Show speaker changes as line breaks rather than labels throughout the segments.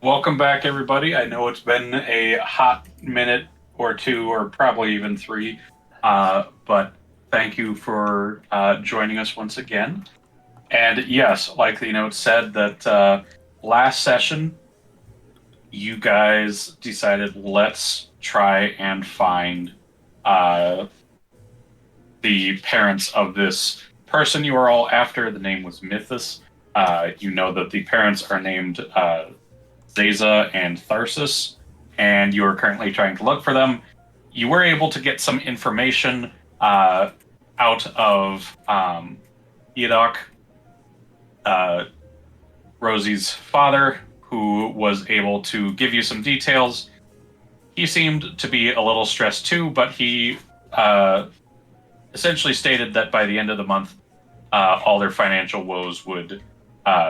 Welcome back, everybody. I know it's been a hot minute or two, or probably even three, but thank you for joining us once again. And yes, like the note said, that last session, you guys decided let's try and find uh, the parents of this person you are all after. The name was Mythos. You know that the parents are named Zeza and Tharsis, and you are currently trying to look for them. You were able to get some information out of Edok, uh, Rosie's father, who was able to give you some details. He seemed to be a little stressed too, but he essentially stated that by the end of the month, all their financial woes would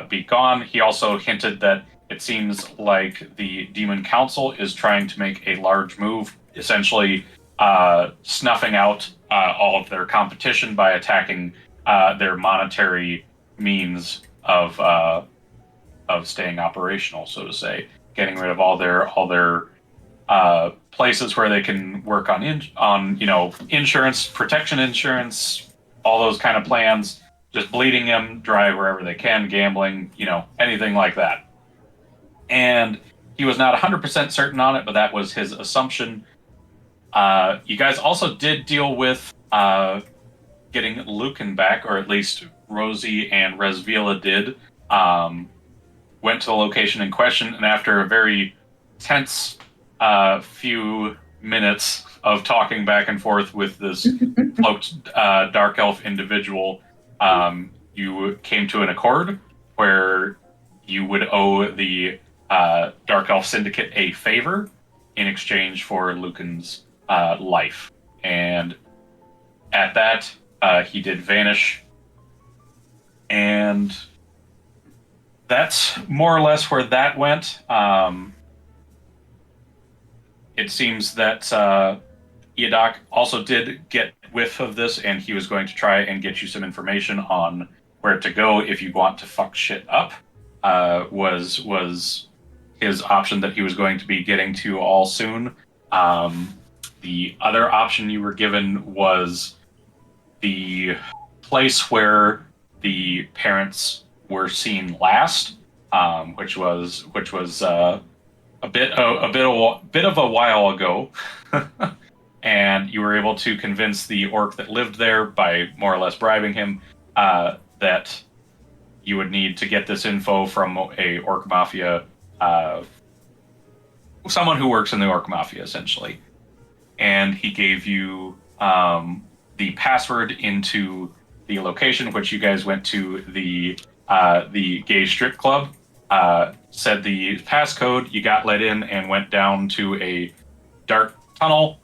be gone. He also hinted that it seems like the Demon Council is trying to make a large move, essentially snuffing out all of their competition by attacking their monetary means of staying operational, so to say, getting rid of all their places where they can work on insurance, protection insurance, all those kind of plans, just bleeding them dry wherever they can, gambling, anything like that. And he was not 100% certain on it, but that was his assumption. You guys also did deal with getting Lucan back, or at least Rosie and Rez'Veela did. Went to the location in question, and after a very tense few minutes of talking back and forth with this cloaked dark elf individual, you came to an accord where you would owe the dark elf syndicate a favor in exchange for Lucan's life. And at that, he did vanish. And that's more or less where that went. It seems that Iadok also did get whiff of this, and he was going to try and get you some information on where to go if you want to fuck shit up. Was his option that he was going to be getting to all soon. The other option you were given was the place where the parents were seen last, which was a bit of a while ago, and you were able to convince the orc that lived there by more or less bribing him that you would need to get this info from a orc mafia, someone who works in the orc mafia, essentially. And he gave you the password into the location, which you guys went to the gay strip club. Said the passcode, you got let in and went down to a dark tunnel,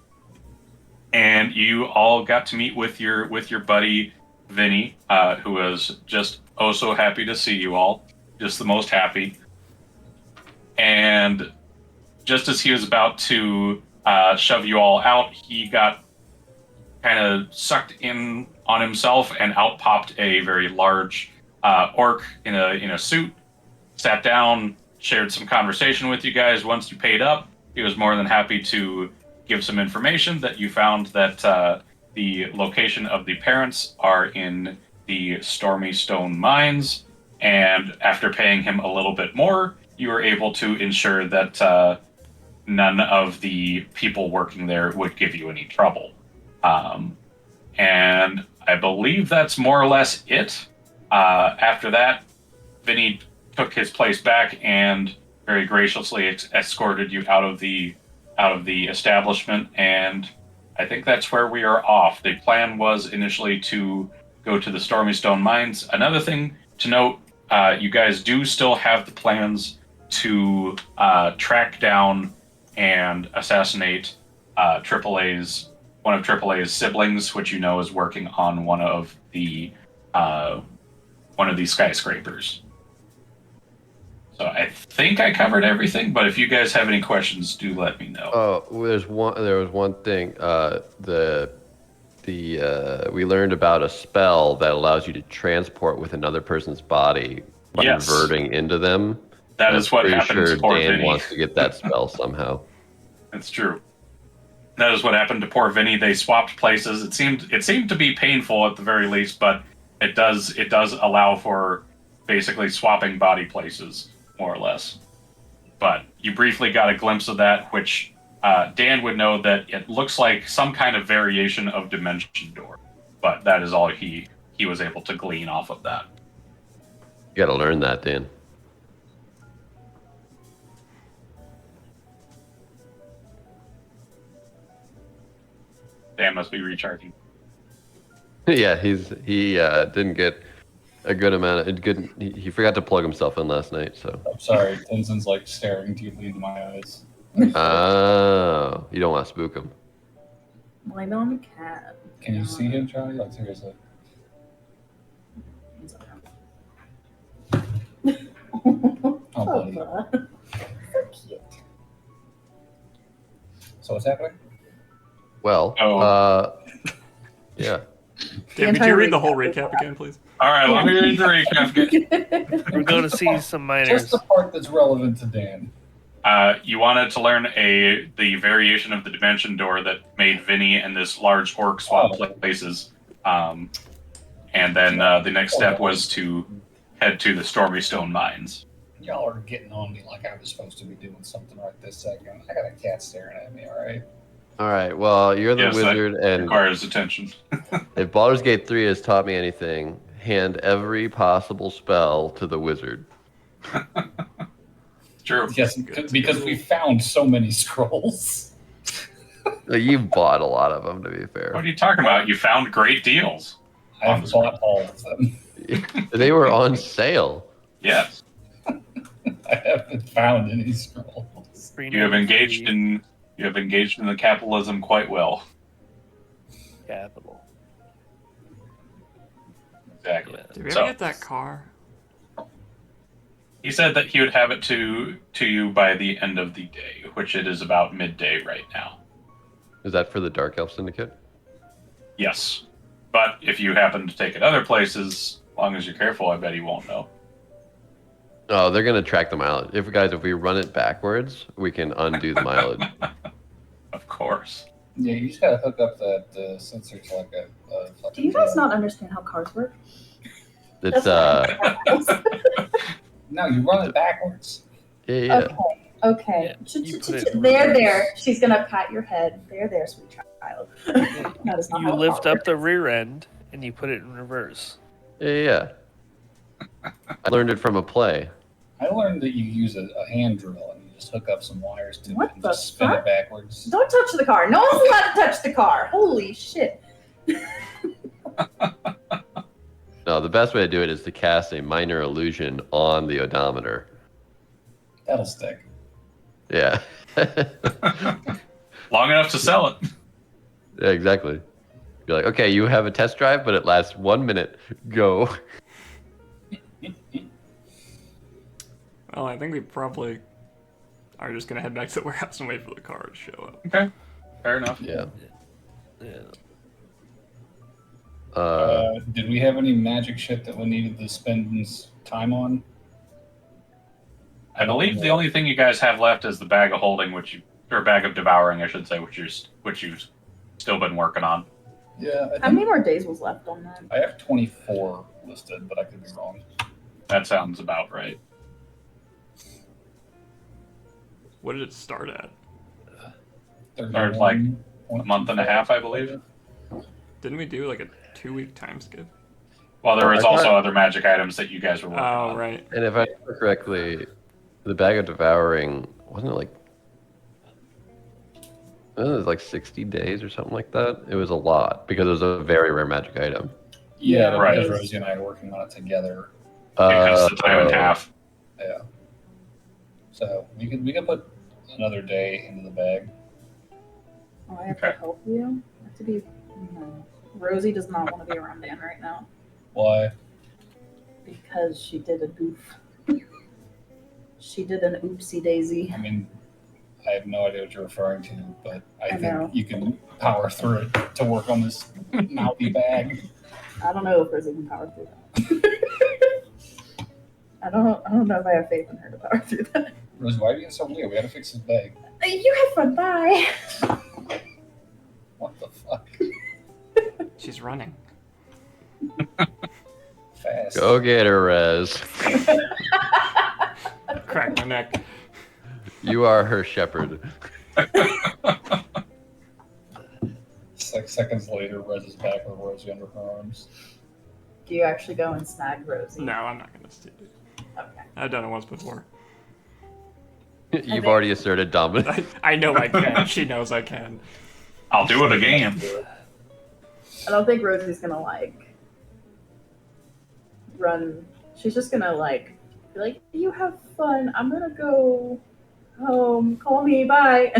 and you all got to meet with your buddy Vinny, who was just oh so happy to see you all, just the most happy. And just as he was about to shove you all out, he got kind of sucked in on himself, and out popped a very large orc in a suit. Sat down, shared some conversation with you guys. Once you paid up, he was more than happy to give some information that you found that the location of the parents are in the Stormy Stone Mines. And after paying him a little bit more, you were able to ensure that none of the people working there would give you any trouble. And I believe that's more or less it. After that, Vinny took his place back and very graciously escorted you out of the establishment, and I think that's where we are off. The plan was initially to go to the Stormy Stone Mines. Another thing to note, you guys do still have the plans to track down and assassinate one of AAA's siblings, which you know is working on one of the skyscrapers. So I think I covered everything, but if you guys have any questions, do let me know.
Oh, there was one thing. We learned about a spell that allows you to transport with another person's body by
Yes.
converting into them.
That
I'm
is what
pretty
happened
sure
to poor
Dan
Vinny.
wants to get that spell somehow.
It's true. That is what happened to poor Vinny. They swapped places. It seemed to be painful at the very least, but it does allow for basically swapping body places, more or less. But you briefly got a glimpse of that, which Dan would know that it looks like some kind of variation of Dimension Door. But that is all he was able to glean off of that.
You got to learn that, Dan.
Dan must be recharging.
Yeah, he didn't get a good amount of good. He forgot to plug himself in last night, so.
I'm sorry, Tenzin's like staring deeply into my eyes.
Oh, you don't want to spook him.
Blame it on the cat.
Can you see him, Chani? Like seriously? Oh, buddy.
So cute.
So what's happening?
Well,
Oh.
Dan,
The
could you
entire
read the whole
recap.
recap again, please?
All right, let me read the recap.
We're going to see some miners.
Just the part that's relevant to Dan.
You wanted to learn the variation of the Dimension Door that made Vinny and this large orc swap places. And then the next step was to head to the Stormy Stone Mines.
Y'all are getting on me like I was supposed to be doing something right this second. I got a cat staring at me, alright?
all right. Well, you're the
Yes, that
wizard, and
requires attention.
if Baldur's Gate 3 has taught me anything, hand every possible spell to the wizard.
True.
Yes, because we found so many scrolls.
You bought a lot of them, to be fair.
What are you talking about? You found great deals.
I have bought all of them.
They were on sale.
Yes.
I haven't found any scrolls.
You have engaged in the capitalism quite well.
Capital.
Exactly.
Did we ever
So
get that car?
he said that he would have it to you by the end of the day, which it is about midday right now.
Is that for the Dark Elf Syndicate?
Yes. But if you happen to take it other places, as long as you're careful, I bet he won't know.
Oh, they're gonna track the mileage. If we run it backwards, we can undo the mileage.
Of course.
Yeah, you just gotta hook up that sensor to like a
Do you guys not understand how cars work?
It's
No, you run it backwards.
yeah.
Okay.
Yeah, you put it in
There,
reverse.
there. She's gonna pat your head. There, sweet child. That is not
You
how it
lift
works.
up the rear end and you put it in reverse.
Yeah. I learned it from a play.
I learned that you use a hand drill and you just hook up some wires to
What
it and
the
just spin
fuck?
it backwards.
Don't touch the car. No one's allowed to touch the car. Holy shit.
No, the best way to do it is to cast a minor illusion on the odometer.
That'll stick.
Yeah.
Long enough to sell it.
Yeah, exactly. You're like, okay, you have a test drive, but it lasts 1 minute. Go.
Well, I think we probably are just gonna head back to the warehouse and wait for the car to show up.
Okay. Fair enough.
Yeah.
Yeah.
Did we have any magic shit that we needed to spend time on?
I believe the only thing you guys have left is the bag of holding, or bag of devouring, I should say, which you've still been working on.
Yeah,
How many more days was left on that?
I have 24 listed, but I could be wrong.
That sounds about right.
What did it start at?
Started like a month and a half, I believe.
Didn't we do like a 2-week time skip?
Well, there was
I
also
thought-
other magic items that you guys were working
Oh,
on.
right.
And if I remember correctly, the bag of devouring, wasn't it like 60 days or something like that? It was a lot because it was a very rare magic item.
Yeah,
Right.
because Rosie and I are working on it together.
Because the time and a half.
Yeah. So we could put another day into the bag.
Oh, I have
Okay.
to help you? I have to be. No. Rosie does not want to be around Dan right now
Why?
because she did a goof. She did an oopsie daisy.
I mean, I have no idea what you're referring to, but I
know.
think you can power through it to work on this mouthy bag.
I don't know if Rosie can power through that. I don't know if I have faith in her to power through that.
Rosie, why are you being so weird? We gotta fix his bag.
You have fun. Bye.
What the fuck?
She's running.
Fast.
Go get her, Rez.
Crack my neck.
You are her shepherd.
6 seconds later, Rez is back with Rosie under her arms.
Do you actually go and snag Rosie?
No, I'm not gonna steal it.
Okay.
I've done it once before.
You've already asserted dominance.
I know I can. She knows I can.
I'll do it again.
I don't think Rosie's gonna run. She's just gonna be like, you have fun. I'm gonna go home. Call me. Bye.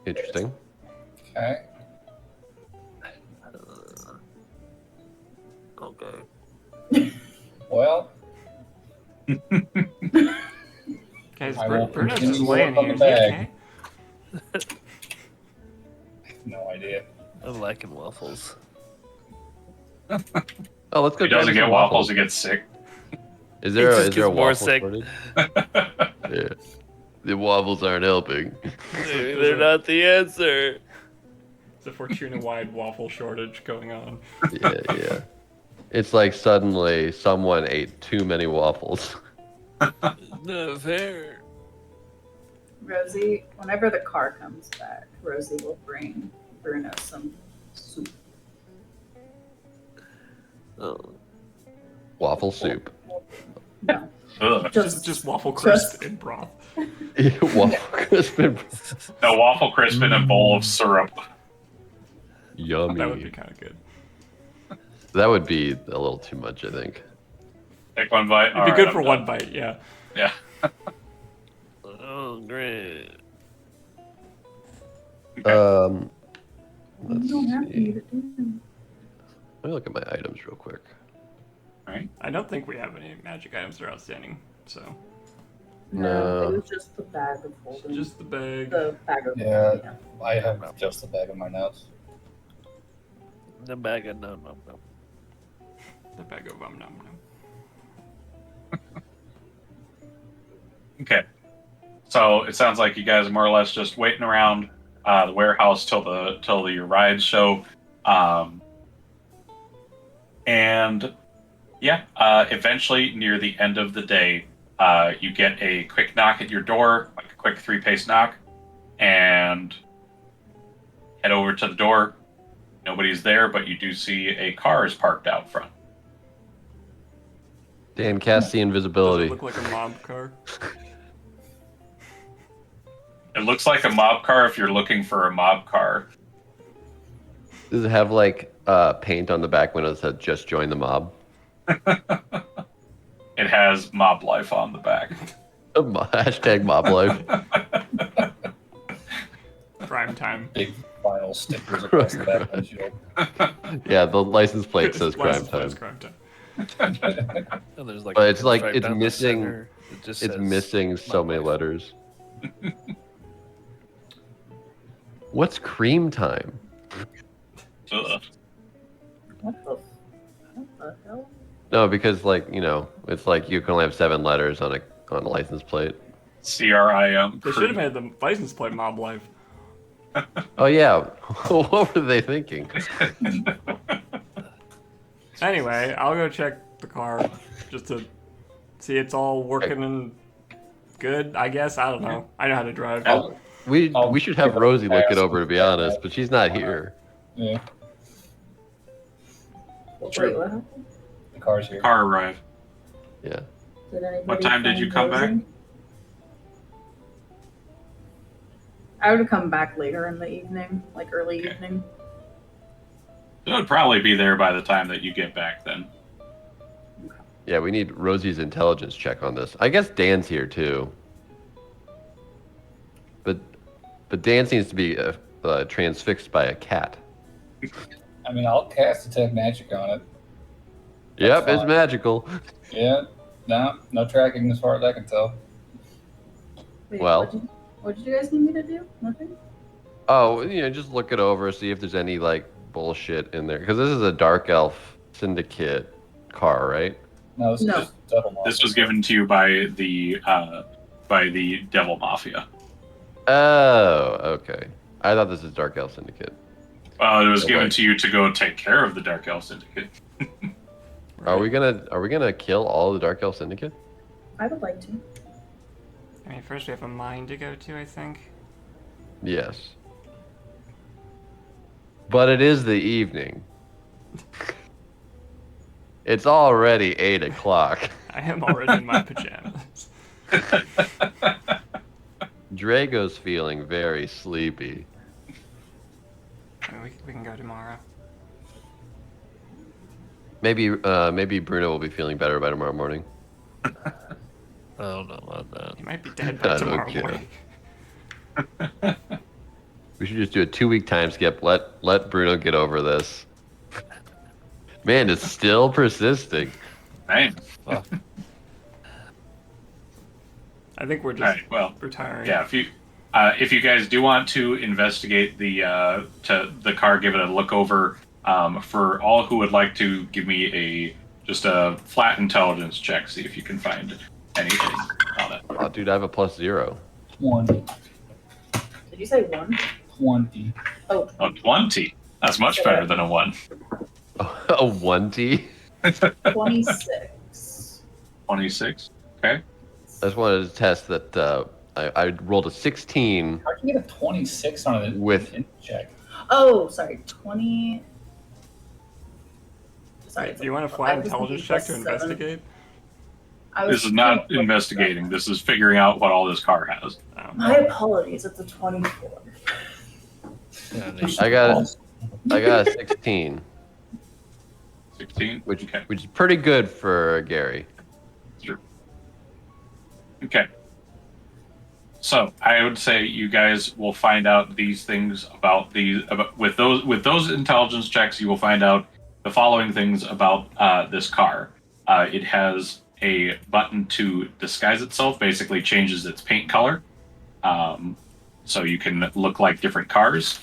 Interesting.
Okay.
Okay.
Well,
Guys,
I will
Bruno's
continue
just
to
laying
work on
here.
the
Is he
bag.
okay?
no idea.
I'm liking waffles.
Oh, let's go.
He
grab
doesn't
some
get waffles, he gets sick.
Is there
He
a,
just
is there a
gets more
waffle
sick.
shortage? Yeah. The waffles aren't helping.
They're not the answer.
It's a Fortuna-wide waffle shortage going on.
Yeah. It's like suddenly someone ate too many waffles.
Not fair.
Rosie, whenever the car comes back, Rosie will bring Bruno some soup.
Oh.
Waffle soup.
No,
Ugh.
Just waffle crisp
Just-
in broth.
Waffle crisp and
No waffle crisp in a bowl of syrup.
yummy.
That would be kind of good.
That would be a little too much, I think.
Take one bite.
It'd be good for one bite, yeah.
Yeah.
Oh, great.
Let's
you don't have
see.
to do
Let me look at my items real quick.
I don't think we have any magic items that are outstanding, so
No.
It was just the bag of holding.
just the bag.
the bag of
Yeah. I have just a bag of my nuts.
The bag of no.
The bag of nom nom.
Okay. So it sounds like you guys are more or less just waiting around the warehouse till your rides show. And yeah, eventually near the end of the day, you get a quick knock at your door, like a quick 3-pace knock, and head over to the door. Nobody's there, but you do see a car is parked out front.
Dan, cast the
Does
invisibility.
it look like a mob car?
It looks like a mob car if you're looking for a mob car.
Does it have like paint on the back window that says "Just join the mob"?
It has mob life on the back.
Hashtag mob life.
Prime time.
Big vinyl stickers across the back of the shield.
Yeah, the license plate says crime
License plate
time.
is crime time.
And there's like
But it's like
right
it's
down the
missing.
center, it just
It's
says
missing so
mob
many
life.
letters. What's cream time?
Ugh.
What the hell?
No, because it's like you can only have 7 letters on a license plate.
CRIM.
They should have made the license plate mob life.
Oh yeah, what were they thinking?
Anyway, I'll go check the car just to see it's all working and good, I guess. I don't know. I know how to drive.
I'll-
We
I'll
should have
give it a
Rosie look it
pass.
over, to be honest, but she's not here.
Yeah,
Wait, what happened?
the car's here.
Car arrived.
Yeah.
Did anybody
What time did you
find
come back?
Rosie? I would have come back later in the evening, like early
Okay.
evening.
It would probably be there by the time that you get back then.
Yeah, we need Rosie's intelligence check on this. I guess Dan's here too. But Dan seems to be transfixed by a cat.
I mean, I'll cast Detect Magic on it.
Yep, it's
fine.
magical.
Yeah, no tracking as far as I can tell.
Wait,
Well.
what did you guys need me to do? Nothing?
Oh, just look it over, see if there's any like bullshit in there. Because this is a dark elf syndicate car, right?
No, this is
No.
just double mafia.
This was given to you by the Devil Mafia.
Oh, okay. I thought this is Dark Elf Syndicate.
It was
No
given
way.
to you to go take care of the Dark Elf Syndicate.
Are we gonna kill all the Dark Elf Syndicate?
I would like to.
I mean, first we have a mine to go to, I think.
Yes. But it is the evening. It's already 8 o'clock.
I am already in my pajamas.
Drago's feeling very sleepy.
I mean, we can go tomorrow.
Maybe Bruno will be feeling better by tomorrow morning.
I don't know about that.
He might be dead
I
by
don't
tomorrow
care.
morning.
We should just do a 2-week time skip. Let Bruno get over this. Man, it's still persisting.
Man.
I think we're
All
just
right. Well,
retiring.
yeah. If you guys do want to investigate the car, give it a look over. For all who would like to give me just a flat intelligence check, see if you can find anything on it.
Oh, dude, I have a +0.
20.
Did you say 1?
20.
Oh,
Oh, 20. That's much better than a 1.
A 1T?
26.
26. Okay.
I just wanted to test that I rolled a 16.
How can you get a 26 on it
With-
check?
Oh, sorry. 20. Sorry.
Do you want a
I
flat
was
intelligence
thinking
check to
+7.
investigate?
I was
This is not
thinking
investigating. This is figuring out what all this car has.
Oh.
My apologies. It's a 24.
Yeah,
I got a 16,
16.
which
Okay.
is pretty good for Gary.
Okay. So I would say you guys will find out these things with those intelligence checks. You will find out the following things about this car. It has a button to disguise itself, basically changes its paint color, so you can look like different cars.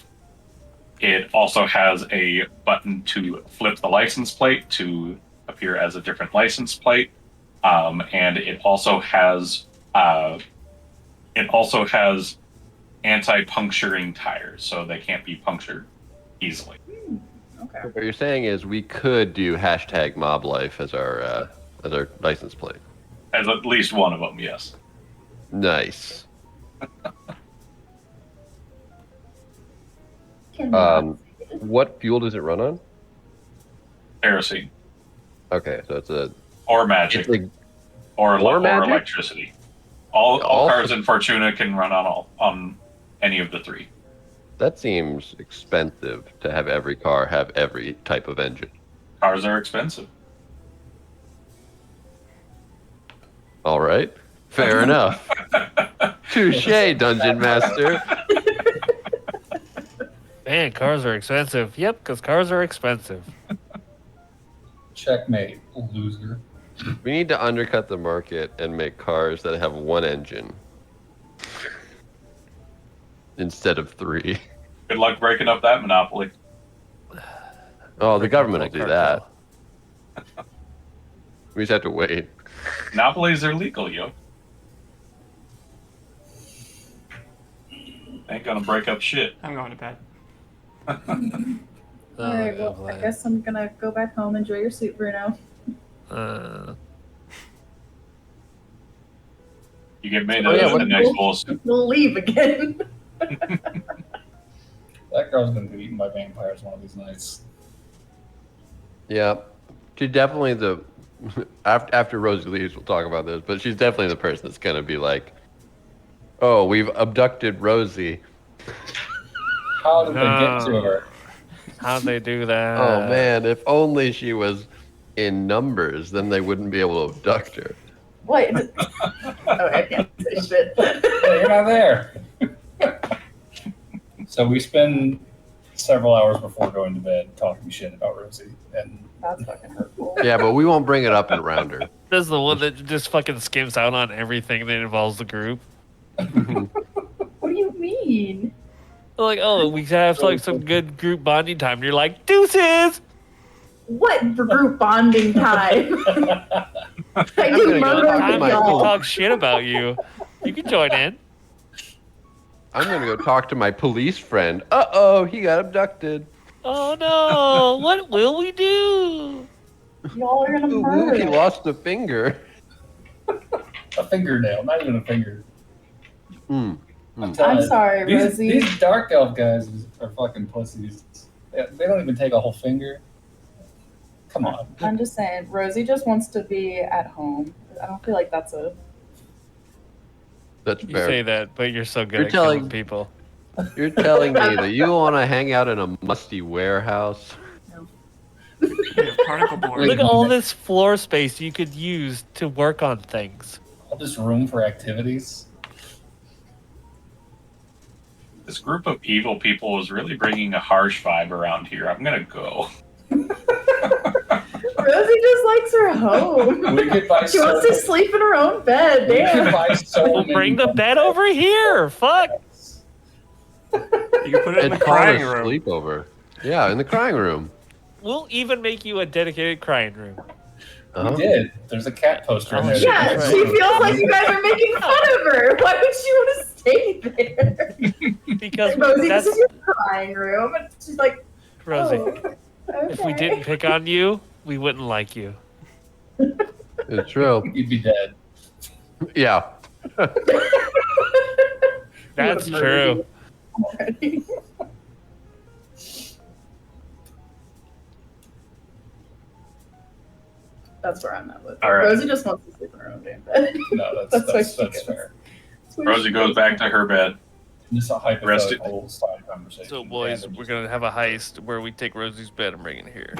It also has a button to flip the license plate to appear as a different license plate, and it also has anti-puncturing tires, so they can't be punctured easily.
Okay.
What you're saying is we could do #MobLife as our license plate.
As at least one of them, yes.
Nice.
Can
What fuel does it run on?
Kerosene
Okay, so it's
or magic
it's like
or
magic?
electricity. All
All-
cars in Fortuna can run on any of the three.
that seems expensive to have every car have every type of engine.
Cars are expensive.
All right, fair enough. Touche, Dungeon Master.
Man, cars are expensive. Yep, because cars are expensive.
Checkmate, loser.
We need to undercut the market and make cars that have one engine instead of 3.
Good luck breaking up that monopoly.
Oh, the government will do
Cartel.
that. We just have to wait.
Monopolies are legal, yo. Ain't gonna break up shit.
I'm going to bed.
Oh,
Alright, well, I guess I'm gonna go back home. Enjoy your sleep, Bruno.
You get made
Oh, yeah,
a
what-
nice bowl of soup.
We'll leave again.
That girl's gonna be eaten by vampires one of these nights.
Yeah, she's definitely the. After Rosie leaves, we'll talk about this, but she's definitely the person that's gonna be like, "Oh, we've abducted Rosie."
How did they get to her?
How'd they do that?
Oh man, if only she was in numbers, then they wouldn't be able to abduct her.
What? Oh, I can't say shit.
Hey, you're not there. So we spend several hours before going to bed talking shit about Rosie, and
That's fucking hurtful.
Yeah, but we won't bring it up and round her.
This is the one that just fucking skims out on everything that involves the group.
What do you mean?
They're like, oh, we have like some good group bonding time. And you're like, deuces!
What group bonding time? I
gonna
do
go
murder
talk to
Time
my
people
y'all.
talk shit about you. You can join in.
I'm gonna go talk to my police friend. Uh-oh, he got abducted.
Oh no! What will we do?
Y'all are gonna
Ooh,
murder
he
him.
lost a finger.
A fingernail, not even a finger.
Hmm.
I'm telling
I'm
you,
sorry, Rosie.
These dark elf guys are fucking pussies. They don't even take a whole finger. Come on.
I'm just saying, Rosie just wants to be at home. I don't feel like that's a.
That's
You
fair.
say that, but you're so good
You're
at killing
telling-
people.
You're telling me that you want to hang out in a musty warehouse?
We have particle board.
Look at all this floor space you could use to work on things.
All this room for activities.
This group of evil people is really bringing a harsh vibe around here. I'm gonna go.
Rosie just likes her home.
We could buy
She wants to sleep in her own bed.
We could
Damn.
buy so
We'll
many
bring the
fun
bed
things.
over here. Fuck.
You can put it in the
It's called a
crying room.
sleepover. Yeah, in the crying room.
We'll even make you a dedicated crying room.
Uh-huh.
We did. There's a cat poster in there.
Yeah,
That's
she
right.
feels like you guys are making fun of her. Why would she want to stay there?
Because
Rosie,
that's
this is your crying room. And she's like,
Rosie.
oh,
If we
okay.
didn't pick on you, we wouldn't like you.
It's true.
You'd be dead.
Yeah.
That's
You have
true.
already. That's where I'm at with it.
All right.
Rosie just wants to sleep in her own damn bed.
No,
That's why
that's
she goes.
fair.
That's why
Rosie
she
goes back to her bed.
This is a hypothetical side conversation.
So, boys,
Yeah,
we're gonna have a heist where we take Rosie's bed and bring it here.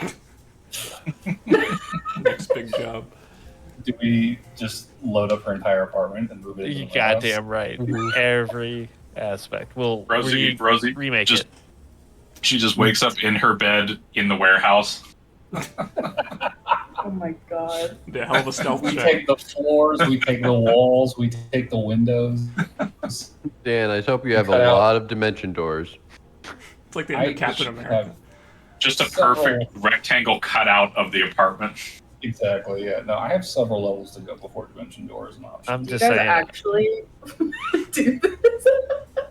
Next big job.
do we just load up her entire apartment and move it?
You
into the warehouse?
goddamn right.
Mhm.
Every aspect. We'll
Rosie
remake
just
it.
she just wakes up in her bed in the warehouse.
Oh my god.
The hell of a stealth
We
check.
take the floors, we take the walls, we take the windows.
Dan, I hope you have a
Cut out.
lot of dimension doors.
It's like the end of Captain
should
America.
have-
Just a
Several-
perfect rectangle cutout of the apartment.
Exactly. Yeah. No, I have several levels to go before dimension doors and options.
I'm
Do you
just
guys
saying.
actually do this?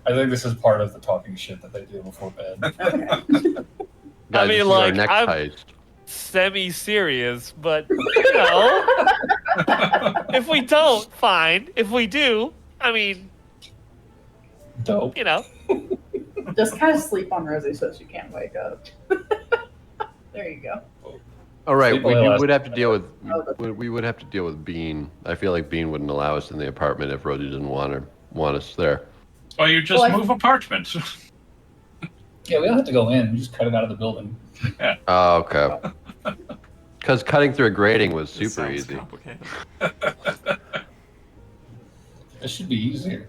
I think this is part of the talking shit that they do before bed.
Okay.
Guys,
mean,
this is
like,
our next
I'm-
heist.
Semi-serious, but you know, if we don't, fine. If we do, I mean,
Dope.
you know,
Just kind of sleep on Rosie so she can't wake up. There you go.
All right,
Sleep
we
away last
would have to deal with
Oh, that's-
we would have to deal with Bean. I feel like Bean wouldn't allow us in the apartment if Rosie didn't want us there.
Well, you just
Well, I-
move apartment.
Yeah, we don't have to go in. We just cut it out of the building.
Oh, okay. Because cutting through a grating was
This
super
sounds
easy.
complicated.
This should be easier.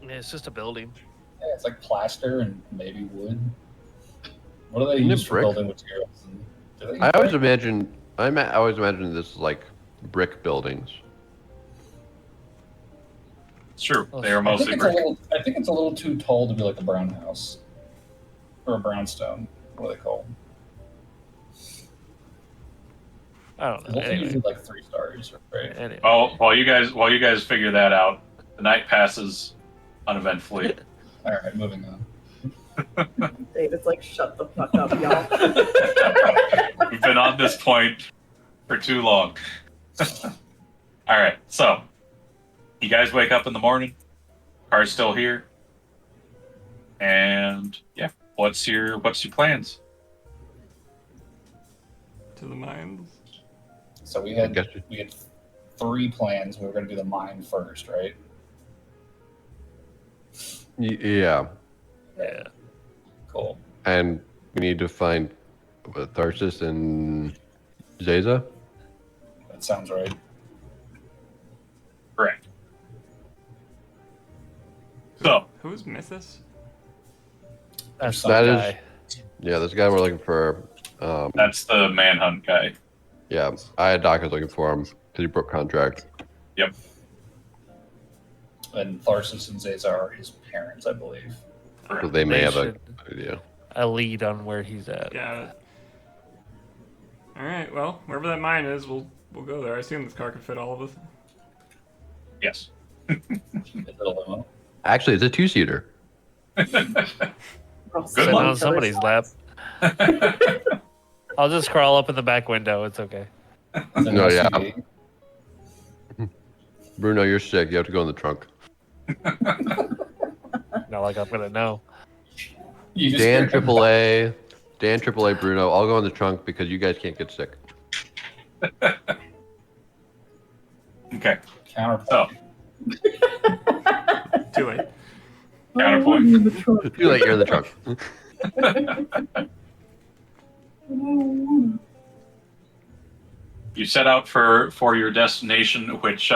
it's just a building.
Yeah, it's like plaster and maybe wood. What do they
Isn't it
use for
brick?
building materials? And do they use
I always
brick?
imagine I always imagine this is like brick buildings.
It's true.
Oh,
They are
I think
mostly
it's a
brick.
little. I think it's a little too tall to be like a brown house or a brownstone. What are they called?
I don't know.
Those are
Anyway,
usually like 3 stars, right?
anyway.
Well, while you guys figure that out, the night passes uneventfully.
All right, moving on.
David's like, shut the fuck up, y'all.
We've been on this point for too long. All right, so you guys wake up in the morning. Car's still here, and yeah, what's your plans?
To the mines.
So we
I
had
guess you-
3 plans. We were going to do the mine first, right?
Yeah,
Yeah.
Cool.
and we need to find Tharsis and Zeza.
That sounds right.
Correct. So
Who's Mythos?
That's
That
that
is-
guy.
Yeah, this guy we're looking for.
that's the manhunt guy.
Yeah, I had Doc was looking for him because he broke contract.
Yep.
And Tharsis and Zeza are his parents, I believe.
So they may
They
have
should-
a idea.
A lead on where he's at.
Yeah. All right. Well, wherever that mine is, we'll go there. I assume this car can fit all of us.
Yes.
Is it a limo?
Actually, it's a 2-seater.
We're all
Good
sitting
luck.
on
on
each
somebody's
other's
lap. I'll just crawl up in the back window. It's okay.
Is it an
No, yeah.
SUV?
Bruno, you're sick. You have to go in the trunk.
Not like I'm gonna know.
You just
Dan
hear-
AAA, Dan AAA, Bruno, I'll go in the trunk because you guys can't get sick.
Okay.
Counterpoint.
So,
Too late.
counterpoint.
in the trunk.
Too late, you're in the trunk.
You set out for your destination, which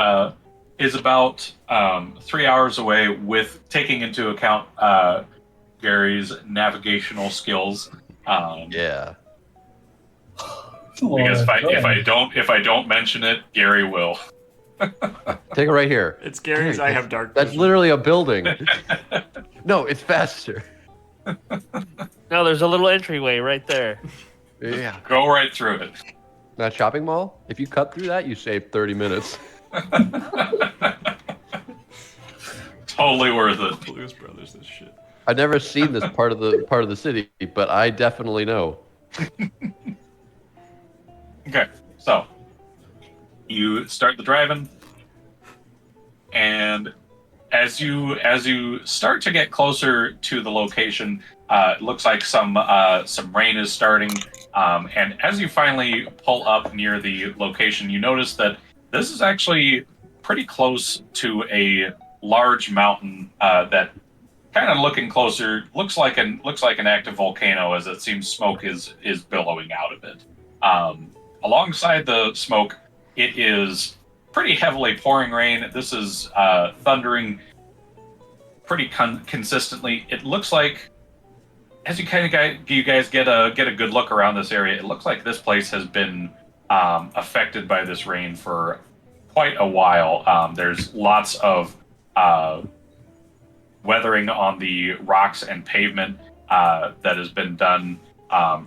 is about 3 hours away, with taking into account Gary's navigational skills.
Yeah.
Because if I don't mention it, Gary will.
Take it right here.
It's Gary's. I have dark
That's
vision.
literally a building. No, it's faster.
No, there's a little entryway right there.
Yeah.
Go right through it.
That shopping mall, if you cut through that, you save 30 minutes.
Totally worth it.
Blues Brothers. This shit.
I've never seen this part of the city, but I definitely know.
Okay, so you start the driving, and as you start to get closer to the location, it looks like some rain is starting. And as you finally pull up near the location, you notice that this is actually pretty close to a large mountain that, kind of looking closer, looks like an active volcano, as it seems smoke is billowing out of it. Alongside the smoke, it is pretty heavily pouring rain. This is thundering pretty consistently. It looks like, as you guys get a good look around this area, it looks like this place has been affected by this rain for quite a while. There's lots of weathering on the rocks and pavement that has been done.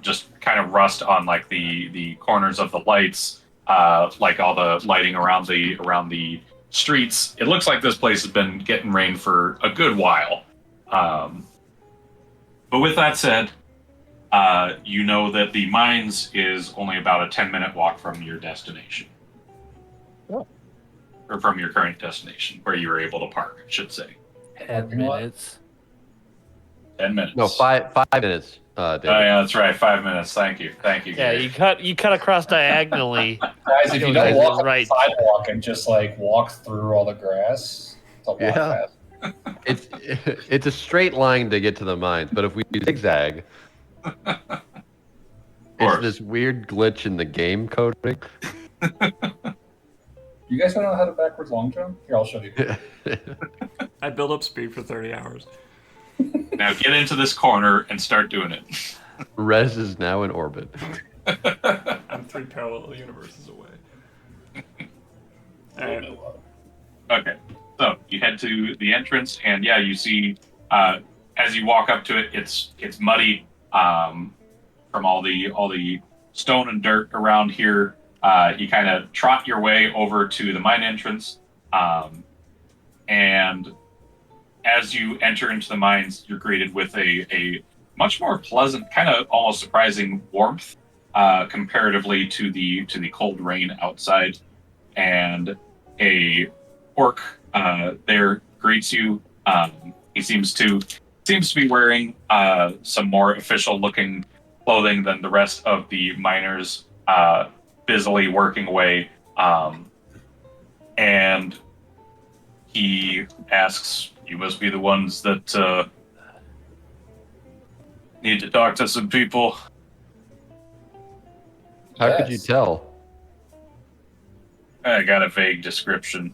Just kind of rust on like the corners of the lights, like all the lighting around the streets. It looks like this place has been getting rain for a good while. But with that said, you know that the mines is only about a 10-minute walk from your destination.
Oh.
Or from your current destination, where you were able to park, I should say.
10 minutes.
10 minutes.
No, 5 minutes. David.
Oh yeah, that's right. 5 minutes. Thank you.
Yeah,
Gary.
you cut across diagonally.
Guys, if you
Guys,
don't walk on
right.
the sidewalk and just like walk through all the grass, it's a lot
Yeah.
faster.
It's a straight line to get to the mines, but if we zigzag, it's
course.
this weird glitch in the game coding.
You guys don't know how to backwards long jump? Here, I'll show you.
I build up speed for 30 hours.
Now get into this corner and start doing it.
Rez is now in orbit.
I'm 3 parallel universes away. Alright.
Okay, so you head to the entrance, and yeah, you see as you walk up to it, it's muddy from all the stone and dirt around here. You kind of trot your way over to the mine entrance, and as you enter into the mines, you're greeted with a much more pleasant, kind of almost surprising warmth comparatively to the cold rain outside. And a orc there greets you. He seems to be wearing some more official looking clothing than the rest of the miners, busily working away. And he asks, "You must be the ones that need to talk to some people."
How could you
Yes.
tell?
I got a vague description.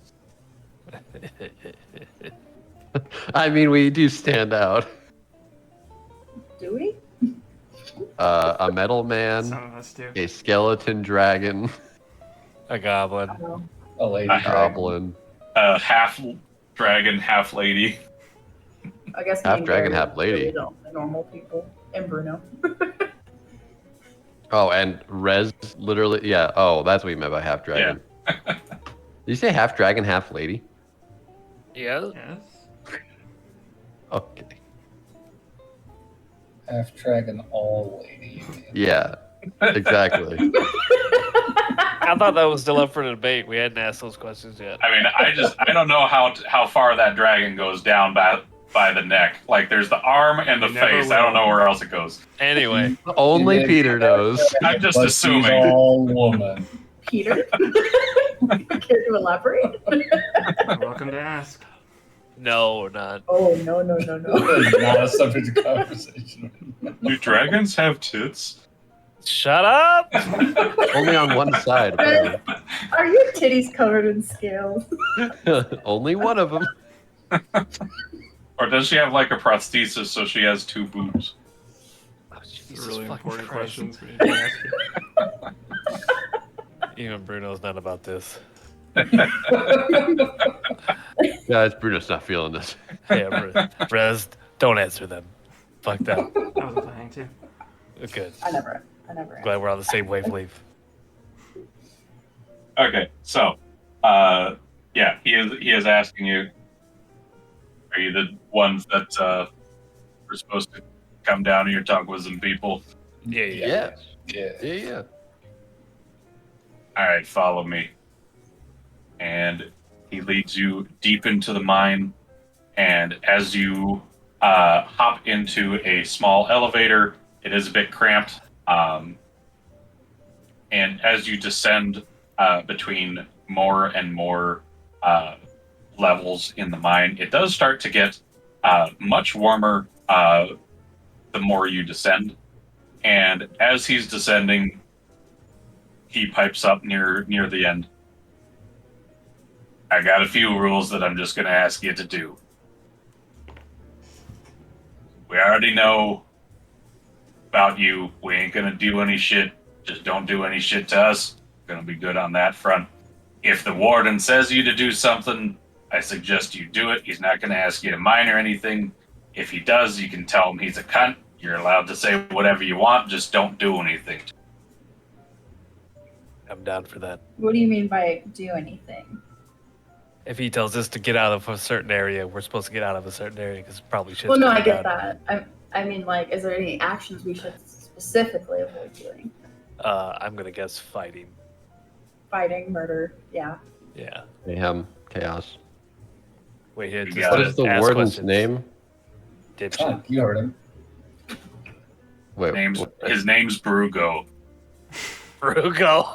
I mean, we do stand out.
Do we?
A metal man,
Some of us do.
a skeleton dragon,
A goblin.
I don't know.
A lady
A
dragon.
goblin.
Half dragon, half lady.
I guess
Half
me and
dragon,
Gary
half lady.
really don't, the normal people, and Bruno.
Oh, and Rez literally, yeah. Oh, that's what you meant by half dragon. Did you say half dragon, half lady?
Yeah.
Yes.
Okay.
Half dragon, all lady.
Yeah, exactly.
I thought that was still up for debate. We hadn't asked those questions yet.
I mean, I don't know how far that dragon goes down by the neck. Like, there's the arm and the
You never
face. I don't
will.
know where else it goes.
Anyway,
Only Peter knows.
I'm just
But
assuming.
she's all woman.
Peter? Care to elaborate?
You're welcome to ask.
no, we're not.
Oh, no.
That is not a subject of conversation.
Do dragons have tits?
Shut up!
Only on one side, apparently.
Are your titties covered in scales?
Only one of them.
Or does she have like a prosthesis so she has two boobs?
Oh,
These
Jesus
are really
fucking
important
Christ.
questions we need to ask you.
Even Bruno's not about this.
Guys, Bruno's not feeling this.
Yeah, Rez, don't answer them. Fuck them.
I was planning to.
Good.
I never.
Glad we're on the same wavelength.
Okay, so, yeah, he is asking you. Are you the ones that were supposed to come down here, talk with some people?
Yeah.
Yeah.
All right, follow me. And he leads you deep into the mine. And as you hop into a small elevator, it is a bit cramped. And as you descend between more and more levels in the mine, it does start to get much warmer the more you descend. And as he's descending, he pipes up near the end. I got a few rules that I'm just going to ask you to do. We already know about you. We ain't going to do any shit. Just don't do any shit to us. Going to be good on that front. If the warden says you to do something, I suggest you do it. He's not going to ask you to mine or anything. If he does, you can tell him he's a cunt. You're allowed to say whatever you want. Just don't do anything.
I'm down for that.
What do you mean by do anything?
If he tells us to get out of a certain area, we're supposed to get out of a certain area because probably shit's
Well, no, I
going
get
down.
that. I mean, like, is there any actions we should specifically avoid doing?
I'm gonna guess fighting.
Fighting, murder, yeah.
Yeah.
Mayhem, chaos.
Wait here.
You
Just
got
What
it.
is the
ask
warden's
questions.
name?
Dipshit.
Oh, you heard him.
Wait,
His name's Brugo.
Brugo.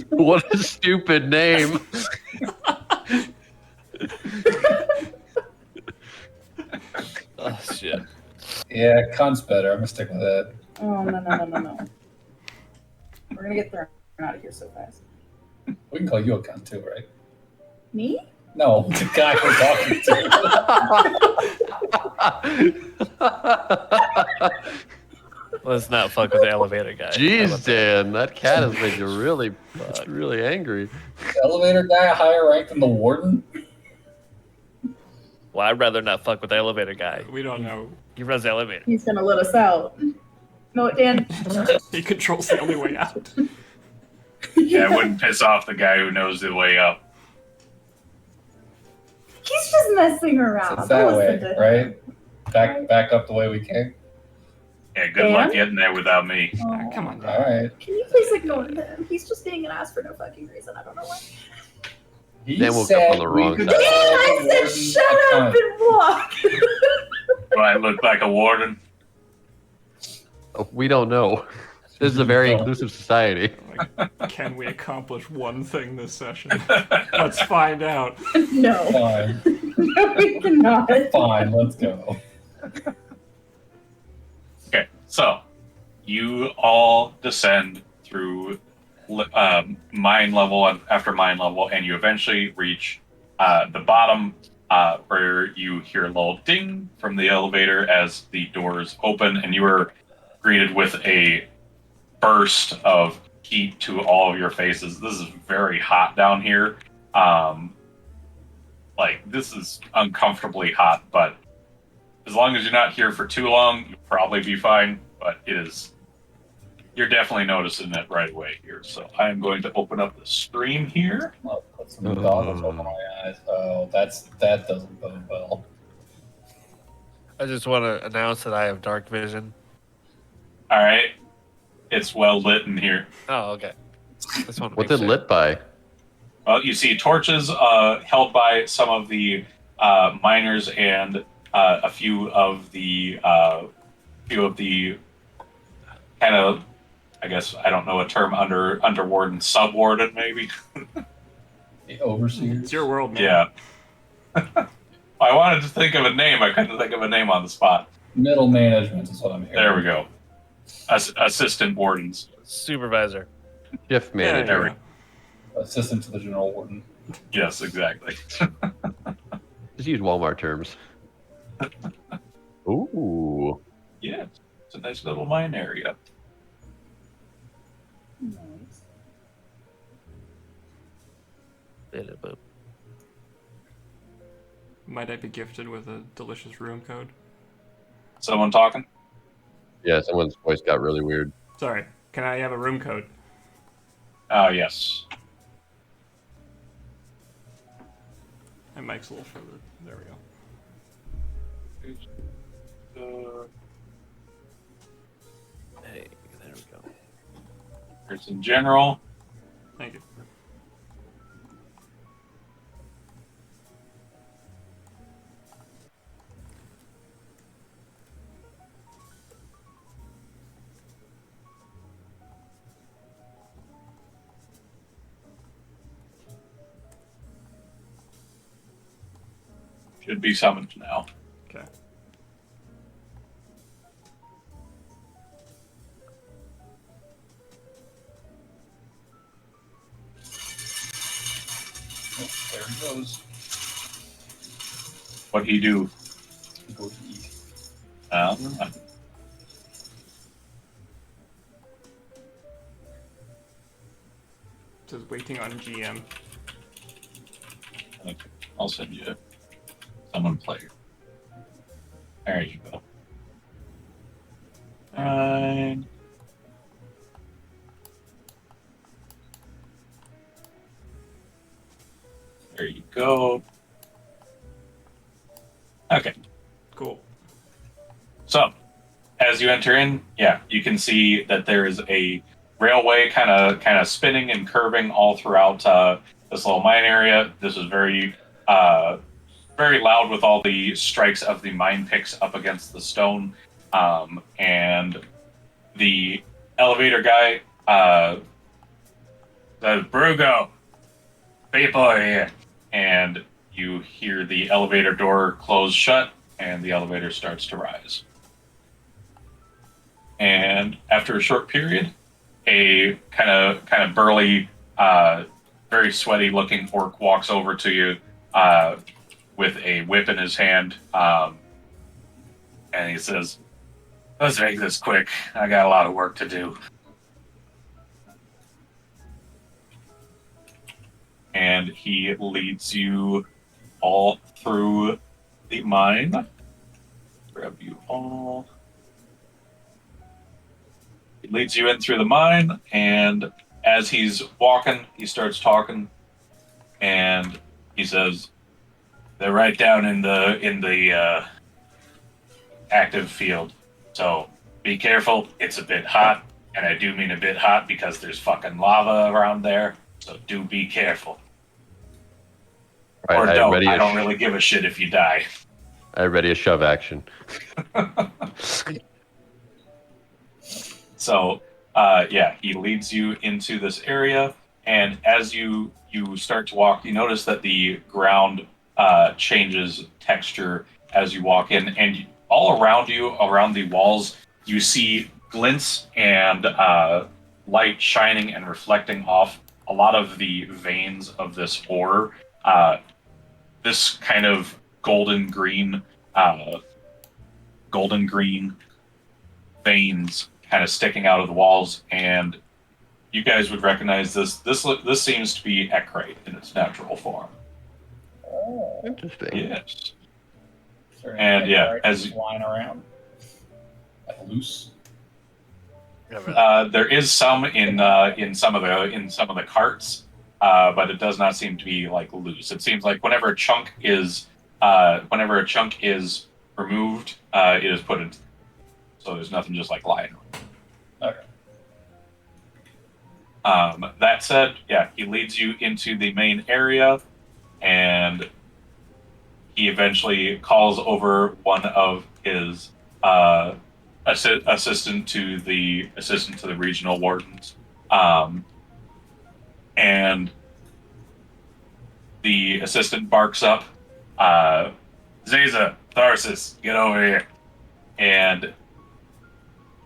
what a stupid name.
Oh shit.
Yeah, cunt's better. I'm gonna stick with that.
Oh, no. We're gonna get thrown out of here so fast.
We can call you a cunt too, right?
Me?
No, the guy we're talking to.
Let's not fuck with the elevator guy. How
Jeez,
about that?
Dan, that cat has made you really angry.
The elevator guy higher ranked than the warden?
Well, I'd rather not fuck with the elevator guy.
We don't know.
He runs the elevator.
He's gonna let us out. No, Dan.
He controls the only way out.
Yeah, it wouldn't piss off the guy who knows the way up.
He's just messing around.
It's that
Don't
way,
listen to him.
right? Back up the way we came.
Yeah, good luck
Dan?
getting there without me.
Oh.
Come on,
All
Dan.
right.
Can you please ignore him? He's just being an ass for no fucking reason. I don't know why.
He
Then we'll
said
come on the
we
wrong
could
side.
call the
I
warden
said shut
a
up
cunt.
and walk.
Do I look like a warden?
We don't know. This is a very
No.
inclusive society.
Like, can we accomplish one thing this session? Let's find out.
No.
Fine.
No, we cannot.
Fine, let's go.
Okay, so you all descend through mine level after mine level, and you eventually reach the bottom, where you hear a little ding from the elevator as the doors open, and you are greeted with a burst of heat to all of your faces. This is very hot down here. This is uncomfortably hot, but as long as you're not here for too long, you'll probably be fine. But it is You're definitely noticing it right away here. So I am going to open up the stream here.
I'll put some goggles over my eyes. Oh, that doesn't bode well.
I just want to announce that I have dark vision.
All right, it's well lit in here.
Oh, okay. Just want to
What's
make
it
sure.
lit by?
Well, you see torches held by some of the miners and a few of the kind of, I guess I don't know a term underwarden, subwarden maybe.
The overseers.
It's your world, man.
Yeah. I wanted to think of a name. I couldn't think of a name on the spot.
Middle management is what I'm hearing.
There we go. Assistant wardens.
Supervisor.
Shift
Yeah,
manager.
yeah.
Assistant to the general warden.
Yes, exactly.
Just use Walmart terms. Ooh.
Yeah, it's a nice little mine area.
Nice.
Might I be gifted with a delicious room code?
Someone talking?
Yeah, someone's voice got really weird.
Sorry, can I have a room code?
Oh, yes.
My mic's a little further. There we go.
Hey, there we go.
There's in general.
Thank you.
Should be summoned now.
Okay.
Oh, there he goes.
What do you do?
He goes to eat.
It says waiting on GM.
Okay, I'll send you someone player. There you go. Fine. There you go. Okay.
Cool.
So, as you enter in, yeah, you can see that there is a railway kind of spinning and curving all throughout this little mine area. This is very very loud with all the strikes of the mine picks up against the stone, and the elevator guy says, "Bruno, people are here," and you hear the elevator door close shut, and the elevator starts to rise. And after a short period, a kind of burly, very sweaty-looking orc walks over to you with a whip in his hand, and he says, "Let's make this quick. I got a lot of work to do." And he leads you all through the mine. Grab you all. He leads you in through the mine, and as he's walking, he starts talking, and he says, "They're right down in the active field, so be careful. It's a bit hot, and I do mean a bit hot because there's fucking lava around there. So do be careful,
Right,
or
I
don't.
ready
I
a
don't really give a shit if you die."
I ready a shove action.
So, yeah, he leads you into this area, and as you start to walk, you notice that the ground changes texture as you walk in, and all around you, around the walls, you see glints and light shining and reflecting off a lot of the veins of this ore. This kind of golden green veins kind of sticking out of the walls, and you guys would recognize this. This seems to be eckrite in its natural form.
Oh.
Interesting.
Yes.
Is there
And,
anything
yeah,
right
as-
flying around, like loose.
There is some in some of the carts, but it does not seem to be like loose. It seems like whenever a chunk is removed, it is put in. So there's nothing just like lying.
Okay.
That said, yeah, he leads you into the main area, and he eventually calls over one of his assistant to the regional wardens, and the assistant barks up, "Zeza, Tharsis, get over here!" And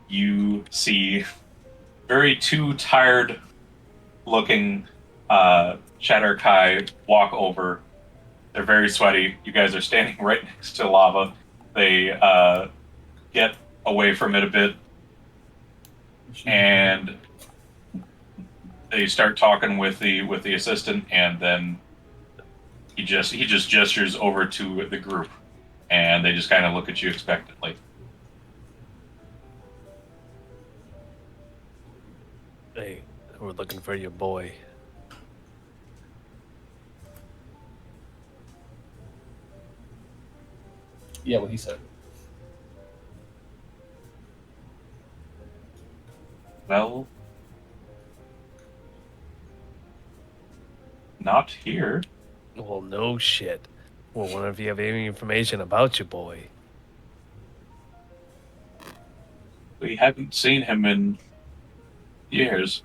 you see very two tired-looking Shatterkai walk over. They're very sweaty. You guys are standing right next to lava. They get away from it a bit, and they start talking with the assistant, and then he just gestures over to the group, and they just kind of look at you expectantly.
Hey, we're looking for your boy.
Yeah, what he said.
Well, not here.
Well, no shit. Well, wonder if you have any information about your boy.
We haven't seen him in years.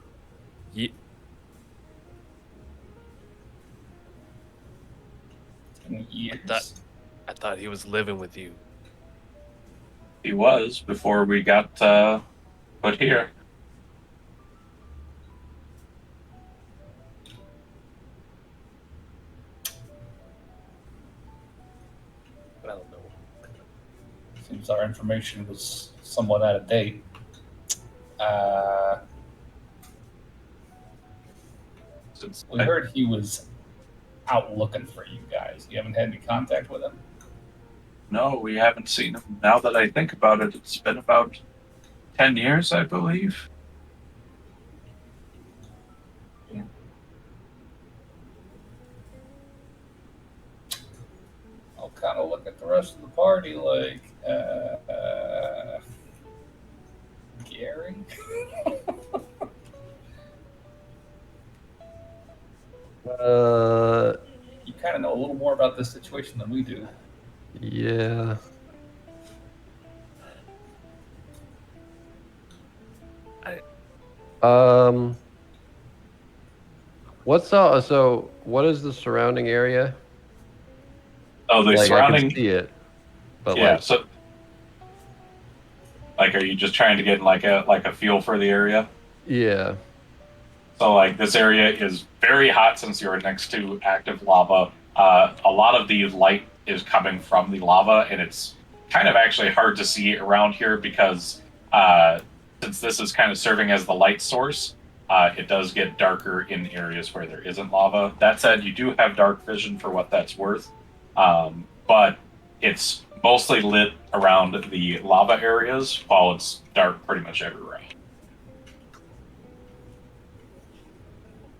In years.
I thought he was living with you.
He was before we got put here.
I don't know.
Seems our information was somewhat out of date.
Since
We heard he was out looking for you guys. You haven't had any contact with him?
No, we haven't seen him. Now that I think about it, it's been about 10 years, I believe.
I'll kind of look at the rest of the party like, Gary? You kind of know a little more about this situation than we do.
Yeah. What is the surrounding area?
Oh, the
Like, I
surrounding.
can see it, but
Yeah.
like,
So, like, are you just trying to get like a feel for the area?
yeah.
So, like, this area is very hot since you're next to active lava. A lot of the light is coming from the lava, and it's kind of actually hard to see around here because since this is kind of serving as the light source, it does get darker in areas where there isn't lava. That said, you do have dark vision for what that's worth, but it's mostly lit around the lava areas while it's dark pretty much everywhere.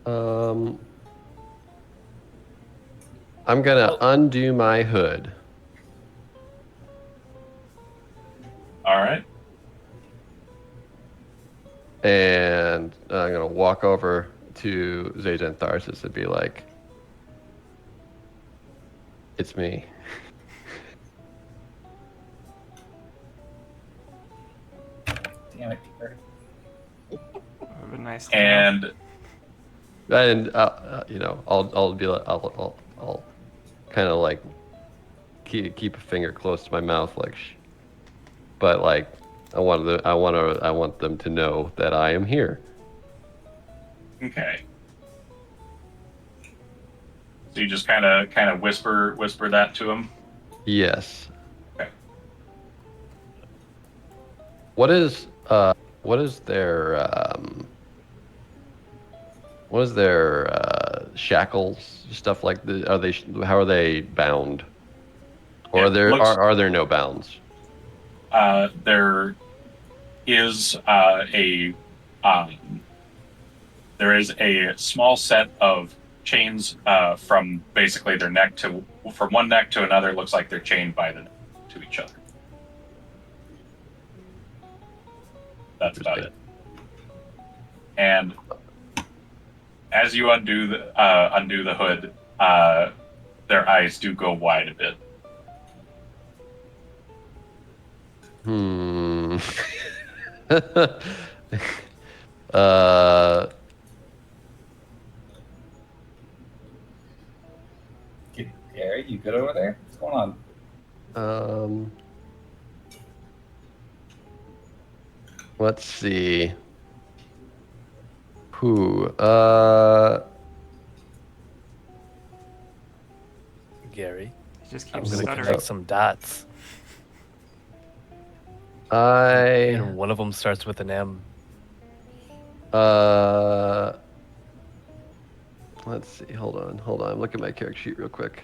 I'm gonna undo my hood.
All right.
And I'm gonna walk over to Zeta and Tharsis and be like, "It's me."
Damn it, Gary.
Would have been nice. To know.
And I'll be like, I'll kind of like keep a finger close to my mouth, like, but like I want them to know that I am here.
Okay. So you just kind of whisper that to him.
Yes.
Okay.
What is their shackles, stuff like the? How are they bound? Or
It
are there
looks-
are there no bounds?
They're is there is a small set of chains from basically their neck from one neck to another. Looks like they're chained by the neck to each other. That's about it. And as you undo the hood, their eyes do go wide a bit.
Gary, you good over there? What's going on?
Let's see. Who?
Gary,
He just
I'm
keeps
gonna
stuttering.
connect some dots,
I.
and one of them starts with an M.
Let's see. Hold on. Look at my character sheet real quick.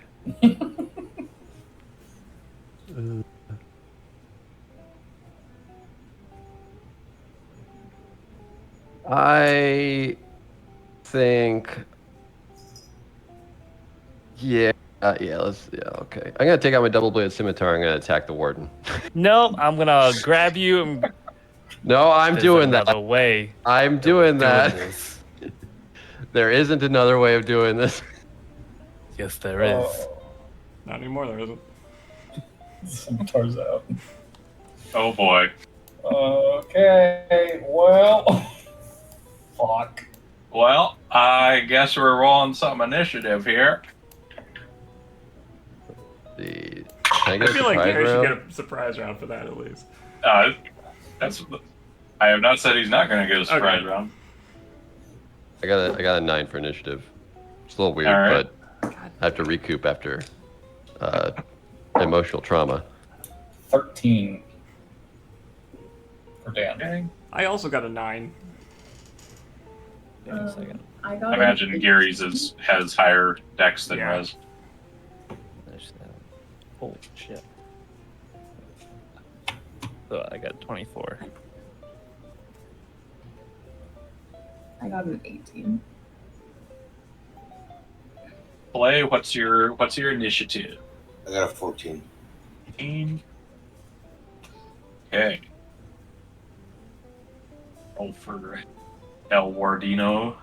I think. Yeah. Okay. I'm gonna take out my double-bladed scimitar. I'm gonna attack the warden.
No, I'm gonna grab you and.
No, I'm
There's
doing that.
another way.
I'm
that we're
doing that.
this.
There isn't another way of doing this.
Yes, there is.
Not anymore, there isn't.
Scimitar's out.
Oh boy.
Okay, well. Fuck.
Well, I guess we're rolling some initiative here.
Can
I
get a
feel like
surprise
Gary should
round?
get a surprise round for that at least.
That's. I have not said he's not going to get a surprise round.
I got a 9 for initiative. It's a little weird,
All right.
but I have to recoup after emotional trauma.
13. For Dan.
Okay.
I also got a 9.
Wait a second.
I got
I imagine
an
Gary's has higher dex than
Yeah.
Rez.
There's that. Holy shit. So I got 24.
I got an 18.
Play. What's your initiative?
I got a 14.
18. Okay. Roll for El Wardino.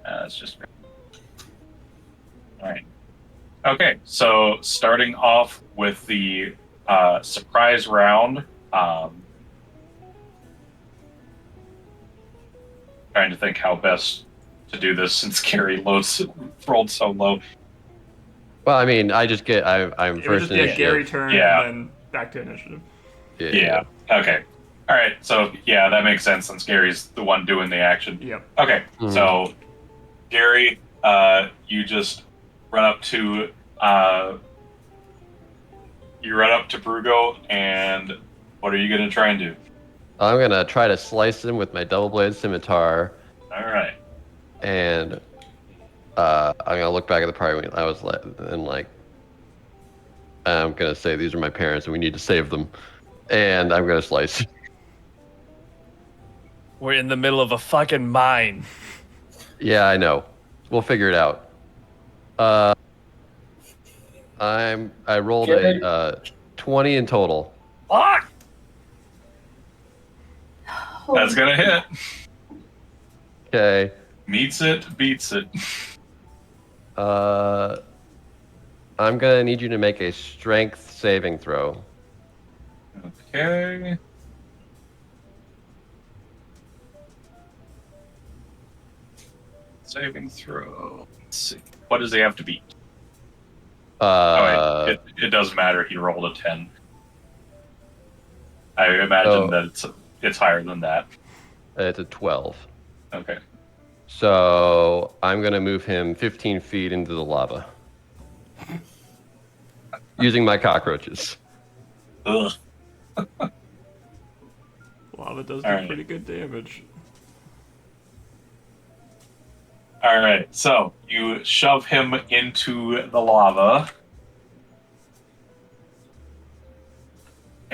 That's just. All right. Okay, so starting off with the surprise round. Trying to think how best to do this since Gary rolled so low.
Well, I mean, I'm
It was
first
just
initiative.
Gary turn
Yeah.
and then back to initiative.
Yeah. Okay. All right. So yeah, that makes sense since Gary's the one doing the action.
Yep.
Okay.
Mhm.
So Gary, you just run up to Brugo, and what are you gonna try and do?
I'm gonna try to slice him with my double-bladed scimitar,
All right.
and I'm gonna look back at the party when I was I'm gonna say these are my parents and we need to save them, and I'm gonna slice.
We're in the middle of a fucking mine.
Yeah, I know. We'll figure it out. I rolled
Gary?
a 20 in total.
Fuck!
That's gonna hit.
Okay.
Meets it, beats it.
I'm gonna need you to make a strength saving throw.
Okay. Saving throw. Let's see. What does he have to beat? Wait, it doesn't matter. He rolled a 10. I imagine that it's higher than that.
It's a 12.
Okay.
So I'm gonna move him 15 feet into the lava using my cockroaches.
Ugh.
Lava does do
Alright.
pretty good damage.
All right. So you shove him into the lava.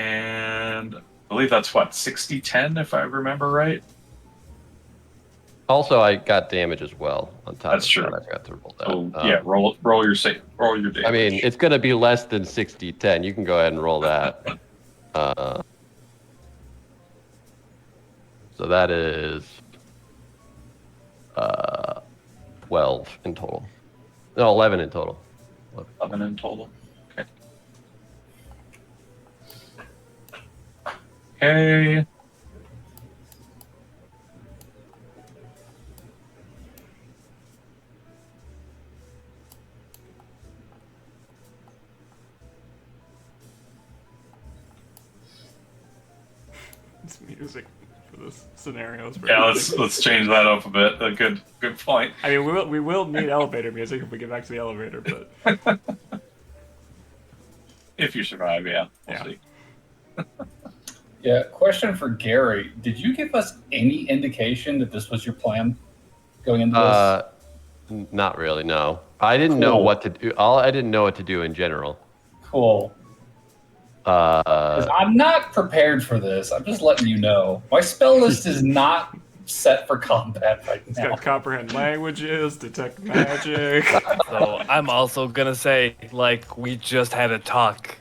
And I believe that's what, 60-10 if I remember right.
Also, I got damage as well on top
That's
of
true.
that. I forgot to roll that.
So yeah, roll your damage.
I mean, it's going to be less than 60-10. You can go ahead and roll that. So that is 12 in total. No, 11 in total.
11 in total. Okay. Okay.
It's music for this scenario. Is
Yeah, let's change that up a bit. A good point.
I mean, we will need elevator music if we get back to the elevator, but
If you survive, yeah. We'll
Yeah.
see.
Yeah, question for Gary. Did you give us any indication that this was your plan going into this?
Not really, no. I didn't know
Cool.
what to do. I didn't know what to do in general.
Cool. 'Cause I'm not prepared for this. I'm just letting you know. My spell list is not set for combat right
it's
now.
got comprehend languages, detect magic.
So I'm also gonna say, like, we just had a talk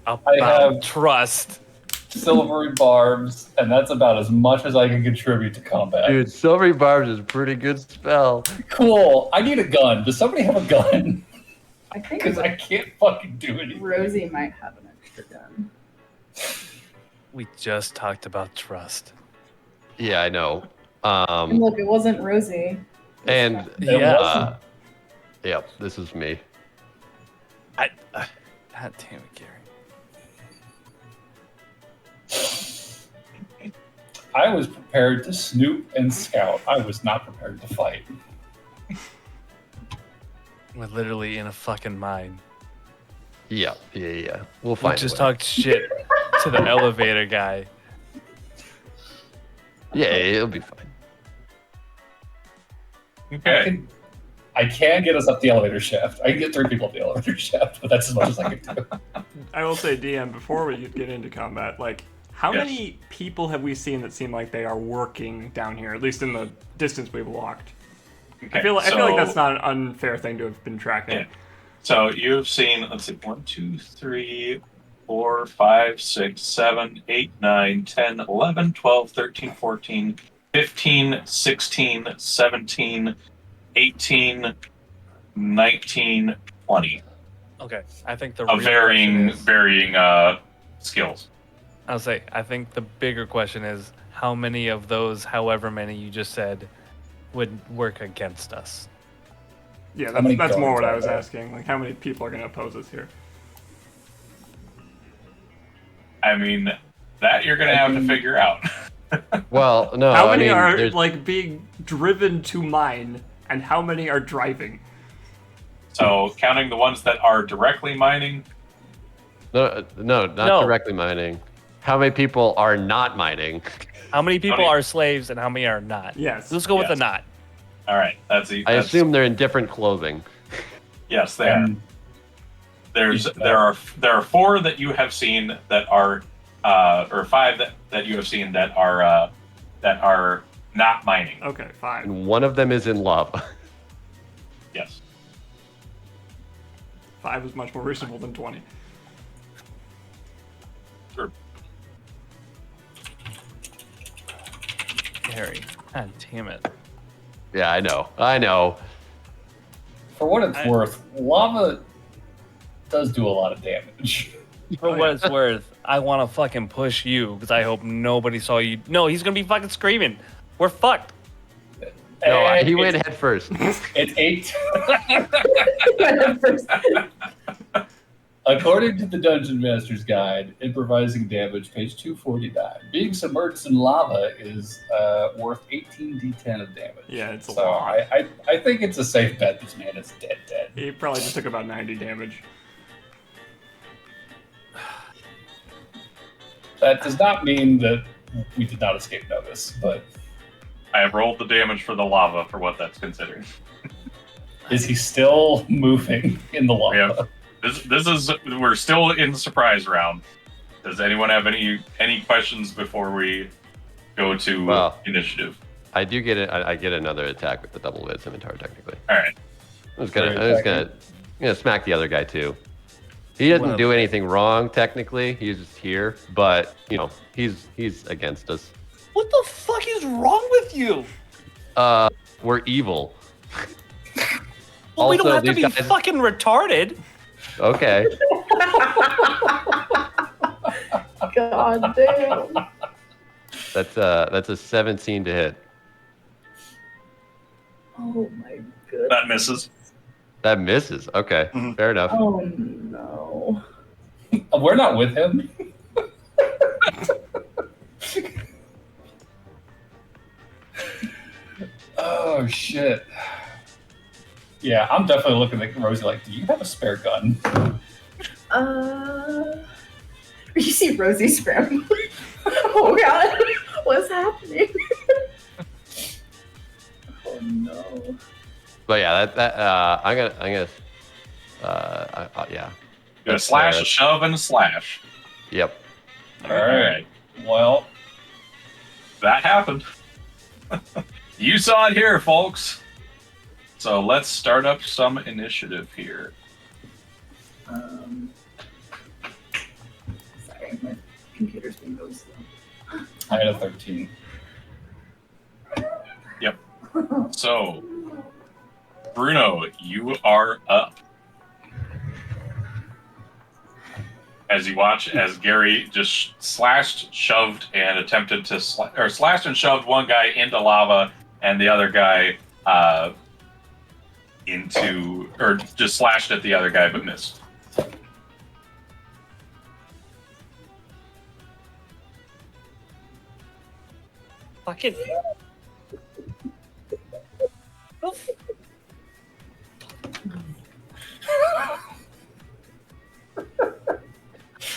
have-
about trust.
Silvery barbs, and that's about as much as I can contribute to combat.
Dude, Silvery Barbs is a pretty good spell.
Cool. I need a gun. Does somebody have a gun?
I think
Because I can't fucking do anything.
Rosie might have an extra gun.
We just talked about trust.
Yeah, I know.
And look, it wasn't Rosie.
And
It
Yeah.
wasn't.
Yep, this is me.
God damn it, Gary.
I was prepared to snoop and scout. I was not prepared to fight.
We're literally in a fucking mine.
Yeah. We'll
We
find.
just
a way.
talked shit to the elevator guy.
Yeah, it'll be fine.
Okay.
I can get us up the elevator shaft. I can get 3 people up the elevator shaft, but that's as much as I can do.
I will say, DM, before we get into combat, like, how
Yes.
many people have we seen that seem like they are working down here, at least in the distance we've walked?
Okay,
I feel like
so-
that's not an unfair thing to have been tracking.
Yeah. So you've seen, let's see, 1, 2, 3, 4, 5, 6, 7, 8, 9, 10, 11, 12, 13, 14, 15, 16, 17, 18, 19, 20.
Okay, I think the
Of
real
varying
question is,
skills.
I'll say, I think the bigger question is how many of those, however many you just said, would work against us.
Yeah,
How many
that's more
guards
what I
are
was
there?
asking. Like, how many people are going to oppose us here?
I mean, that you're going to have to figure out.
Well, no.
How
I
many
mean,
are
there's-
like being driven to mine, and how many are driving?
So counting the ones that are directly mining,
No, not
No.
directly mining. How many people are not mining?
How many people
many-
are slaves and how many are not?
Yes.
Let's go with the
Yes.
not.
all right,
I
that's-
assume they're in different clothing.
yes, they are.
And
There are 4 that you have seen that are, or 5 that you have seen that are not mining.
Okay, fine.
And one of them is in lava.
Yes.
5 is much more reasonable than 20.
Sure.
Harry. God damn it.
Yeah, I know.
for what it's worth, lava does do a lot of damage.
For what it's worth, I want to fucking push you because I hope nobody saw you. No, he's going to be fucking screaming. We're fucked.
No,
And
he went
it's-
head first.
It's 8. According to the Dungeon Master's Guide, improvising damage, page 249, being submerged in lava is worth 18d10 of damage.
Yeah, it's a
So
lot.
I think it's a safe bet this man is dead.
He probably just took about 90 damage.
That does not mean that we did not escape notice, but
I have rolled the damage for the lava for what that's considered.
is he still moving in the lava?
We have- This is we're still in the surprise round. Does anyone have any questions before we go to initiative?
I do get it. I get another attack with the double-wit scimitar, technically.
All right.
I was gonna smack the other guy too. He didn't do anything wrong technically. He's just here, but you know he's against us.
What the fuck is wrong with you?
We're evil.
Well, we don't
Also,
have to be
these guys-
fucking retarded.
Okay.
God damn.
That's a 17 to hit.
Oh my goodness.
That misses.
That misses. Okay, fair enough.
Oh no.
We're not with him. Oh shit. Yeah, I'm definitely looking at Rosie like, do you have a spare gun?
You see Rosie scrambling. Oh god, what's happening? Oh no.
But yeah, I'm gonna yeah.
You're gonna slash, a shove, and a slash.
Yep.
All right. Well,
that happened. You saw it here, folks. So let's start up some initiative here.
Sorry, my computer's been really slow.
I had a 13.
Yep. So, Bruno, you are up. As you watch as Gary just slashed, shoved, and attempted to slashed and shoved one guy into lava and the other guy just slashed at the other guy but missed.
Fucking.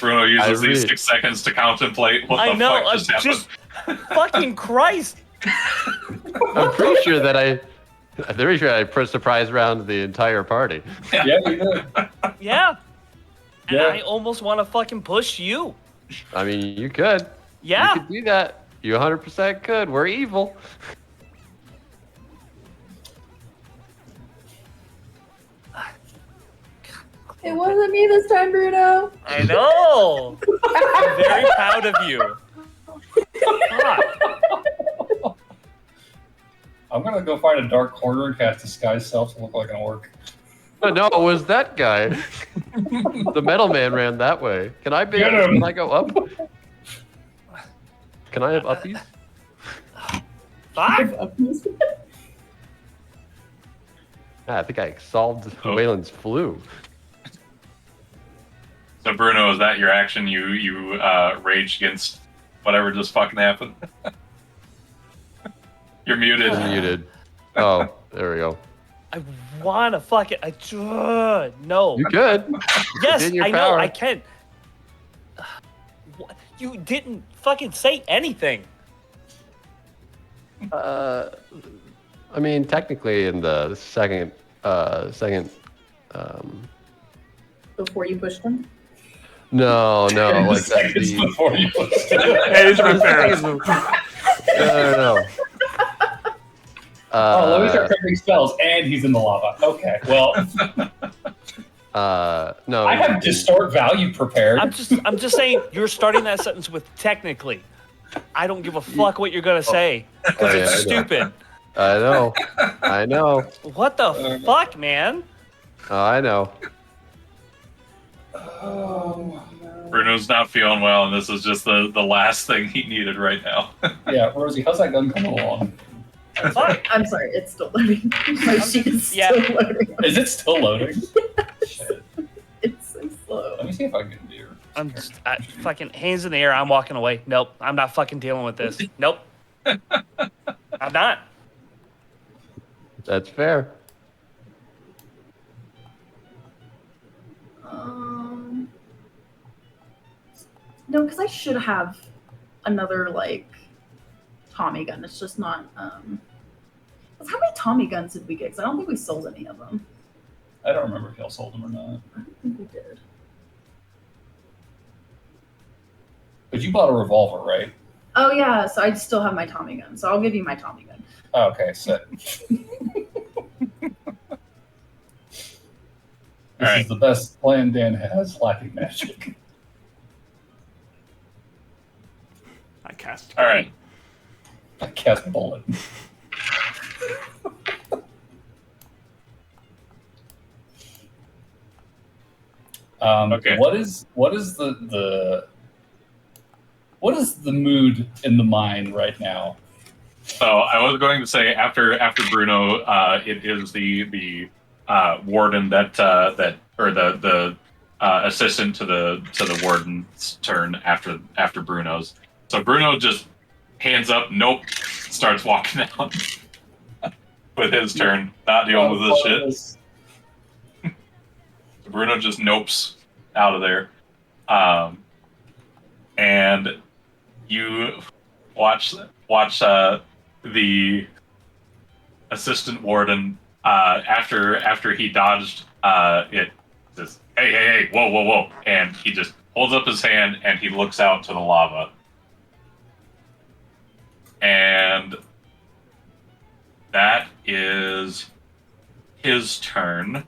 Bruno uses these 6 seconds to contemplate what the fuck just happened.
Fucking Christ!
I'm pretty sure that I put surprise round the entire party.
Yeah, we did.
Yeah. And
Yeah.
I almost want to fucking push you.
I mean, you could.
Yeah.
You could do that. You 100% could. We're evil.
It wasn't me this time, Bruno.
I know. I'm very proud of you. Fuck.
I'm gonna go find a dark corner and cast disguise self to look like an orc.
No, it was that guy. The metal man ran that way. Can I
Get him.
Can I go up? Can I have uppies?
Fuck.
I think I solved Wayland's flu.
So Bruno, is that your action? You rage against whatever just fucking happened? You're muted.
I'm muted. Oh, there we go.
I want to fuck it. No.
You could.
Yes,
It's in your
I know.
power.
I can. You didn't fucking say anything.
I mean, technically, in the second.
Before you pushed him?
No, like
seconds
the.
before you pushed it.
Hey, these are my parents.
No.
Oh, let me start covering spells, and he's in the lava. Okay, well,
No.
I have distort value prepared.
I'm just saying you're starting that sentence with technically. I don't give a fuck what you're gonna say because
Oh, yeah,
it's
I know.
stupid.
I know.
What the fuck, man?
Oh, I know.
Oh,
Bruno's not feeling well, and this is just the last thing he needed right now.
yeah, Rosie, how's that gun coming along?
Fuck.
I'm sorry, it's still loading. My sheet is
Yeah.
still loading.
Is it still loading? Shit.
It's so slow.
Let me see if I can get deer.
I'm just fucking hands in the air. I'm walking away. Nope. I'm not fucking dealing with this. Nope. I'm not.
That's fair.
No, because I should have another like Tommy gun. It's just not. How many Tommy guns did we get? Because I don't think we sold any of them.
I don't remember if y'all sold them or not.
I don't think we did.
But you bought a revolver, right?
Oh yeah, so I still have my Tommy gun, so I'll give you my Tommy gun.
Oh, okay, so this is the best plan Dan has, lacking magic.
I cast.
All right.
I cast bullet.
Okay.
What is the mood in the mine right now?
So I was going to say after Bruno, it is the warden that or the assistant to the warden's turn after Bruno's. So Bruno just hands up, nope, starts walking out with his turn, not dealing with this shit. So Bruno just nopes out of there, and you watch the assistant warden after he dodged it says, hey, whoa, and he just holds up his hand and he looks out to the lava, and that is his turn,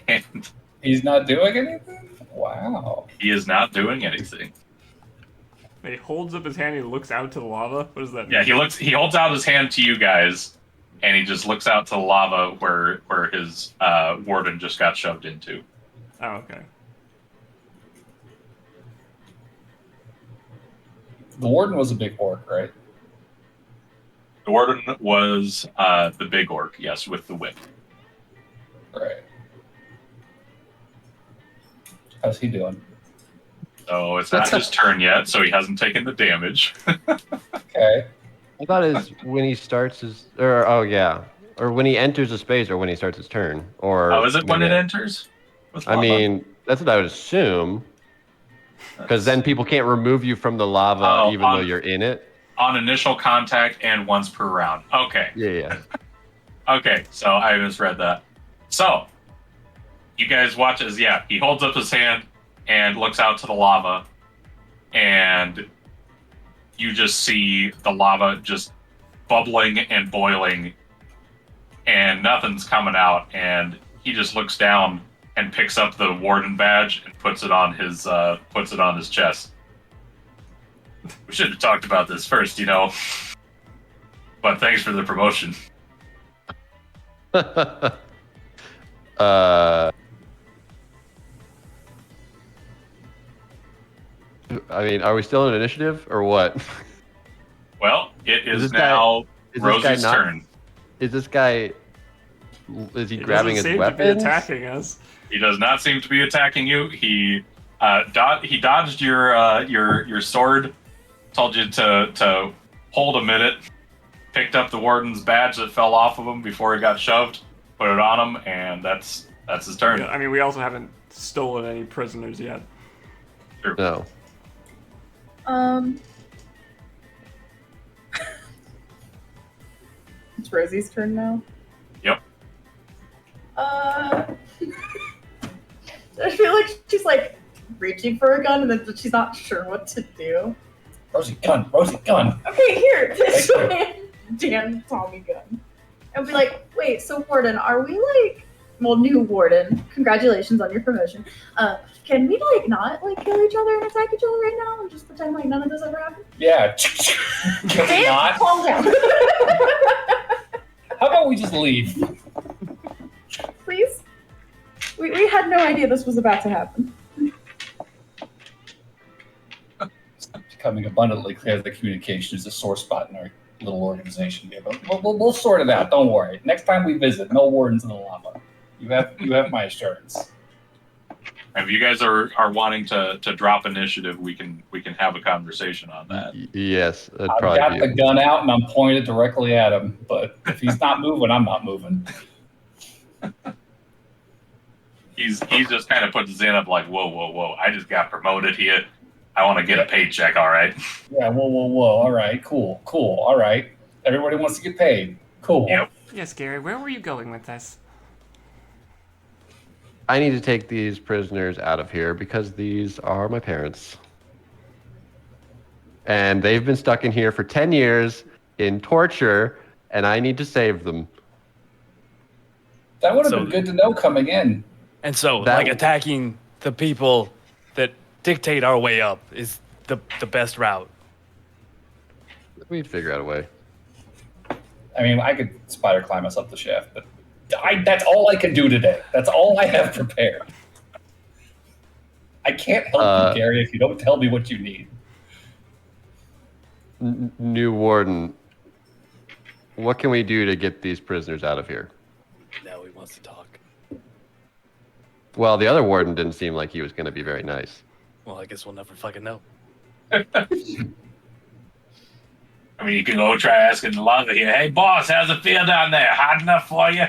and
He's not doing anything? Wow.
he is not doing anything.
He holds up his hand. He looks out to the lava. What does that mean?
Yeah, he holds out his hand to you guys, and he just looks out to the lava where his warden just got shoved into.
Oh, okay.
The warden was a big orc, right?
The warden was the big orc, yes, with the whip.
Right. How's he doing?
So it's not his turn yet, so he hasn't taken the damage.
Okay.
I thought is when he starts his, or when he enters a space, or when he starts his turn, or.
Oh, is it when it enters?
I mean, that's what I would assume, because then people can't remove you from the lava even though you're in it.
On initial contact and once per round. Okay.
Yeah.
Okay, so I misread that. So, you guys watch as, he holds up his hand and looks out to the lava, and you just see the lava just bubbling and boiling, and nothing's coming out, and he just looks down and picks up the warden badge and puts it on his chest. We should have talked about this first, but thanks for the promotion.
I mean, are we still in initiative or what?
Well, it is
now
Rosie's turn.
Is this guy? Is he grabbing his
weapon?
weapon?
To be attacking us.
He does not seem to be attacking you. He dodged your sword. Told you to hold a minute. Picked up the warden's badge that fell off of him before he got shoved. Put it on him, and that's his turn.
Yeah, I mean, we also haven't stolen any prisoners yet.
Sure.
No.
It's Rosie's turn now.
Yep.
I feel like she's like reaching for a gun and then she's not sure what to do.
Rosie, gun.
Okay, here, this damn Tommy gun. And be like, wait, so Warden, are we like, well, new Warden, congratulations on your promotion. Can we like not like kill each other and attack each other right now and just pretend like none of this ever happened?
Yeah. Can we
Dan,
not?
calm down.
How about we just leave?
Please? We had no idea this was about to happen.
It's becoming abundantly clear that the communication is a sore spot in our little organization here, but we'll sort it out. Don't worry. Next time we visit, no wardens in the lava. You have my assurance.
If you guys are wanting to drop initiative, we can have a conversation on that.
Yes,
I've got the gun out and I'm pointed directly at him, but if he's not moving, I'm not moving.
He's just kind of puts his hand up like, whoa, I just got promoted here. I want to get a paycheck, all right?
Yeah, whoa, all right, cool, all right. Everybody wants to get paid. Cool.
Yep.
Yes, Gary, where were you going with this?
I need to take these prisoners out of here because these are my parents. and they've been stuck in here for 10 years in torture, and I need to save them.
That would have been good to know coming in.
And so,
That-
like, attacking the people that dictate our way up is the best route.
We'd figure out a way.
I mean, I could spider climb us up the shaft, but that's all I can do today. That's all I have prepared. I can't help you, Gary, if you don't tell me what you need.
New warden, what can we do to get these prisoners out of here?
Now he wants to talk.
Well, the other warden didn't seem like he was going to be very nice.
Well, I guess we'll never fucking know.
I mean, you can go try asking the lava here. Hey, boss, how's it feel down there? Hot enough for you?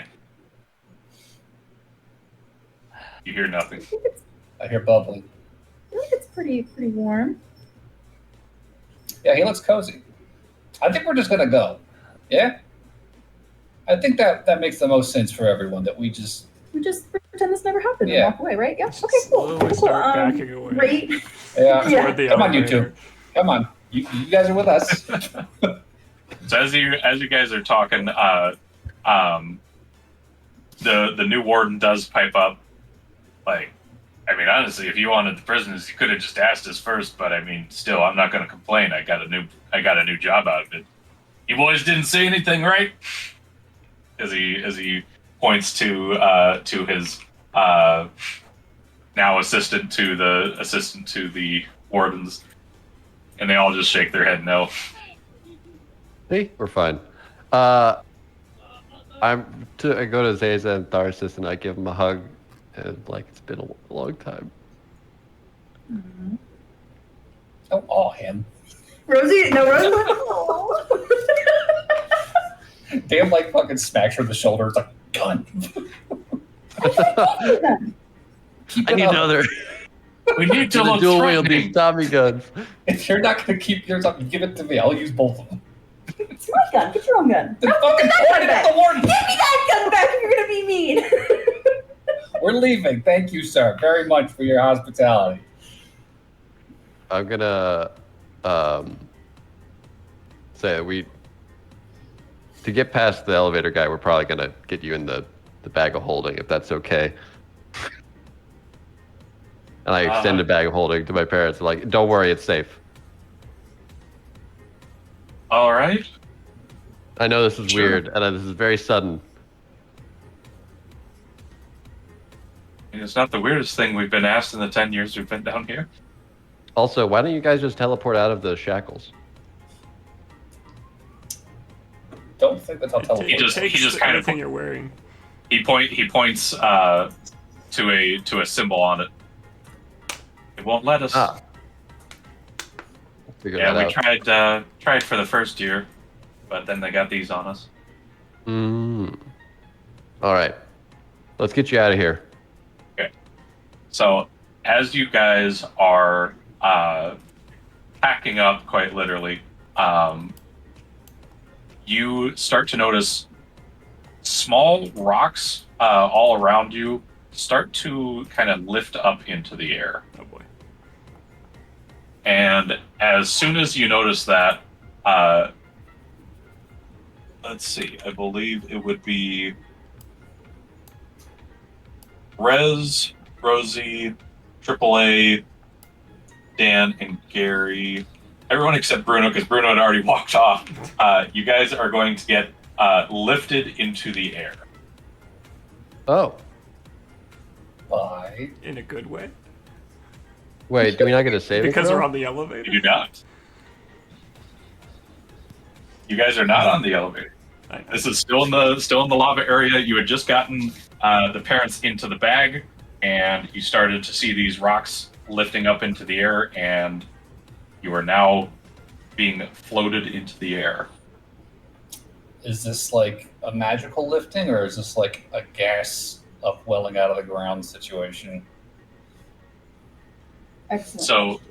You hear nothing.
I hear bubbling.
I feel like it's pretty warm.
Yeah, he looks cozy. I think we're just gonna go. Yeah? I think that makes the most sense for everyone, that we just
pretend this never happened
Yeah.
and walk away, right? Yeah. Okay,
Slowly
cool.
start backing away.
Great.
yeah.
Yeah.
Toward the
Come on, you
elevator.
two. Come on. You guys are with us.
So as you guys are talking, the new warden does pipe up. Like, I mean, honestly, if you wanted the prisoners, you could have just asked us first. But I mean, still, I'm not going to complain. I got a new job out of it. You boys didn't say anything, right? As he points to his now assistant to the wardens, and they all just shake their head no.
Hey, we're fine. I go to Zeza and Tharsis and I give them a hug, and like it's been a long time.
Mhm.
Don't awe him.
Rosie. Oh.
Dan like fucking smacks her in the shoulder. It's like, gun. Keep
I
it
need
up.
another.
We need to look
dual wield
threatening.
these Tommy guns.
If you're not gonna keep yours up, give it to me. I'll use both of them.
It's my gun. Get your own gun.
Then fucking point it at the warden.
Give me that gun back if you're gonna be mean.
We're leaving. Thank you, sir, very much for your hospitality.
I'm gonna say to get past the elevator guy, we're probably gonna get you in the bag of holding, if that's okay. And I extend a bag of holding to my parents. Like, don't worry, it's safe.
All right.
I know this is
Sure.
weird, and this is very sudden.
It's not the weirdest thing we've been asked in the 10 years we've been down here.
Also, why don't you guys just teleport out of the shackles?
Don't think that's how teleport.
He just
Takes
kind of-
everything you're wearing.
He points to a symbol on it. It won't let us.
Ah. Figure
Yeah,
that
we
out.
tried for the first year, but then they got these on us.
All right, let's get you out of here.
So as you guys are packing up, quite literally, you start to notice small rocks all around you start to kind of lift up into the air.
Oh boy.
And as soon as you notice that, let's see, I believe it would be Rez, Rosie, AAA, Dan, and Gary. Everyone except Bruno, because Bruno had already walked off. You guys are going to get lifted into the air.
Oh,
Bye.
In a good way.
wait, do we not get a saving
Because
throw?
we're on the elevator.
You do not. You guys are not on the elevator. This is still in the lava area. You had just gotten the parents into the bag, and you started to see these rocks lifting up into the air, and you are now being floated into the air.
Is this like a magical lifting, or is this like a gas upwelling out of the ground situation?
Excellent.
So,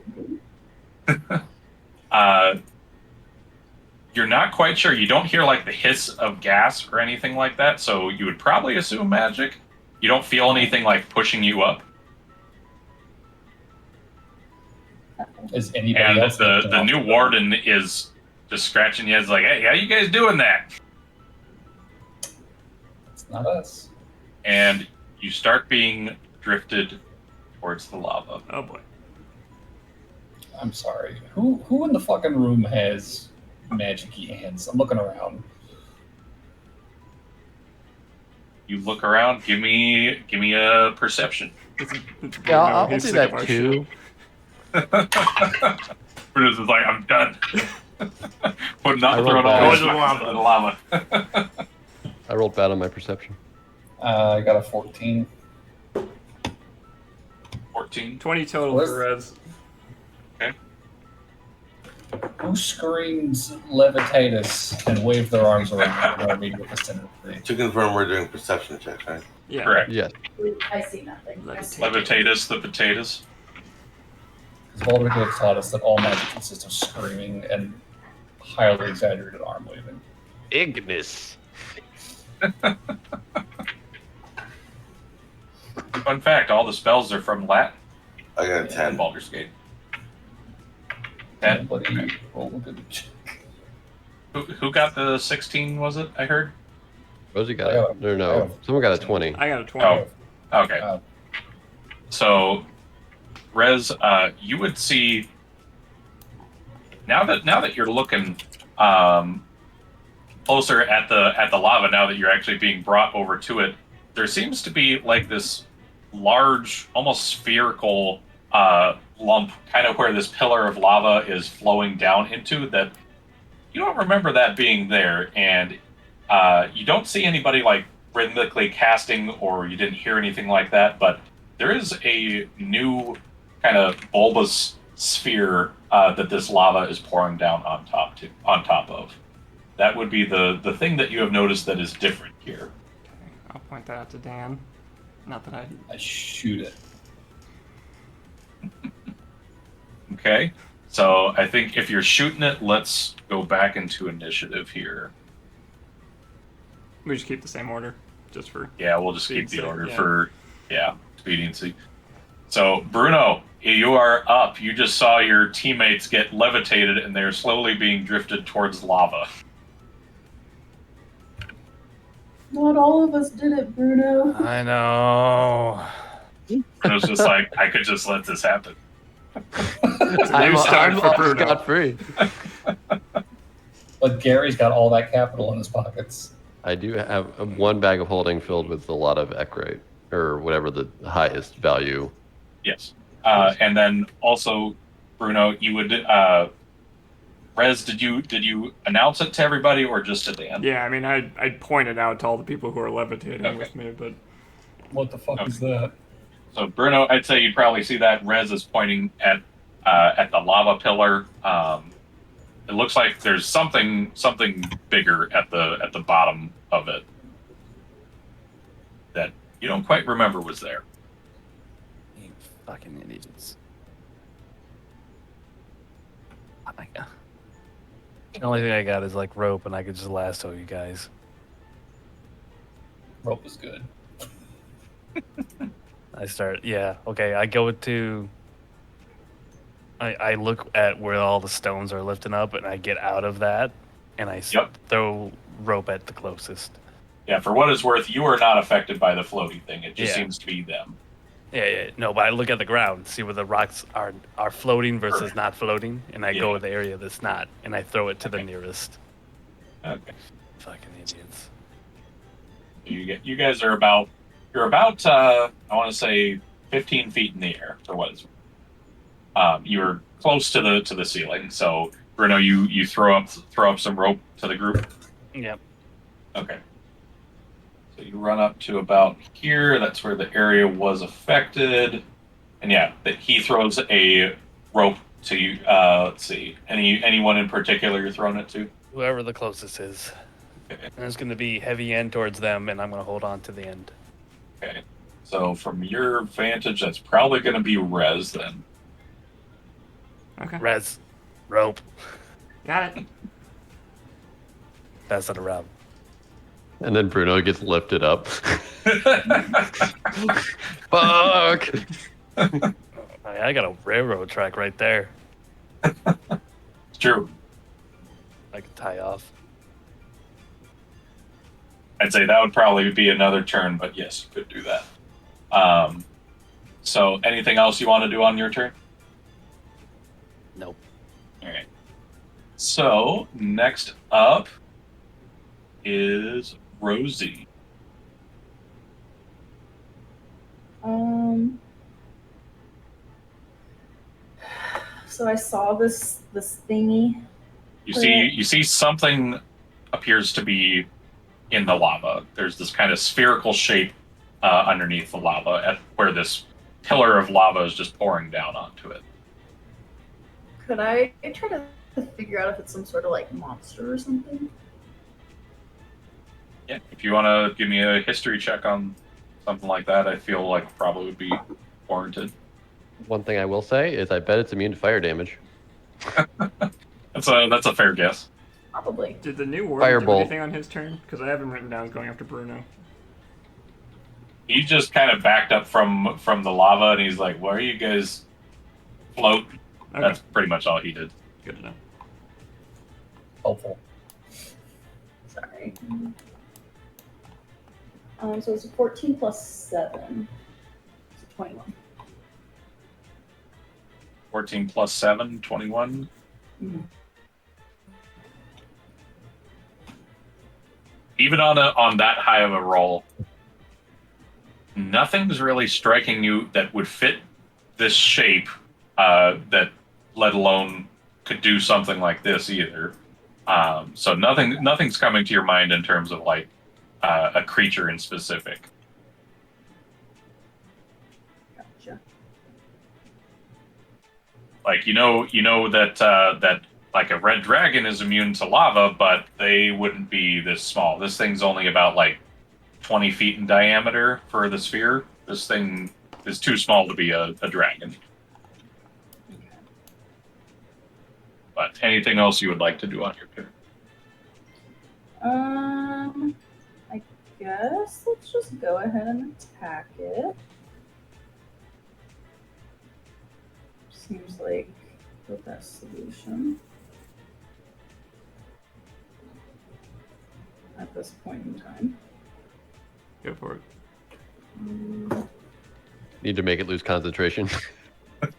you're not quite sure. You don't hear like the hiss of gas or anything like that, so you would probably assume magic. You don't feel anything like pushing you up.
Is anybody
And
else
the new warden is just scratching his head like, hey, how you guys doing that?
It's not us.
And you start being drifted towards the lava.
Oh boy.
I'm sorry. Who in the fucking room has magic-y hands? I'm looking around.
You look around. Give me a perception.
It's
Yeah,
Bruno,
I'll
he's
do
sick
that
of our
too.
Bruno's is like, I'm done. Putting
I
up,
rolled
throwing all
bad.
this
Going to the
buckets into the lava.
I rolled bad on my perception.
I got a 14.
14.
20 total
Where's-
for Rez.
Who screams levitatus and wave their arms around in our immediate vicinity?
To confirm, we're doing perception checks, right?
Yeah.
Correct.
Yes.
I see nothing. I see
Levitatus, the potatoes.
Because Baldric taught us that all magic consists of screaming and highly exaggerated arm waving.
Ignis.
Fun fact: all the spells are from Latin
I got a
and
10.
Baldur's Gate. 10.
Nobody roll a good check.
Who got the 16? Was it? I heard.
Rosie got
I got
it. No. Someone got a 20.
I got a 20.
Oh, okay.
Uh,
So, Rez, you would see now that you're looking closer at the lava. Now that you're actually being brought over to it, there seems to be like this large, almost spherical lump, kind of where this pillar of lava is flowing down into. That you don't remember that being there, and you don't see anybody like rhythmically casting, or you didn't hear anything like that. But there is a new kind of bulbous sphere that this lava is pouring down on top of. That would be the thing that you have noticed that is different here.
I'll point that out to Dan. Not that
I shoot it.
Okay, so I think if you're shooting it, let's go back into initiative here.
we just keep the same order, just for.
Yeah, we'll just keep the
Expediency,
order
yeah.
for expediency. So Bruno, you are up. You just saw your teammates get levitated, and they're slowly being drifted towards lava.
Not all of us did it, Bruno.
I know.
Bruno's just like, I could just let this happen.
I'm
start for Bruno.
scot free.
But Gary's got all that capital in his pockets.
I do have one bag of holding filled with a lot of ecrate, or whatever the highest value.
Yes. And then also, Bruno, you would Rez, did you announce it to everybody or just at the end?
Yeah, I mean, I pointed out to all the people who are levitating
Okay.
with me, but
What the fuck is that?
So Bruno, I'd say you'd probably see that Rez is pointing at the lava pillar. It looks like there's something bigger at the bottom of it that you don't quite remember was there.
You fucking idiots. The only thing I got is like rope, and I could just lasso you guys.
Rope is good.
I go to. I look at where all the stones are lifting up, and I get out of that, and I
Yep.
throw rope at the closest.
Yeah, for what it's worth, you are not affected by the floaty thing. It just
Yeah.
seems to be them.
Yeah, no, but I look at the ground, see where the rocks are floating versus not floating, and I go
Yeah.
to the area that's not, and I throw it to the
Okay.
nearest.
Okay.
Fucking idiots.
You guys are about I want to say 15 feet in the air for what it's worth. You're close to the ceiling. So Bruno, you throw up some rope to the group.
Yep.
Okay. So you run up to about here. That's where the area was affected. And yeah, he throws a rope to you. Let's see. Anyone in particular you're throwing it to?
Whoever the closest is.
Okay.
And it's going to be heavy end towards them, and I'm going to hold on to the end.
Okay. So from your vantage, that's probably going to be Rez then.
okay.
Rez, rope.
Got it.
Pass it around.
And then Bruno gets lifted up. Fuck!
I got a railroad track right there.
It's true.
I could tie off.
I'd say that would probably be another turn, but yes, you could do that. So anything else you want to do on your turn?
Nope.
All right. So next up is Rosie.
So I saw this thingy.
You see something appears to be in the lava. There's this kind of spherical shape underneath the lava at where this pillar of lava is just pouring down onto it.
Could I try to figure out if it's some sort of like monster or something?
Yeah, if you want to give me a history check on something like that, I feel like probably would be warranted.
One thing I will say is I bet it's immune to fire damage.
That's a fair guess.
Probably.
Did the new warden do
Firebolt.
anything on his turn? Because I have him written down going after Bruno.
He just kind of backed up from the lava, and he's like, "Why are you guys float?"
Okay.
That's pretty much all he did.
Good to know.
Helpful.
Sorry. So it's a 14 plus 7. It's a 21.
14 plus 7, 21.
Mhm.
Even on that high of a roll, nothing's really striking you that would fit this shape. That, let alone, could do something like this either. So nothing's coming to your mind in terms of like a creature in specific.
Gotcha.
Like you know that like a red dragon is immune to lava, but they wouldn't be this small. This thing's only about like 20 feet in diameter for the sphere. This thing is too small to be a dragon. But anything else you would like to do on your turn?
I guess let's just go ahead and attack it. Seems like the best solution at this point in time.
Go for it.
Need to make it lose concentration.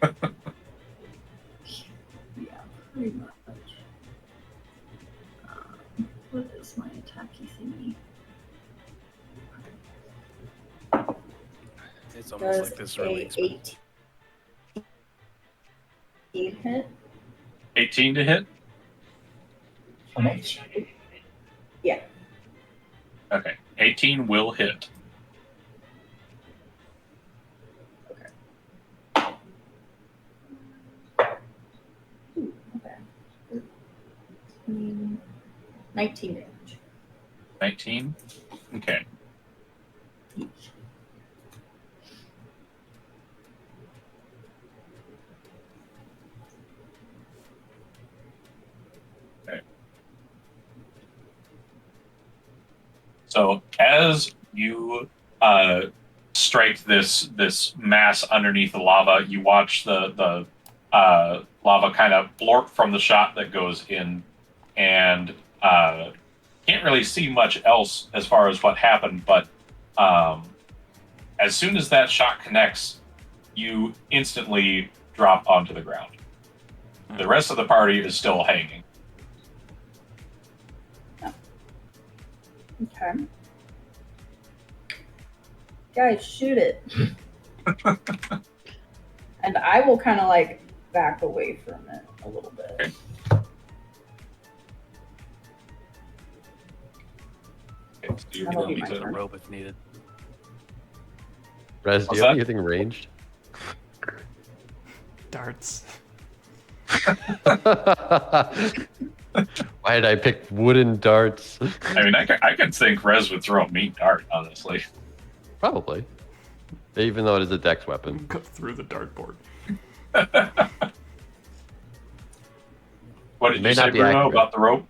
Yeah, pretty much. What is my attacky thingy?
It's almost
Does
like this
a
really expensive.
18 hit?
18 to hit?
How much?
Yeah.
Okay. 18 will hit.
Ooh, okay. 13, 19 damage
19? Okay.
each.
So as you strike this mass underneath the lava, you watch the lava kind of blorp from the shot that goes in, and can't really see much else as far as what happened. But as soon as that shot connects, you instantly drop onto the ground. The rest of the party is still hanging.
Okay. Guys, shoot it. And I will kind of like back away from it a little bit.
Okay. Okay, so you
That'll
want
be
me
my
to-
A rope if needed.
Rez, do
What's
you have
that?
anything ranged?
Darts.
Why did I pick wooden darts?
I mean, I could think Rez would throw a meat dart, honestly.
Probably. Even though it is a dex weapon.
Cut through the dartboard.
What
It
did
may
you say,
not be
Bruno,
accurate.
about the rope?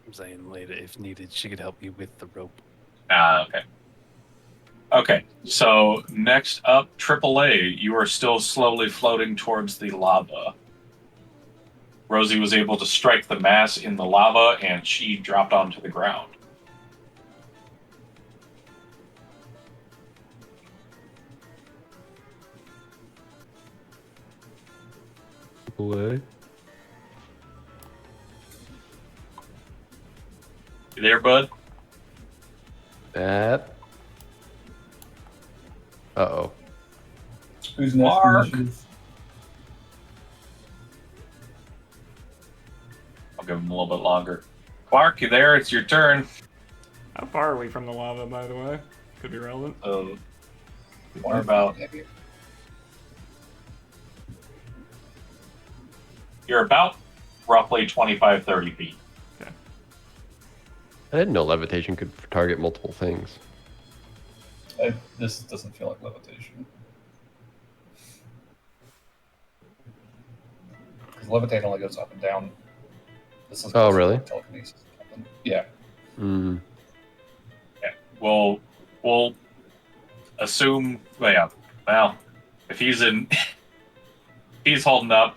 I'm saying later, if needed, she could help me with the rope.
Okay. Okay, So next up, AAA. You are still slowly floating towards the lava. Rosie was able to strike the mass in the lava, and she dropped onto the ground.
Play.
You there, bud?
That. Uh-oh.
Who's next?
Mark.
Initiative?
I'll give him a little bit longer. Quark, you there? It's your turn.
How far are we from the lava, by the way? Could be relevant.
What about? You're about roughly 25, 30 feet.
I didn't know levitation could target multiple things.
This doesn't feel like levitation. Because levitate only goes up and down. This is
Oh, really?
Telekinesis. Yeah.
Mm.
We'll assume. Well, yeah. Well, if he's in, he's holding up.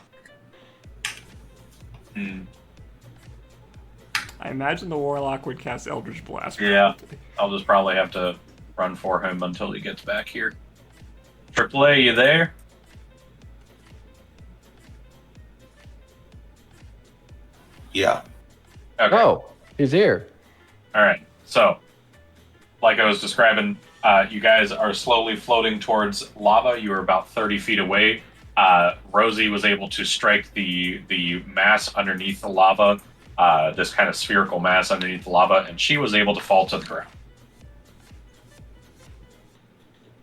I imagine the Warlock would cast Eldritch Blast.
Yeah, I'll just probably have to run for him until he gets back here. AAA, you there?
Yeah.
Okay.
Oh, he's here.
All right. So, like I was describing, you guys are slowly floating towards lava. You are about 30 feet away. Rosie was able to strike the mass underneath the lava, this kind of spherical mass underneath the lava, and she was able to fall to the ground.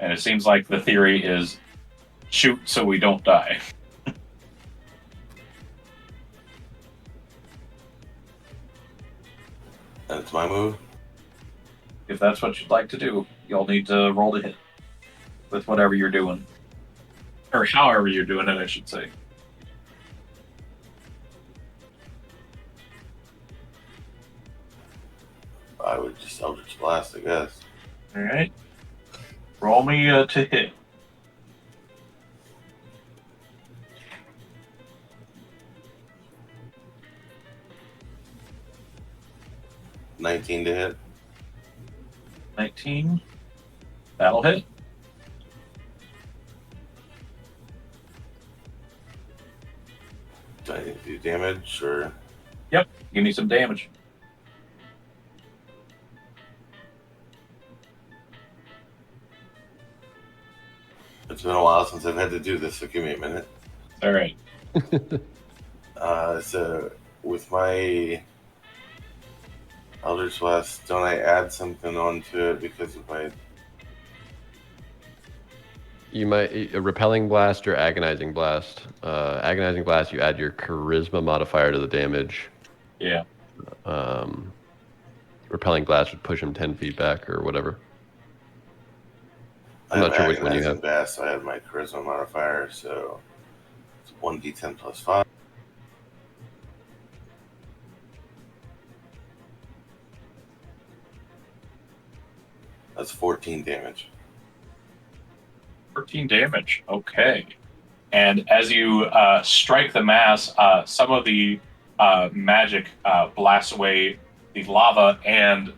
And it seems like the theory is shoot so we don't die.
That's my move.
If that's what you'd like to do, you'll need to roll to hit with whatever you're doing. Or however you're doing it, I should say.
I would just Eldritch Blast, I guess.
Alright. Roll me to hit.
$19 to hit.
19. That'll hit.
Do I need to do damage or?
Yep. Give me some damage.
It's been a while since I've had to do this, so give me a minute.
Alright.
So with my Eldritch Blast, don't I add something onto it because of my?
You might a repelling blast or agonizing blast. Agonizing blast, you add your charisma modifier to the damage.
Yeah.
Repelling blast would push him 10 feet back or whatever. I'm
I
not sure which one you have.
Blast, so I have my charisma modifier, so it's 1d10 plus 5. That's 14 damage.
13 damage. Okay. And as you strike the mass, some of the magic blasts away the lava and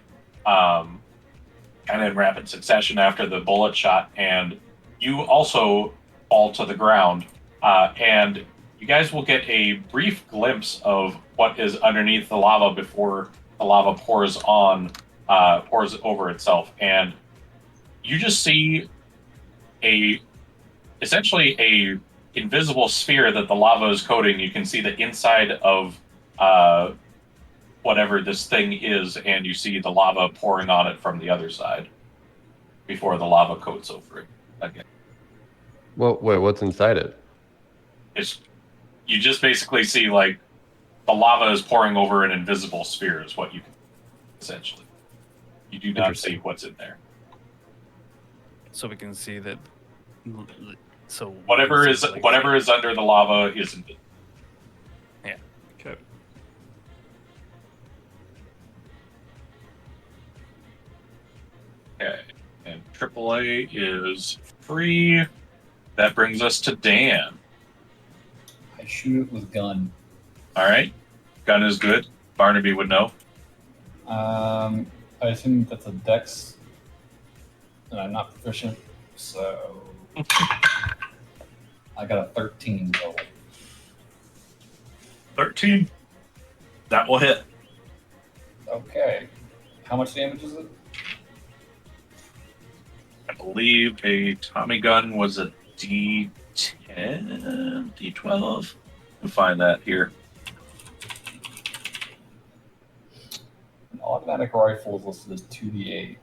in rapid succession after the bullet shot, and you also fall to the ground. And you guys will get a brief glimpse of what is underneath the lava before the lava pours over itself, and you just see essentially a invisible sphere that the lava is coating. You can see the inside of whatever this thing is, and you see the lava pouring on it from the other side before the lava coats over it again.
Well, wait, what's inside it?
You just basically see like the lava is pouring over an invisible sphere is what you can essentially. You do not see what's in there.
So we can see that. So
Whatever is under the lava isn't.
Yeah.
Okay.
Okay. And AAA is free. That brings us to Dan.
I shoot it with gun.
All right. Gun is good. Barnaby would know.
I assume that's a dex, and I'm not proficient, so I got a 13 roll.
13. That will hit.
Okay. How much damage is it?
I believe a Tommy gun was a D10, D12. I'll find that here.
An automatic rifle is listed as 2d8.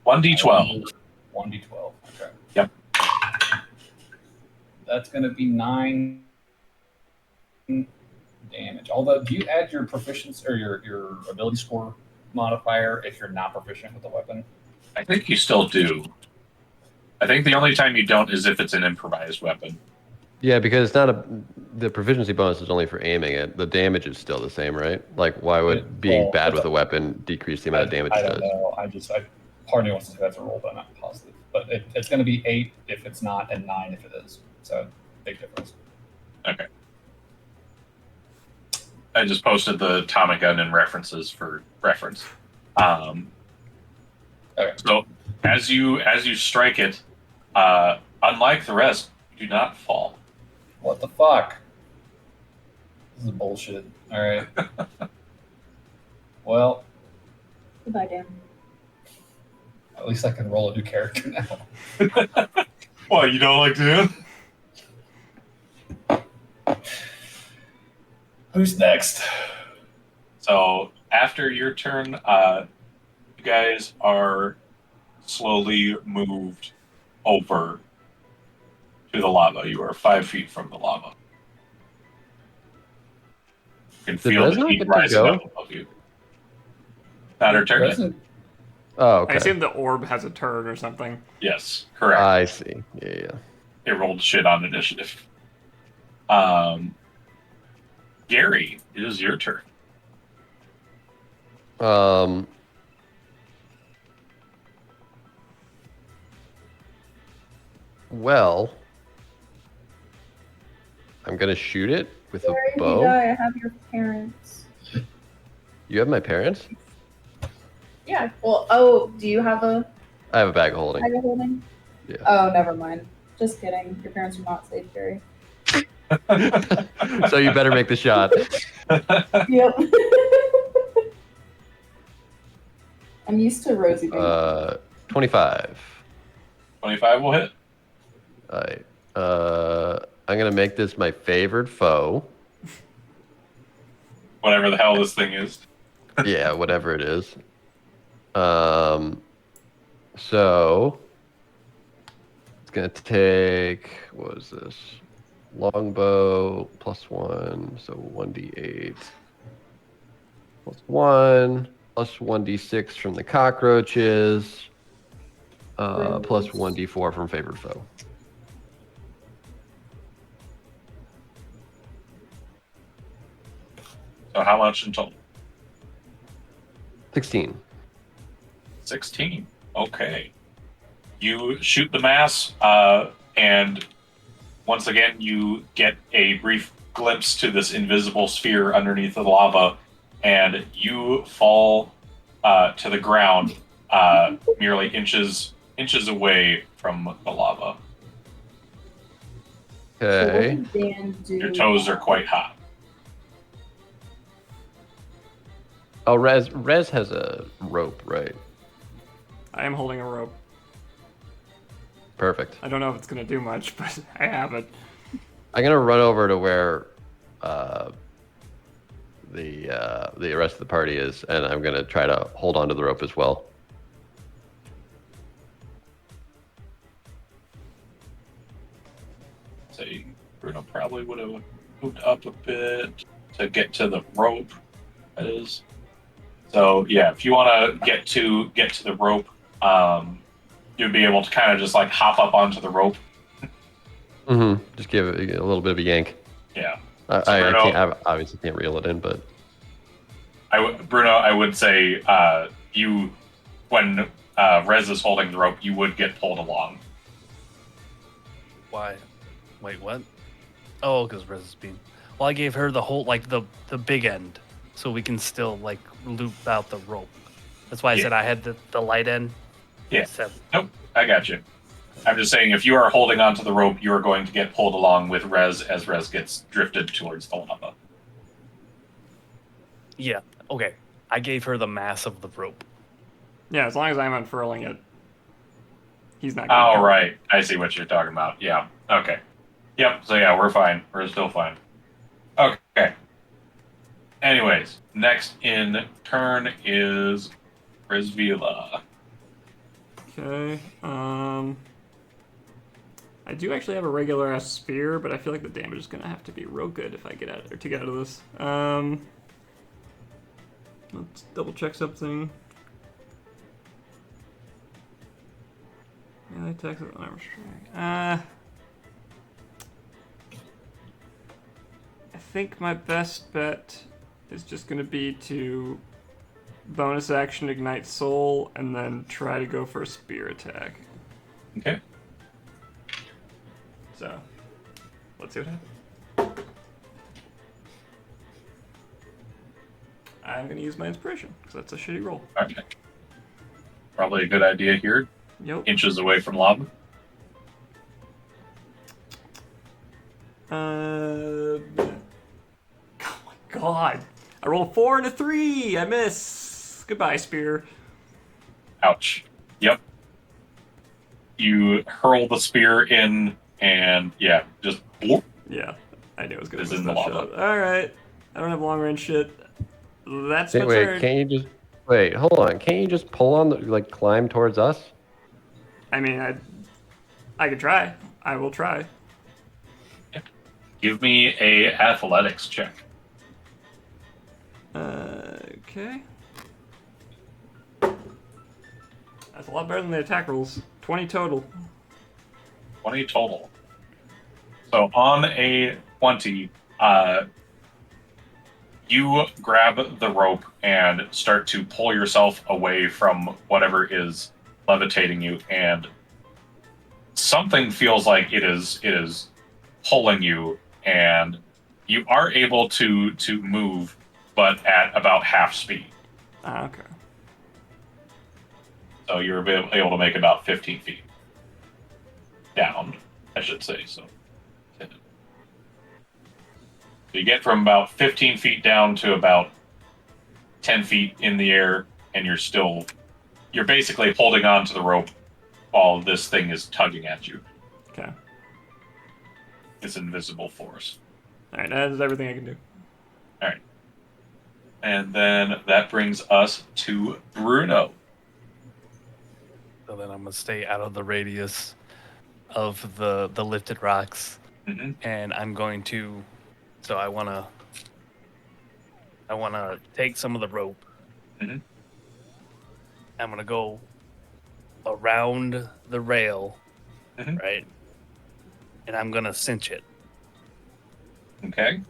1D12.
1d12. Okay.
Yep.
That's going to be 9 damage. Although, do you add your proficiency or your ability score modifier if you're not proficient with the weapon?
I think you still do. I think the only time you don't is if it's an improvised weapon.
Yeah, because it's not the proficiency bonus is only for aiming it. The damage is still the same, right? Like, why would being bad with a weapon decrease the amount of damage
I
it
don't
does?
know. Part of me wants to say that's a roll, but I'm not positive. But it's going to be 8 if it's not, and 9 if it is. So, big difference.
Okay. I just posted the Tommy gun in references for reference.
Okay.
So as you strike it, unlike the rest, you do not fall.
What the fuck? This is bullshit. All right. Well,
Goodbye, Dan.
at least I can roll a new character now.
Well, you don't like to?
Who's next?
So after your turn, you guys are slowly moved over to the lava. You are 5 feet from the lava. You can
Did
feel
Rez
the
not
heat
get to
rising
go?
up above you. Not her turn yet?
Present.
Oh,
I
okay.
assume the orb has a turn or something.
Yes, correct.
I see. Yeah.
It rolled shit on initiative. Gary, it is your turn.
Well, I'm gonna shoot it with
Sorry
a
if you
bow.
die, I have your parents.
You have my parents?
Yeah. Well, do you have a
I have a bag of holding.
bag of holding?
Yeah.
Oh, never mind. Just kidding. Your parents are not safe, Gary.
So you better make the shot.
Yep. I'm used to Rosie being
25.
25 will hit.
Alright. I'm gonna make this my favored foe.
Whatever the hell this thing is.
Yeah, whatever it is. So it's gonna take, what is this? Longbow +1, so 1d8 +1 plus 1d6 from the cockroaches, plus 1d4 from favored foe.
So how much in total?
16.
16. Okay. You shoot the mass, and once again, you get a brief glimpse to this invisible sphere underneath the lava, and you fall to the ground, merely inches away from the lava.
Okay.
So what did Dan do?
Your toes are quite hot.
Oh, Rez has a rope, right?
I am holding a rope.
Perfect.
I don't know if it's going to do much, but I have it.
I'm gonna run over to where the rest of the party is, and I'm gonna try to hold onto the rope as well.
Say Bruno probably would have moved up a bit to get to the rope. That is. So yeah, if you want to get to the rope, you'd be able to kind of just like hop up onto the rope.
Mm-hmm. Just give it a little bit of a yank.
Yeah.
I obviously can't reel it in, but
Bruno, I would say when Rez is holding the rope, you would get pulled along.
Why? Wait, what? Oh, because Rez is being. Well, I gave her the whole, like, the big end, so we can still, like, loop out the rope. That's why I said I had the light end.
Yeah.
Set.
Nope, I got you. I'm just saying, if you are holding onto the rope, you are going to get pulled along with Rez as Rez gets drifted towards the lava.
Yeah, okay. I gave her the mass of the rope.
Yeah, as long as I'm unfurling it, he's not.
Oh, right. I see what you're talking about. Yeah. Okay. Yep. So yeah, we're fine. We're still fine. Okay. Anyways, next in turn is Rez'Veela.
Okay. I do actually have a regular ass spear, but I feel like the damage is gonna have to be real good if I get out to get out of this. Let's double check something. Melee attacks with armor strike. I think my best bet is just gonna be to bonus action ignite soul and then try to go for a spear attack.
Okay.
So, let's see what happens. I'm going to use my inspiration, because that's a shitty roll.
Okay. Probably a good idea here.
Yep.
Inches away from lava.
Oh my god. I rolled 4 and a 3. I miss. Goodbye, spear.
Ouch. Yep. You hurl the spear in, and yeah, just bloop.
Yeah, I knew it was going
It's
to miss
in the
that
lava.
shot. Alright. I don't have long range shit. That's my
Wait,
turn.
can't you just wait? Hold on. Can't you just pull on the climb towards us?
I mean, I could try. I will try.
Give me a athletics check.
Okay. That's a lot better than the attack rolls. 20 total.
20 total. So on a 20, you grab the rope and start to pull yourself away from whatever is levitating you, and something feels like it is pulling you, and you are able to move, but at about half speed.
Okay.
So you're able to make about 15 feet down, I should say. So you get from about 15 feet down to about 10 feet in the air, and you're basically holding on to the rope while this thing is tugging at you.
Okay.
It's invisible force.
Alright, that is everything I can do.
Alright. And then that brings us to Bruno.
So then I'm gonna stay out of the radius of the lifted rocks,
Mm-hmm.
and I'm going to. So I wanna take some of the rope.
Mm-hmm.
I'm gonna go around the rail,
Mhm.
right? And I'm gonna cinch it.
Okay.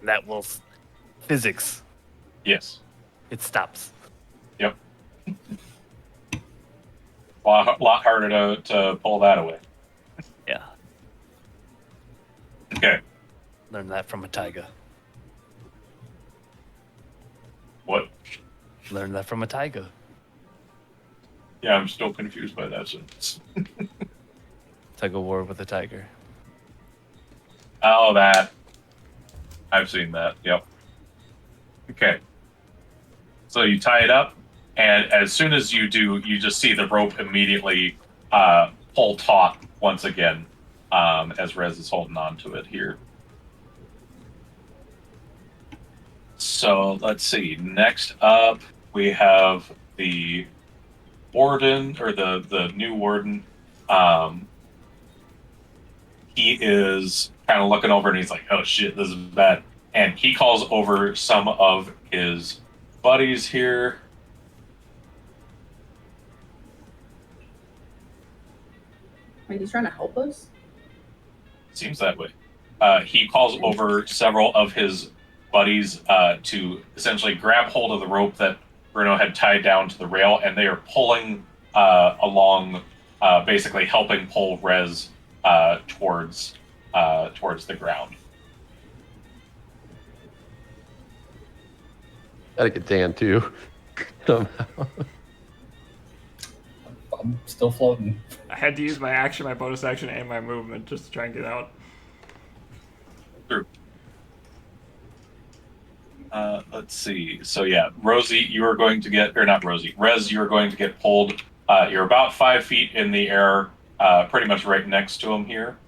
That will physics.
Yes.
It stops.
Yep. Lot harder to pull that away.
Yeah.
Okay.
Learned that from a tiger.
What?
Learned that from a tiger.
Yeah, I'm still confused by that sentence.
Tug of war with a tiger.
Oh, that. I've seen that. Yep. Okay. So you tie it up, and as soon as you do, you just see the rope immediately pull taut once again, as Rez is holding on to it here. So let's see. Next up, we have the warden, or the new warden. He is kind of looking over and he's like, oh shit, this is bad. And he calls over some of his buddies here.
Wait, he's trying to help us?
Seems that way. He calls over several of his buddies to essentially grab hold of the rope that Bruno had tied down to the rail, and they are pulling along, basically helping pull Rez towards the ground.
Gotta get Dan too. Somehow.
I'm still floating.
I had to use my action, my bonus action, and my movement just to try and get out.
True. Let's see. So yeah, Rosie, you are going to get, or not Rosie, Rez, you are going to get pulled. You're about 5 feet in the air, pretty much right next to him here.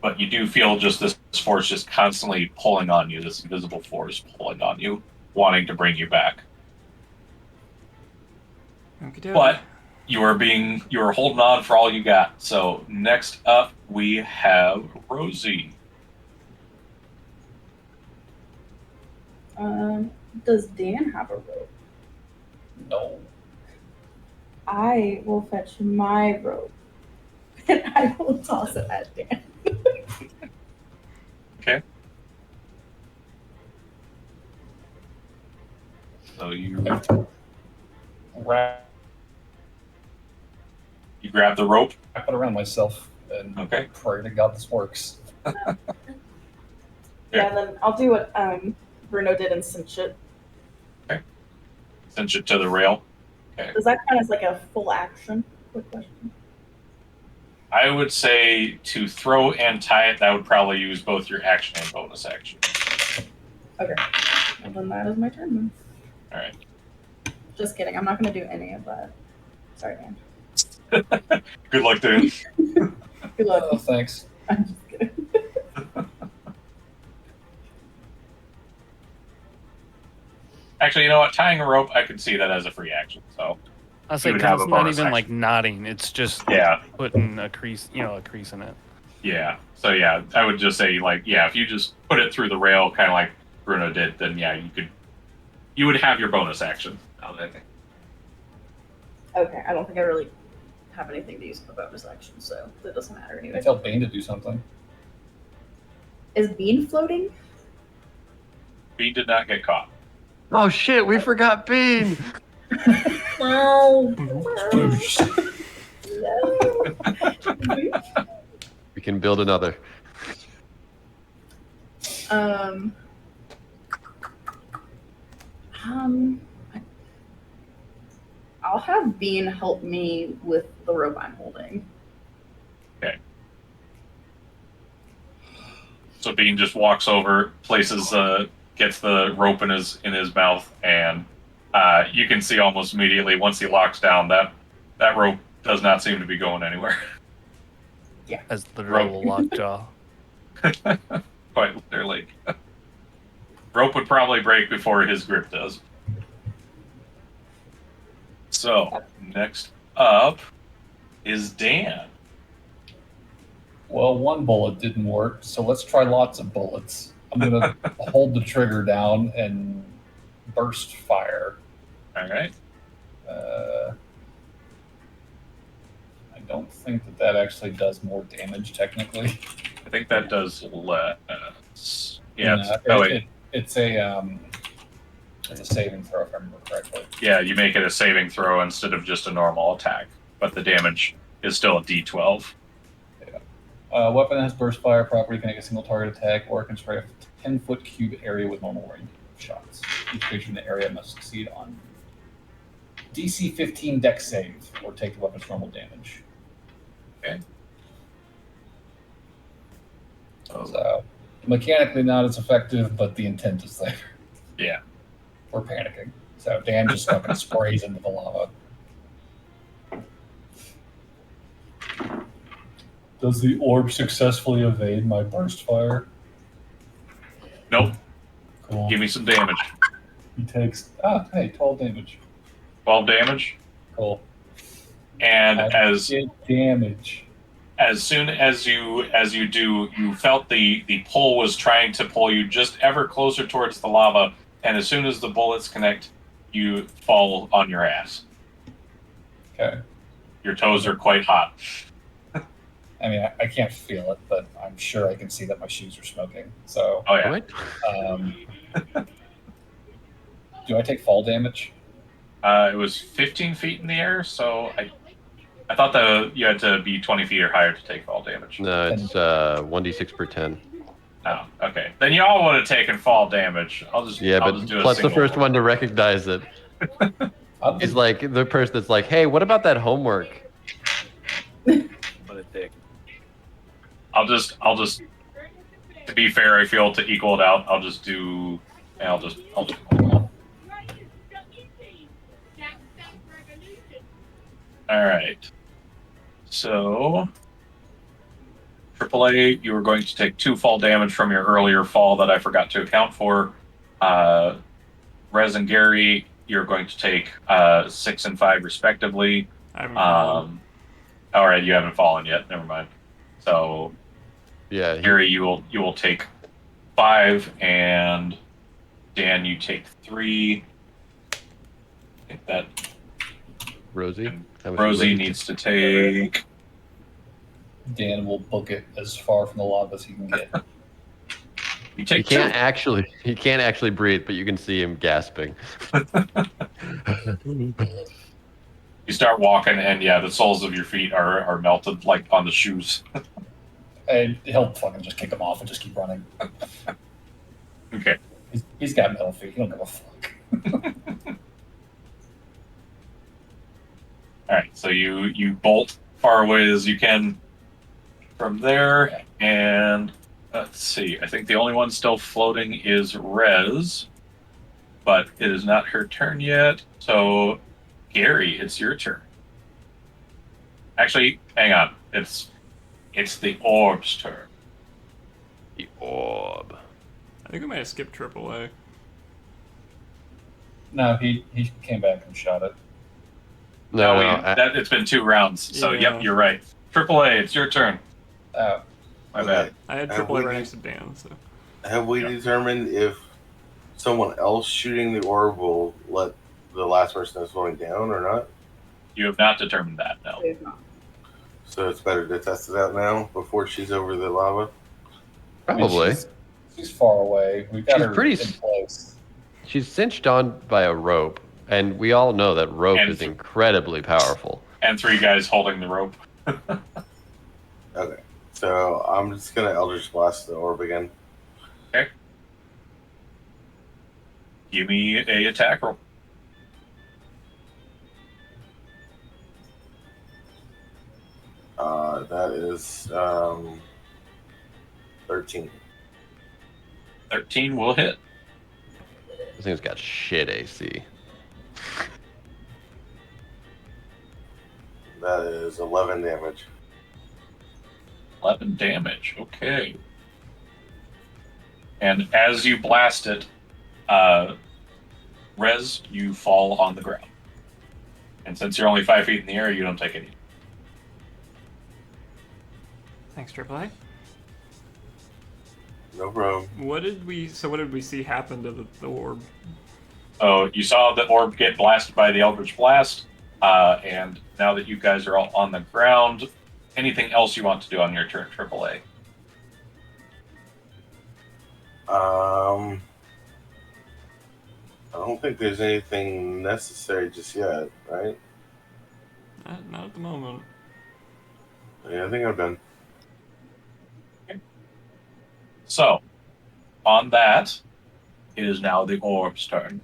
But you do feel just this force just constantly pulling on you, this invisible force pulling on you, wanting to bring you back.
Okey-dokey.
But you are holding on for all you got. So next up we have Rosie.
Does Dan have a rope?
No.
I will fetch my rope and I will toss it at Dan.
Okay. So you
Wrap
grab the rope.
it around myself and
Okay.
pray to God this works.
Yeah, then I'll do what Bruno did and cinch it.
Cinch it to the rail. Okay.
Does that count as like a full action? Quick question.
I would say to throw and tie it, that would probably use both your action and bonus action.
Okay. Well, then that is my turn then.
All right.
Just kidding. I'm not going to do any of that. Sorry, Dan.
Good luck, Dan.
Good luck.
Oh, thanks.
I'm just kidding.
Actually, you know what? Tying a rope, I could see that as a free action. So
I was like,
would have
it's
a
not
bonus
even
action.
like knotting. It's just
yeah,
putting a crease, a crease in it.
yeah. So yeah, I would just say like, yeah, if you just put it through the rail, kind of like Bruno did, then yeah, you would have your bonus action. Now that I think.
Okay, I don't think I really have anything to use for bonus action, so that doesn't matter
I
anyway.
tell Bane to do something.
Is Bean floating?
Bean did not get caught.
Oh shit, we forgot Bean.
No.
We can build another.
I'll have Bean help me with the rope I'm holding.
Okay. So Bean just walks over, gets the rope in his mouth, and you can see almost immediately once he locks down that rope does not seem to be going anywhere.
As the little lockjaw.
Quite literally. Rope would probably break before his grip does. So next up is Dan.
Well, one bullet didn't work, so let's try lots of bullets. I'm going to hold the trigger down and burst fire.
All right.
I don't think that actually does more damage, technically.
I think that does less. Yeah.
It's a saving throw, if I remember correctly.
Yeah, you make it a saving throw instead of just a normal attack, but the damage is still a D12.
Weapon that has burst fire property can make a single target attack or can strike a 10-foot cube area with normal range shots. Each creature in the area must succeed on DC 15 dex save or take the weapon's normal damage.
Okay.
So mechanically not as effective, but the intent is there.
Yeah.
We're panicking. So Dan just fucking sprays into the lava. Does the orb successfully evade my burst fire?
Nope.
Cool.
Give me some damage.
He takes 12 damage.
12 damage.
Cool.
And
I get damage.
as soon as you do, you felt the pull was trying to pull you just ever closer towards the lava, and as soon as the bullets connect, you fall on your ass.
Okay.
Your toes are quite hot.
I mean, I can't feel it, but I'm sure I can see that my shoes are smoking. So,
Oh yeah.
What?
Do I take fall damage?
It was 15 feet in the air, so I thought that you had to be 20 feet or higher to take fall damage.
No, it's 1d6 per 10.
Oh, okay. Then you all would have taken fall damage. I'll just
Yeah,
I'll
but
just do a
plus the
single
first one to recognize it.
I'll
He's
do-
like the person that's like, hey, what about that homework?
What a dick.
I'll just to be fair, I feel to equal it out, I'll just do. All right. So, AAA, you were going to take 2 fall damage from your earlier fall that I forgot to account for. Rez and Gary, you're going to take 6 and 5 respectively.
I haven't fallen.
All right, you haven't fallen yet. Never mind. So,
Yeah,
Gary, you will take 5, and Dan, you take 3. I think that
Rosie. How much
Rosie
does
needs to take.
Dan will book it as far from the lava as he can get.
You
He
take
can't
2.
actually breathe, but you can see him gasping.
You start walking, and yeah, the soles of your feet are melted like on the shoes.
And he'll fucking just kick him off and just keep running.
Okay.
He's got metal feet. He don't give a fuck.
All right. So you bolt far away as you can from there, and let's see. I think the only one still floating is Rez, but it is not her turn yet. So, Gary, it's your turn. Actually, hang on. It's the orb's turn.
The orb.
I think we might have skipped AAA.
No, he came back and shot it.
No,
It's been 2 rounds. So,
Yeah.
yep, you're right. AAA, it's your turn.
Oh,
My bad.
I had
Have
AAA
we-
right next to Dan, so.
Have we determined if someone else shooting the orb will let the last person that's going down or not?
You have not determined that, no.
We have not.
So it's better to test it out now before she's over the lava.
probably.
she's far away. We got
She's
her
pretty
in
s-
place.
She's cinched on by a rope, and we all know that rope
And-
is incredibly powerful.
And 3 guys holding the rope.
Okay. So I'm just gonna Eldritch Blast the orb again.
Give me a attack roll.
That is 13.
13 will hit.
This thing's got shit AC.
That is 11 damage.
11 damage. Okay. And as you blast it, Rez, you fall on the ground. And since you're only 5 feet in the air, you don't take any.
Thanks, AAA.
No problem.
What did we see happen to the orb?
So you saw the orb get blasted by the Eldritch Blast, and now that you guys are all on the ground, anything else you want to do on your turn, AAA?
I don't think there's anything necessary just yet, right?
Not at the moment.
Yeah, I think I'm done.
So, on that, it is now the orb's turn.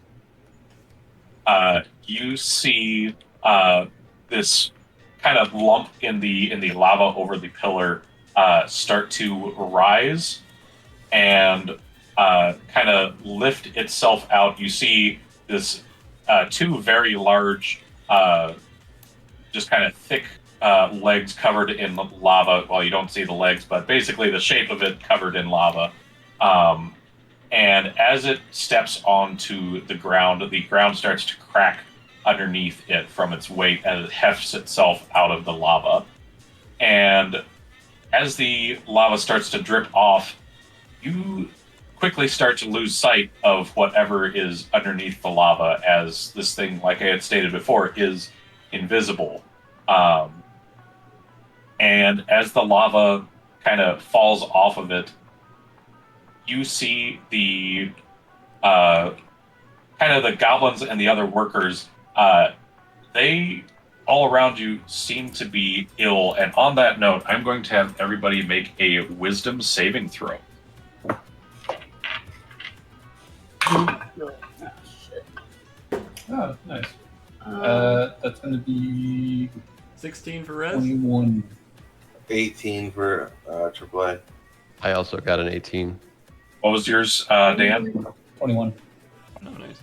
You see this kind of lump in the lava over the pillar start to rise and kind of lift itself out. You see this 2 very large, just kind of thick legs covered in lava. Well, you don't see the legs, but basically the shape of it covered in lava. And as it steps onto the ground starts to crack underneath it from its weight as it hefts itself out of the lava. And as the lava starts to drip off, you quickly start to lose sight of whatever is underneath the lava, as this thing, like I had stated before, is invisible. And as the lava kind of falls off of it, you see the kind of the goblins and the other workers, they all around you seem to be ill. And on that note, I'm going to have everybody make a wisdom saving throw.
Oh, shit.
Oh, nice.
Um,
That's going to be
16 for Rez.
21.
18 for AAA.
I also got an 18.
What was yours, Dan?
21.
Oh, nice.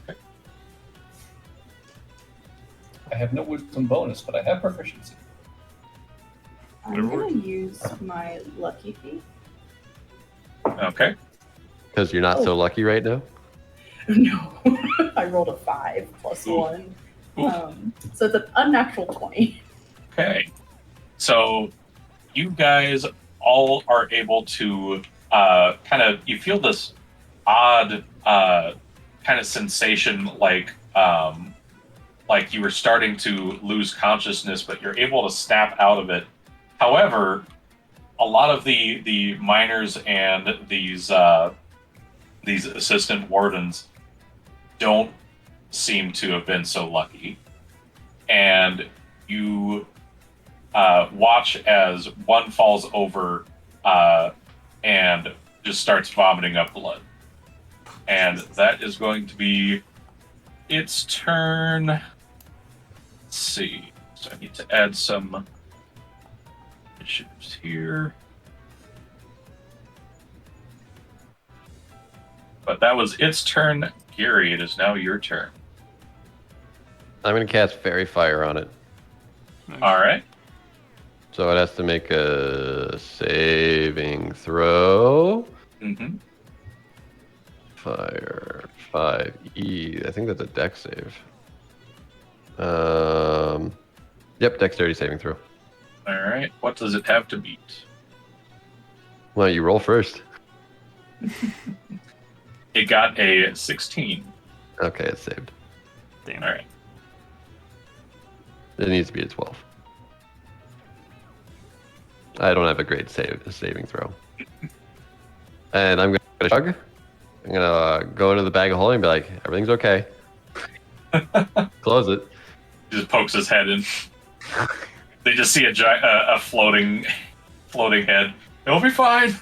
I have no wisdom bonus, but I have proficiency.
I'm going to use my lucky feat.
Okay.
Because you're not so lucky right now?
No, I rolled a 5 plus
Ooh.
1.
Ooh.
So it's an unnatural 20.
Okay. So you guys all are able to you feel this odd kind of sensation like you were starting to lose consciousness, but you're able to snap out of it. However, a lot of the miners and these assistant wardens don't seem to have been so lucky. And you watch as one falls over and just starts vomiting up blood. And that is going to be its turn. Let's see. So I need to add some initiatives here. But that was its turn. Gary, it is now your turn.
I'm going to cast Fairy Fire on it.
Nice.
All right.
So it has to make a saving throw.
Mm-hmm.
Fire 5E. I think that's a dex save. Yep, dexterity saving throw.
All right. What does it have to beat?
Well, you roll first.
It got a 16.
Okay, it's saved.
Damn.
All right.
It needs to be a 12. I don't have a great saving throw. And I'm going to shrug. I'm going to go into the bag of holding and be like, everything's okay. Close it.
He just pokes his head in. They just see a floating head. It'll be fine.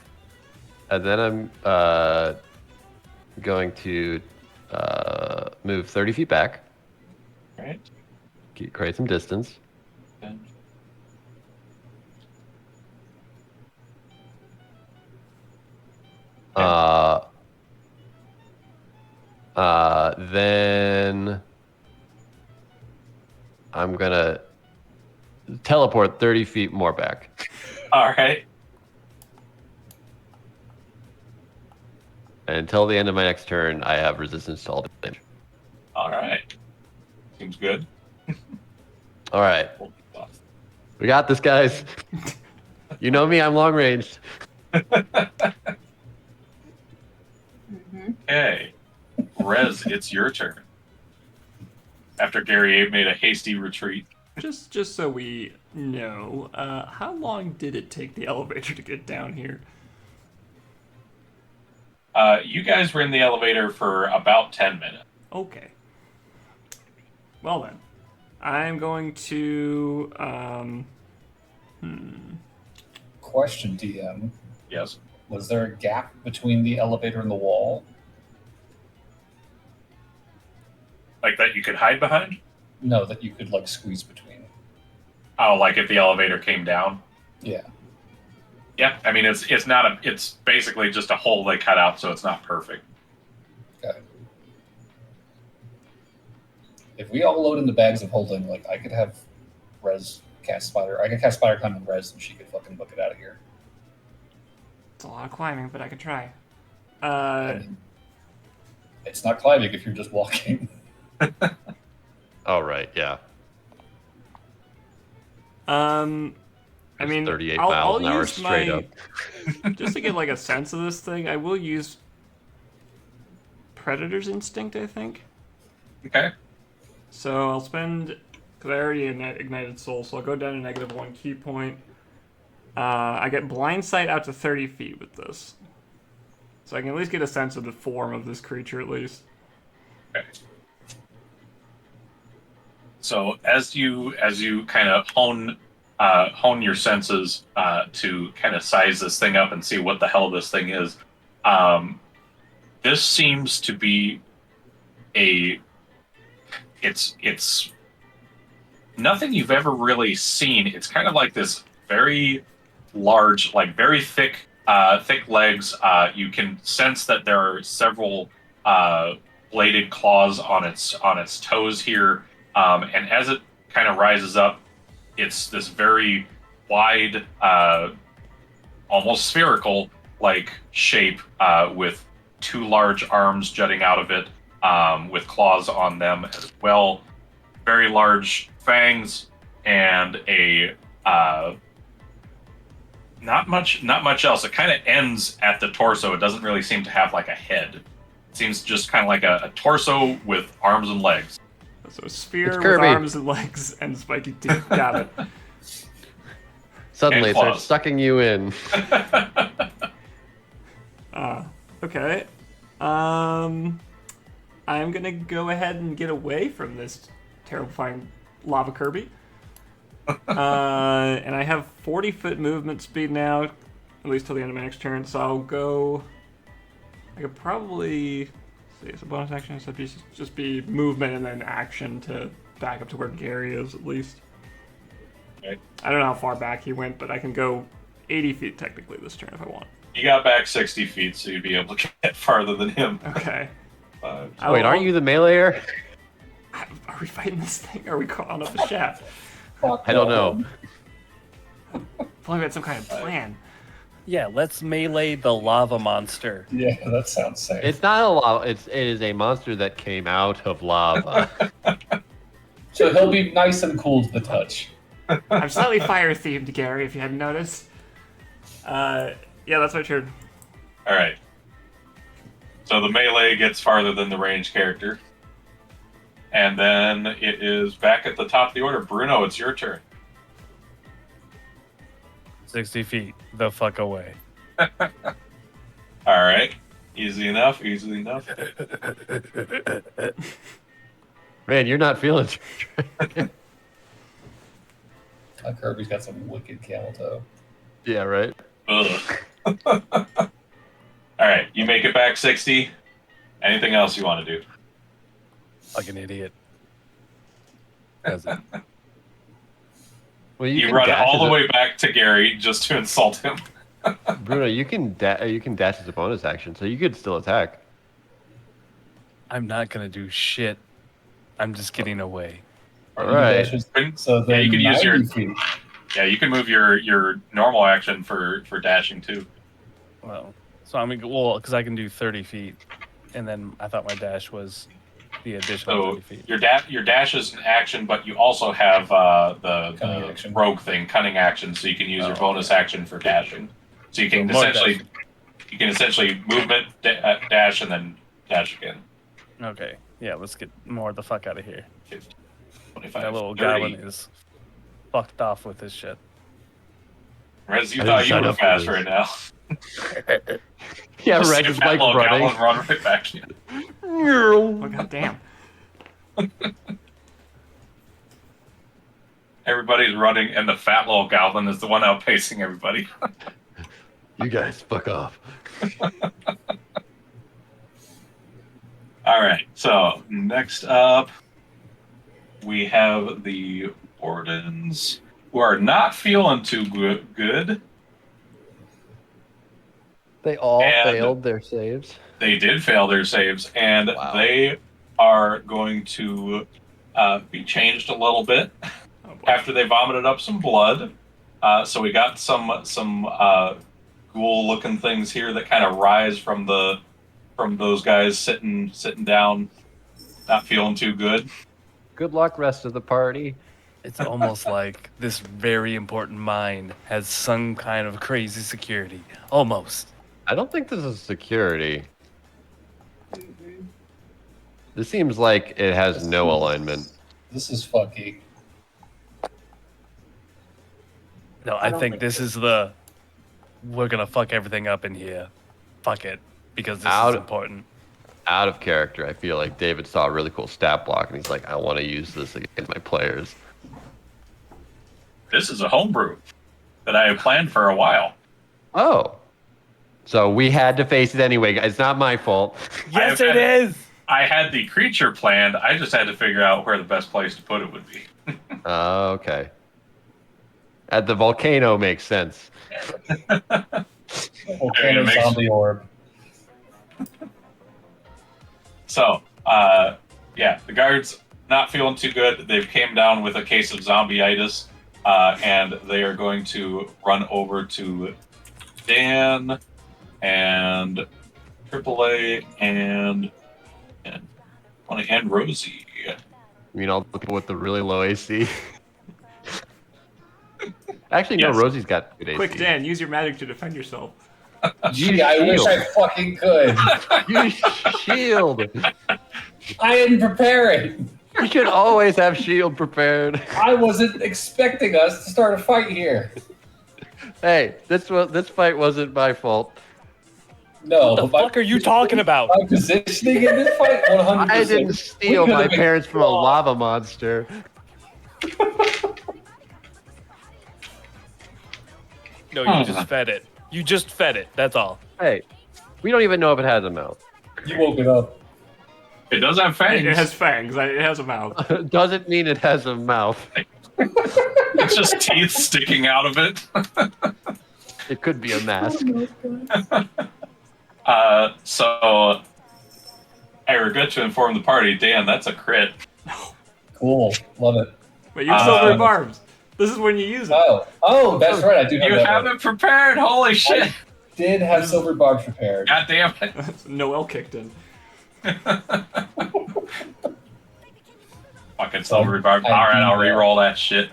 And then I'm going to move 30 feet back.
All right.
Create some distance. Then I'm gonna teleport 30 feet more back.
All right.
And until the end of my next turn, I have resistance to all damage.
All right. Seems good.
All right, we got this, guys. You know me, I'm long ranged.
Okay. Rez, it's your turn. After Gary made a hasty retreat.
Just so we know, how long did it take the elevator to get down here?
You guys were in the elevator for about 10 minutes.
Okay. Well then, I'm going to
Question, DM.
Yes.
Was there a gap between the elevator and the wall?
Like that you could hide behind?
No, that you could like squeeze between.
Oh, like if the elevator came down?
Yeah.
Yeah, I mean it's basically just a hole they cut out, so it's not perfect.
Okay. If we all load in the bags of holding, like I could have Rez cast Spider. I could cast Spider Climb on Rez, and she could fucking book it out of here.
it's a lot of climbing, but I can try.
I mean, it's not climbing if you're just walking.
All right, yeah.
I mean,
38
I'll
miles an hour
use
straight
my,
up.
just to get like a sense of this thing, I will use Predator's Instinct, I think.
Okay.
So I'll spend, because I already ignited Soul, so I'll go down to -1 key point. I get blind sight out to 30 feet with this. So I can at least get a sense of the form of this creature, at least.
Okay. So as you kind of hone your senses to kind of size this thing up and see what the hell this thing is, this seems to be it's nothing you've ever really seen. It's kind of like this very large, like very thick legs. You can sense that there are several bladed claws on its toes here. And as it kind of rises up, it's this very wide, almost spherical like shape with two large arms jutting out of it, with claws on them as well. Very large fangs and a not much else. It kind of ends at the torso. It doesn't really seem to have like a head. It seems just kind of like a torso with arms and legs.
So a sphere
It's
with
Kirby.
arms and legs and spiky teeth. Got it.
Suddenly
And
it starts
claws.
sucking you in.
Okay. I'm gonna go ahead and get away from this terrifying lava Kirby. And I have 40-foot movement speed now, at least till the end of my next turn. So I'll go. I could probably see it's a bonus action. So just be movement and then action to back up to where Gary is at least.
Okay.
I don't know how far back he went, but I can go 80 feet technically this turn if I want.
You got back 60 feet, so you'd be able to get farther than him.
Okay.
Wait, aren't you the meleeer?
Are we fighting this thing? Or are we calling up the shaft?
I don't know.
If only we had some kind of plan.
Yeah, let's melee the lava monster.
Yeah, that sounds safe.
It's not a lava. It is a monster that came out of lava.
So he'll be nice and cool to the touch.
I'm slightly fire themed, Gary, if you hadn't noticed. Yeah, that's my turn.
All right. So the melee gets farther than the ranged character. And then it is back at the top of the order. Bruno, it's your turn.
60 feet the fuck away.
All right. Easy enough. Easy enough.
Man, you're not feeling.
Kirby's got some wicked camel toe.
Yeah, right.
Ugh. All right. You make it back 60. Anything else you want to do?
Like an idiot. As it-
Well,
You
can
run
dash
all
as
the
a-
way back to Gary just to insult him.
Bruno, you can dash as a bonus action, so you could still attack.
I'm not gonna do shit. I'm just getting away.
All right.
So
Yeah,
then
you can use your
90 feet.
yeah. You can move your normal action for dashing too.
Well, so I'm gonna go, well, because I can do 30 feet, and then I thought my dash was the additional
So
30 feet.
your dash is an action, but you also have
Cunning
the
action.
rogue thing, cunning action. So you can use your
Oh,
bonus action for dashing. So you can
So more
essentially movement dash and then dash again.
Okay, yeah, let's get more the fuck out of here.
50, 25,
That little
30.
goblin is fucked off with this shit.
Rez, you
I
thought
didn't
you
sign
were
up for
fast
this.
right now.
Yeah,
Just
Red
see a
is
fat
like
little
running.
goblin run right back in.
Oh, goddamn.
Everybody's running, and the fat little goblin is the one outpacing everybody.
You guys, fuck off.
All right, so next up, we have the wardens who are not feeling too good.
They all
And-
failed their saves.
They did fail their saves, and
Wow.
they are going to be changed a little bit
Oh, boy.
after they vomited up some blood. So we got some ghoul-looking things here that kind of rise from those guys sitting down, not feeling too good.
Good luck, rest of the party.
It's almost like this very important mine has some kind of crazy security. Almost.
I don't think this is security. This seems like it has no alignment.
This is fucky.
No,
I
I
don't
think
think
this is the we're gonna fuck everything up in here. Fuck it. Because this
Out-
is important.
out of character, I feel like David saw a really cool stat block, and he's like, I want to use this against my players.
This is a homebrew that I have planned for a while.
Oh. So we had to face it anyway. It's not my fault.
Yes, it is.
I had the creature planned. I just had to figure out where the best place to put it would be.
Okay. At the volcano makes sense.
Volcano
makes-
zombie orb.
So, yeah, the guards not feeling too good. They've came down with a case of zombieitis, and they are going to run over to Dan and AAA and Rosie.
You mean all the people with the really low AC? Actually,
Yes.
no, Rosie's got good AC.
Quick, Dan, use your magic to defend yourself.
Gee, I wish I fucking could.
Use shield.
I didn't prepare it.
You should always have shield prepared.
I wasn't expecting us to start a fight here.
Hey, this fight wasn't my fault.
No,
What the fuck are you talking about?
My positioning in this fight, 100%.
I didn't steal
We
my
could've been
parents from a
wrong.
lava monster.
No, you just fed it. You just fed it. That's all.
Hey, we don't even know if it has a mouth.
You woke it up.
It does have fangs.
It has fangs. It has a mouth.
Doesn't mean it has a mouth.
It's just teeth sticking out of it.
It could be a mask.
So I regret to inform the party, Dan, that's a crit.
Cool. Love it.
But use silver barbs. This is when you use it.
Oh, that's right. I do have
You
that
have
one.
it prepared. Holy shit!
Did have silver barbs prepared.
God damn it!
Noel kicked in.
Fucking silver barb. All right, I'll re-roll that shit.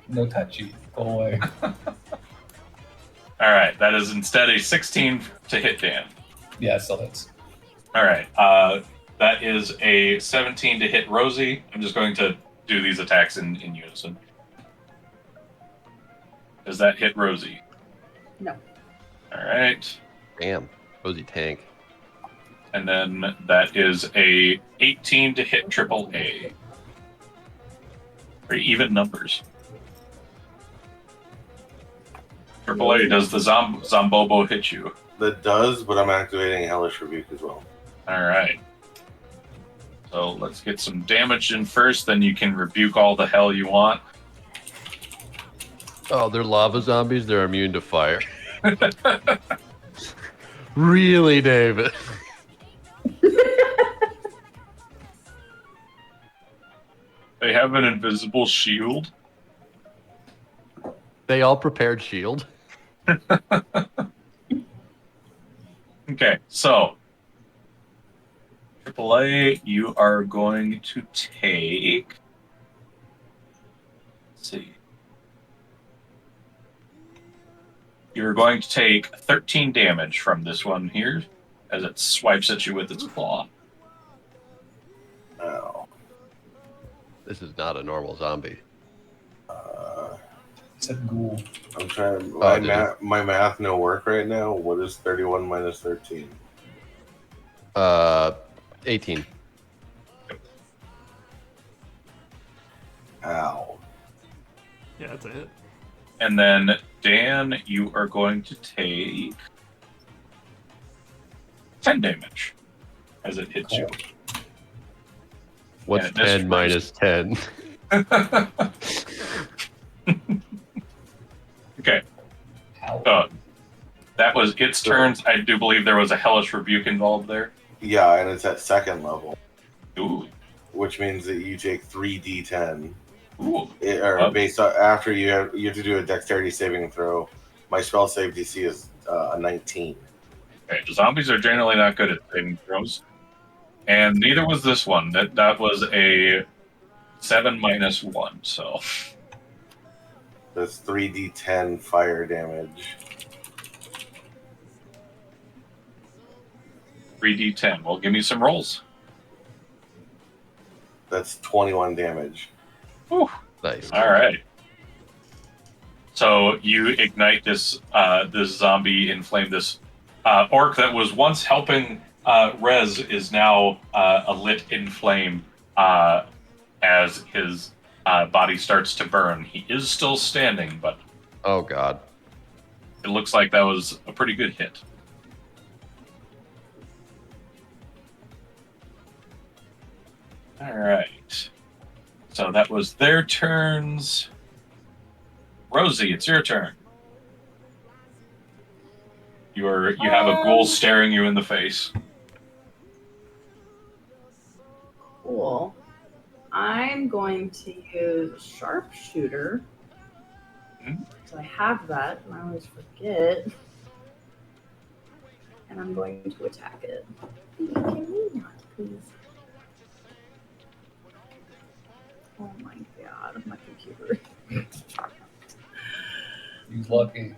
No touchy. Go away.
All right, that is instead a 16 to hit Dan.
Yeah, it still hits.
All right, that is a 17 to hit Rosie. I'm just going to do these attacks in unison. Does that hit Rosie?
No.
All right,
Damn, Rosie tank.
and then that is a 18 to hit AAA. Very even numbers. AAA, does the Zombobo hit you?
That does, but I'm activating Hellish Rebuke as well.
All right. So let's get some damage in first, then you can rebuke all the hell you want.
Oh, they're lava zombies. They're immune to fire. Really, David?
They have an invisible shield.
They all prepared shield.
Okay, so AAA, you are going to take. Let's see. You're going to take 13 damage from this one here as it swipes at you with its claw.
Ow.
This is not a normal zombie.
It's a ghoul.
I'm trying.
did
My math no work right now. What is 31 minus 13?
18.
Ow.
Yeah, that's a hit.
And then, Dan, you are going to take 10 damage as it hits you.
What's
Yeah, that's
10 minus 10?
Okay,
Ow.
so that was its turns. I do believe there was a Hellish Rebuke involved there.
Yeah, and it's at second level,
Ooh,
which means that you take 3d10.
ooh.
Based on, after you have to do a dexterity saving throw. My spell save DC is a 19.
Okay, zombies are generally not good at saving throws. And neither was this one. That was a 7 minus 1, so
That's 3d10 fire damage.
3d10. Well, give me some rolls.
That's 21 damage.
Whew.
Nice.
All right. So you ignite this this zombie, inflame this orc that was once helping Rez is now a lit in flame as his body starts to burn. He is still standing, but
Oh God.
it looks like that was a pretty good hit. All right. So that was their turns. Rosie, it's your turn. You have a ghoul staring you in the face.
Cool. I'm going to use sharpshooter.
Mhm.
So I have that, and I always forget. And I'm going to attack it. Can we not, please? Oh my god, my computer.
He's lucky.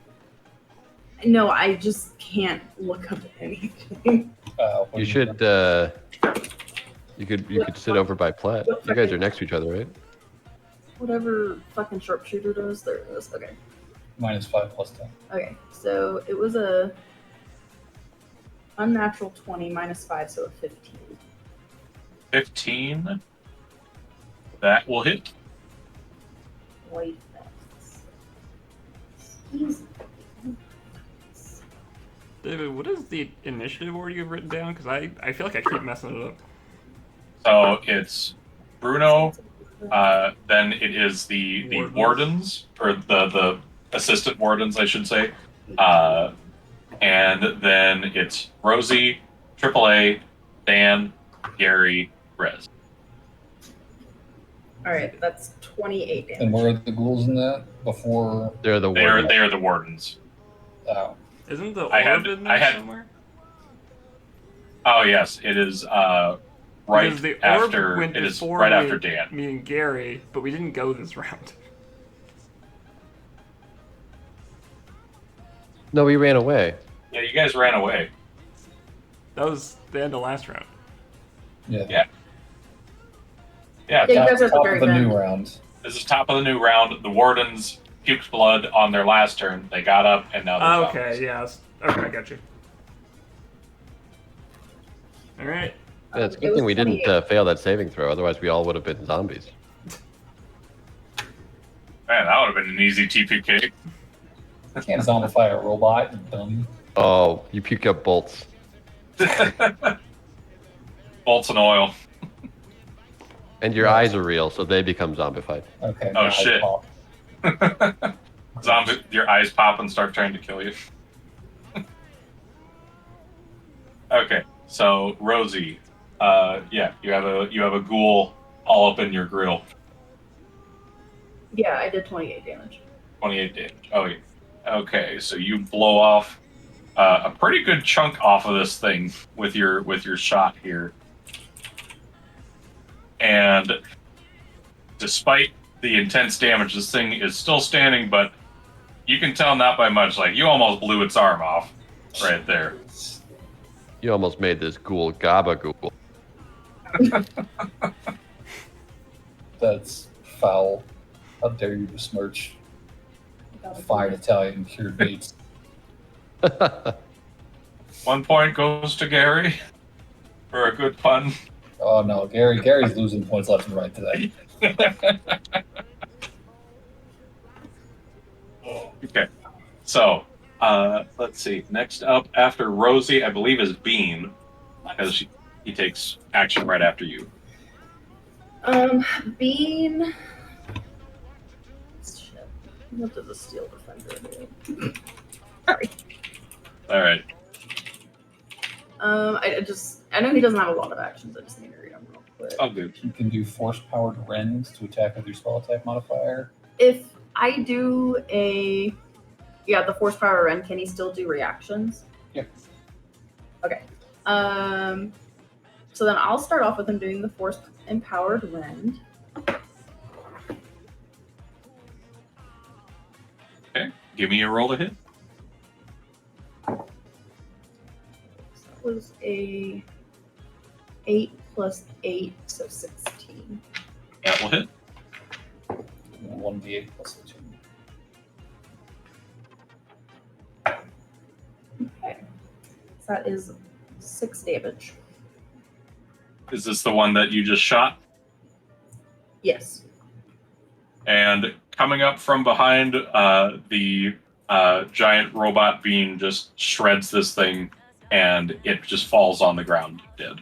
No, I just can't look up anything.
You should. You could sit over by Plette. You guys are next to each other, right?
Whatever fucking sharpshooter does, there it is. Okay.
-5 +10.
Okay, so it was a unnatural 20 -5, so a 15.
15. That will hit.
White vests. Easy.
David, what is the initiative order you've written down? Because I feel like I keep messing it up.
So it's Bruno, then it is the wardens, or the assistant wardens, I should say. And then it's Rosie, AAA, Dan, Gary, Rez.
Alright, that's 28 damage.
And where are the ghouls in that? Before.
They're the
They
wardens.
are the wardens.
Oh.
Isn't the
I had-
orb in there
I had-
somewhere?
Oh yes, it is right
Because the orb
after
went
it is
before
right
me-
after Dan.
Me and Gary, but we didn't go this round.
No, we ran away.
Yeah, you guys ran away.
That was the end of last round.
Yeah.
Yeah. Yeah,
Yeah, you guys are at the
Top
very
of the
end.
new round.
this is top of the new round. The wardens puked blood on their last turn. They got up and now they're
Okay,
zombies.
yes. Okay, I got you. Alright.
Yeah, it's a
It
good
was
thing we didn't
28.
fail that saving throw. Otherwise, we all would have been zombies.
Man, that would have been an easy TPK.
You can't zombify a robot, you dummy.
Oh, you puke up bolts.
Bolts and oil.
And your eyes are real, so they become zombified.
Okay.
Oh,
now I
shit.
pop.
Zombie, your eyes pop and start trying to kill you. Okay, so Rosie, yeah, you have a ghoul all up in your grill.
Yeah, I did 28 damage.
28 damage. Oh yeah. Okay, so you blow off a pretty good chunk off of this thing with your shot here, and despite the intense damage, this thing is still standing, but you can tell not by much. Like you almost blew its arm off right there.
You almost made this ghoul gabagool.
That's foul. How dare you besmirch fine Italian cured meats?
1 point goes to Gary for a good pun.
Oh no, Gary's losing points left and right today.
Okay, so let's see. Next up after Rosie, I believe, is Bean, because he takes action right after you.
Bean. Shit. What does a steel defender do? Sorry.
All right.
I know he doesn't have a lot of actions. I just need to read them real quick.
Oh, good.
You can do force-powered rends to attack with your spell attack modifier.
If I do the force power rend, can he still do reactions?
Yep.
Okay. So then I'll start off with him doing the force empowered rend.
Okay, give me a roll to hit.
So that was a 8 plus 8, so 16.
That will hit.
1d8 plus 2.
Okay. So that is 6 damage.
Is this the one that you just shot?
Yes.
And coming up from behind, the giant robot being just shreds this thing, and it just falls on the ground dead.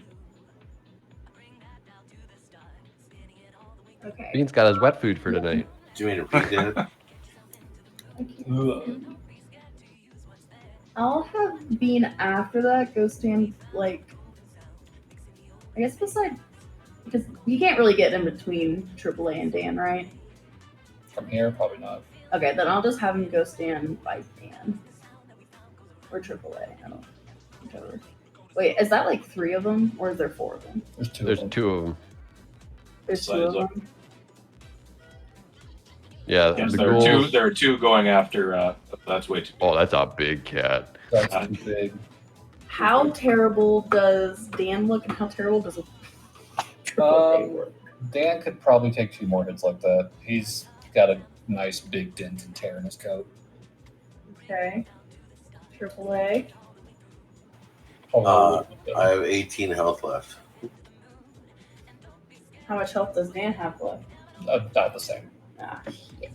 Okay.
Bean's got his wet food for tonight.
Do you mean to read it?
I'll have Bean after that go stand, like, I guess beside, because you can't really get in between AAA and Dan, right?
From here, probably not.
Okay, then I'll just have him go stand by Dan. Or AAA, I don't, whichever. Wait, is that like 3 of them, or is there 4 of them?
There's 2
There's
of them.
2 of them.
There's 2
Size
of
up.
them.
Yeah,
Yes,
the
there are
ghouls.
two. There are 2 going after. That's way too.
Oh, that's a big cat.
That's too big.
How terrible does Dan look, and how terrible does a AAA work?
Dan could probably take 2 more hits like that. He's got a nice big dent and tear in his coat.
Okay. AAA.
Probably
I have 18 health left.
How much health does Dan have left?
about the same.
Ah, shit.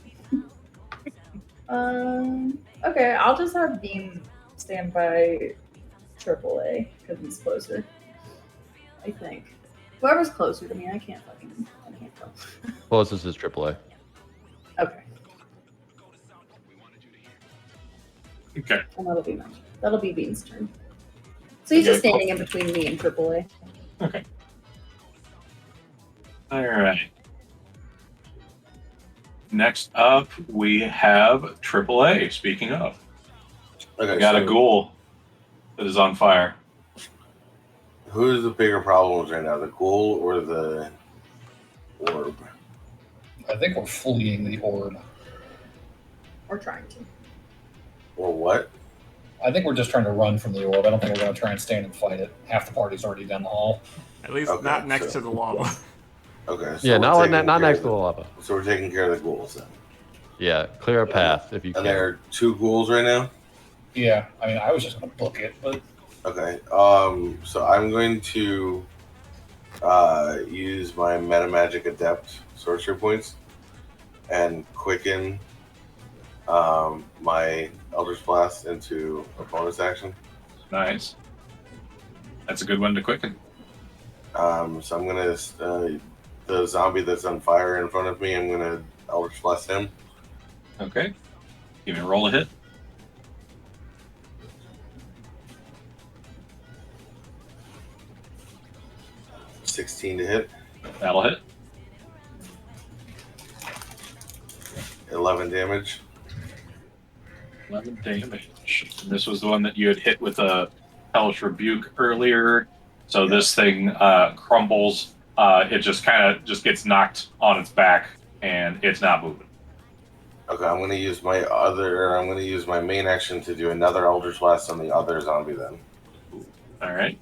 Okay, I'll just have Bean stand by AAA because he's closer. I think. Whoever's closer to me, I can't tell.
Closest is AAA.
Okay,
Okay.
and that'll be Bean's turn. So he's just
Okay,
standing in between me and AAA.
All right. Next up, we have AAA. Speaking of,
Okay,
we got
so
a ghoul that is on fire.
who's the bigger problems right now, the ghoul or the orb?
I think we're fleeing the orb.
Or trying to.
Or what?
I think we're just trying to run from the orb. I don't think we're going to try and stand and fight it. Half the party's already down the hall.
At least
Okay,
not next
so-
to the lava.
Okay. So
Yeah,
we're
not
taking
not
care
next
of
to the lava.
So we're taking care of the ghouls then.
Yeah, clear a path if you
And there
can.
are 2 ghouls right now?
Yeah, I mean, I was just going to book it, but
Okay. So I'm going to use my Meta Magic Adept sorcery points and quicken my Eldritch Blast into a bonus action.
Nice. That's a good one to quicken.
So I'm gonna the zombie that's on fire in front of me. I'm gonna Eldritch Blast him.
Okay. Give me a roll a hit.
$16 to hit.
That'll hit.
11 damage.
11 damage. And this was the one that you had hit with a Hellish Rebuke earlier. So this thing crumbles. It just kind of just gets knocked on its back, and it's not moving.
Okay, I'm gonna use my main action to do another Eldritch Blast on the other zombie then.
All right.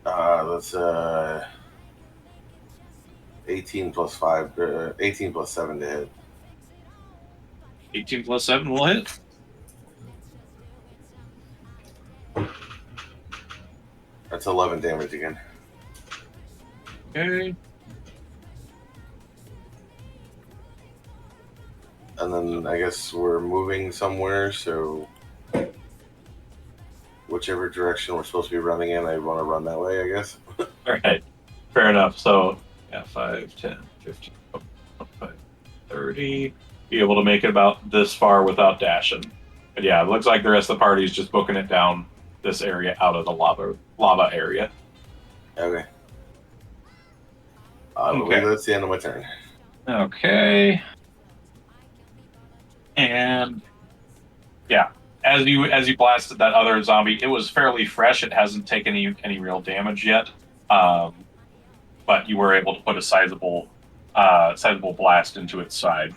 That's 18 plus 7 to hit.
18 plus 7 will hit.
That's 11 damage again.
Okay.
And then I guess we're moving somewhere, so whichever direction we're supposed to be running in, I want to run that way, I guess.
All right. Fair enough. So, yeah, 5, 10, 15, 25, 30. Be able to make it about this far without dashing. But yeah, it looks like the rest of the party is just booking it down this area out of the lava area.
Okay. I believe
Okay.
that's the end of my turn.
Okay. And yeah, as you blasted that other zombie, it was fairly fresh. It hasn't taken any real damage yet, but you were able to put a sizable blast into its side.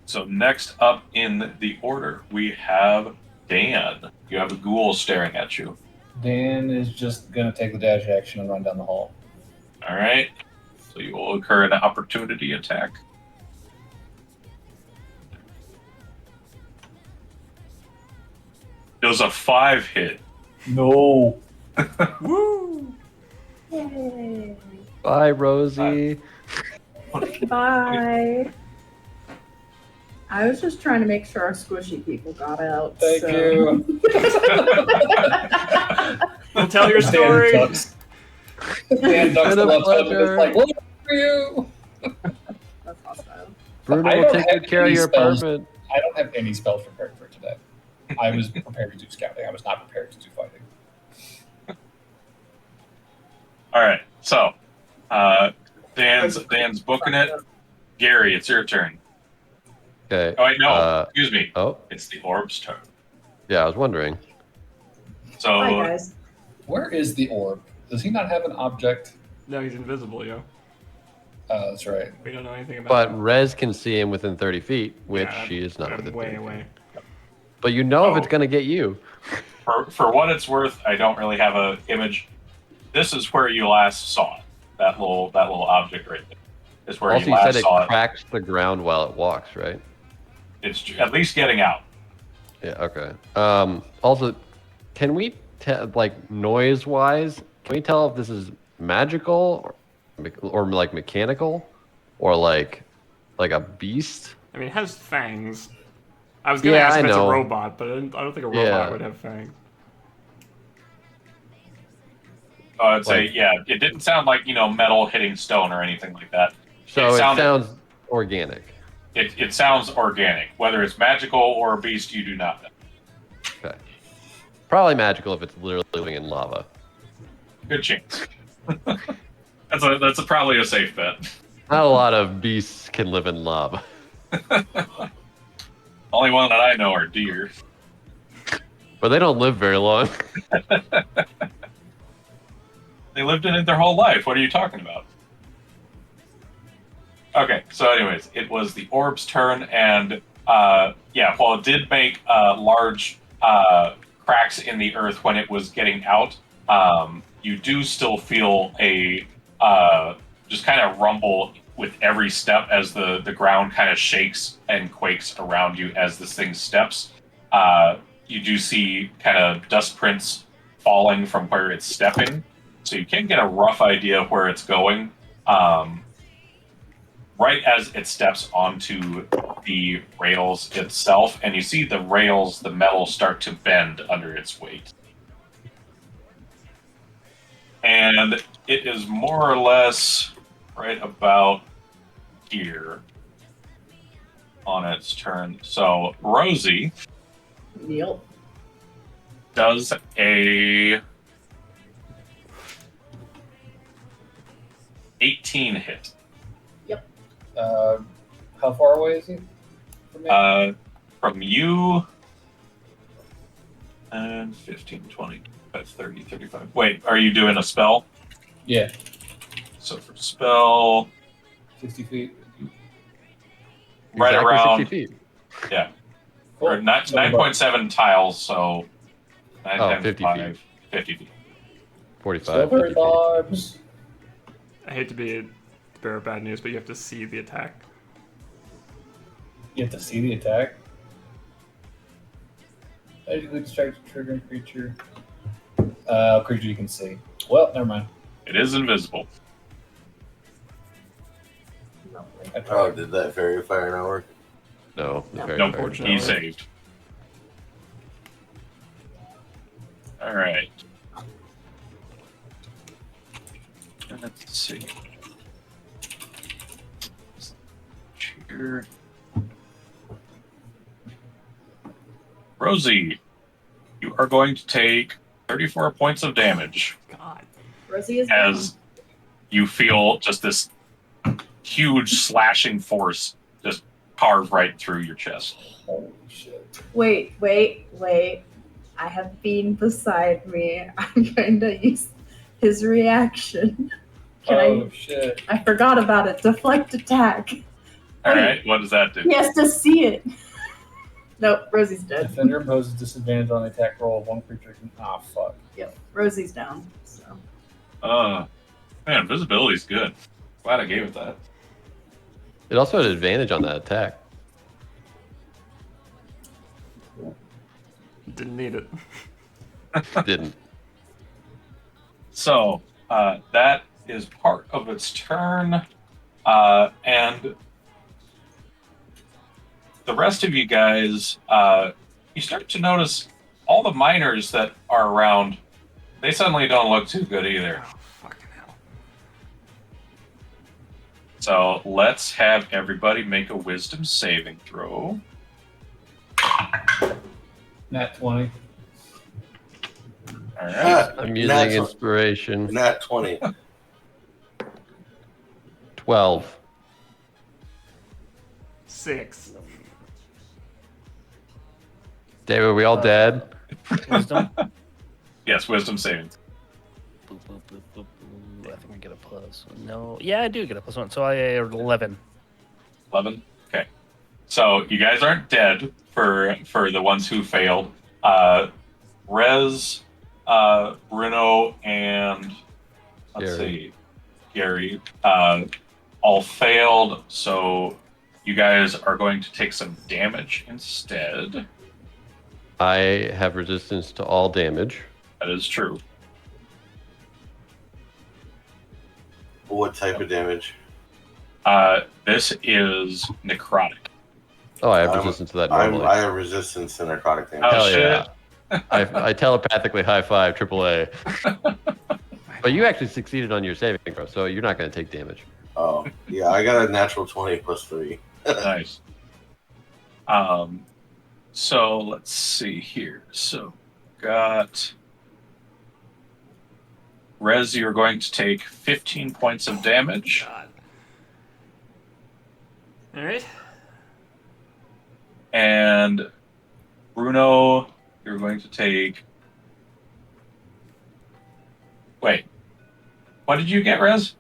So next up in the order, we have Dan. You have a ghoul staring at you.
Dan is just going to take the dash action and run down the hall.
All right. So you will incur an opportunity attack. Does a 5 hit?
No.
Woo!
Yay.
Bye, Rosie.
Bye. I was just trying to make sure our squishy people got out.
Thank
so.
you.
We'll tell your story.
Dan ducks
Been a
the left up and
pleasure.
it's like, look for you.
That's hostile.
Bruno
I
will
don't
take
have
good care of
any
your
spells.
apartment.
I don't have any spells prepared for today. I was prepared to do scouting. I was not prepared to do fighting.
All right. So, Dan's booking it. Gary, it's your turn.
Okay.
Oh wait, no. Excuse me.
Oh,
It's the orb's turn.
yeah, I was wondering.
So,
Bye, guys.
Where is the orb? Does he not have an object?
No, he's invisible, yo.
That's right.
We don't know anything about
But
him.
Rez can see him within 30 feet, which
Yeah,
she is not
I'm
within
way
30
away.
feet. But you know if
Oh.
it's going to get you.
for what it's worth, I don't really have a image. This is where you last saw it. That little object right there is where
Also,
you
you said
last
it
saw it.
cracks the ground while it walks, right?
It's at least getting out.
Yeah, okay. Also, can we tell, like, noise-wise, can we tell if this is magical or like mechanical or like a beast?
I mean, it has fangs. I was gonna
Yeah,
ask if
I
it's a
know.
robot, but I don't think a robot
Yeah.
would have fangs.
I'd say,
Like-
yeah, it didn't sound like, metal hitting stone or anything like that.
So it
sounded-
sounds organic.
It sounds organic. Whether it's magical or a beast, you do not know.
Okay. Probably magical if it's literally living in lava.
Good chance. That's probably a safe bet.
Not a lot of beasts can live in lava.
Only one that I know are deer.
But they don't live very long.
They lived in it their whole life. What are you talking about? Okay, so anyways, it was the orb's turn, and while it did make large cracks in the earth when it was getting out, you do still feel a just kind of rumble with every step as the ground kind of shakes and quakes around you as this thing steps. You do see kind of dust prints falling from where it's stepping, so you can get a rough idea of where it's going. Right as it steps onto the rails itself, and you see the rails, the metal start to bend under its weight. And it is more or less right about here on its turn. So Rosie
Yep.
does a 18 hit.
How far away is he from me?
From you, and 15, 20, 25, 30, 35. Wait, are you doing a spell?
Yeah,
So for spell,
60 feet.
right
Exactly
around
60 feet.
Cool.
or 9.7 tiles, so 9
Oh,
times
50
5, 50 feet.
45.
Silver
50 feet.
barbs.
I hate to be the bearer of bad news, but you have to see the attack.
You have to see the attack. Magically distract a triggering creature. Creature you can see. Well, never mind.
It is invisible.
Lovely.
I
Oh,
tried.
did that fairy fire not work?
No, the
No.
very
Nope,
fair.
Unfortunately.
he saved. All right. Let's see. Here. Rosie, you are going to take 34 points of damage
God.
Rosie is down.
as you feel just this huge slashing force just carve right through your chest.
Holy shit.
Wait. I have Bean beside me. I'm going to use his reaction.
Oh, shit.
I forgot about it. Deflect attack.
All right, what does that do?
He has to see it. Nope, Rosie's dead.
Defender imposes disadvantage on the attack roll of one creature. Ah, fuck.
Yep, Rosie's down. So
Man, visibility's good. Glad I gave it that.
It also had advantage on that attack.
Didn't need it.
Didn't.
So that is part of its turn, and the rest of you guys, you start to notice all the miners that are around. They suddenly don't look too good either.
Oh, fucking hell.
So let's have everybody make a wisdom saving throw.
Nat 20.
All right.
I'm using
Nat,
inspiration.
Nat 20.
12.
6.
David, are we all dead?
Wisdom.
Yes, wisdom saving.
Boop, boop, boop, boop, boop. I think I get a plus. No. Yeah, I do get a +1. So I 11.
11. Okay. So you guys aren't dead for the ones who failed. Rez, Bruno, and Gary, all failed. So you guys are going to take some damage instead.
I have resistance to all damage.
That is true.
What type of damage?
This is necrotic.
Oh, I have resistance to that normally.
I have resistance to necrotic damage.
Oh,
Hell
shit.
yeah. I telepathically high five AAA. But you actually succeeded on your saving throw, so you're not going to take damage.
Oh, yeah, I got a natural 20 plus 3.
Nice. So let's see here. So got Rez, you're going to take 15 points of damage.
God. All right.
And Bruno, you're going to take. Wait. What did you get, Rez?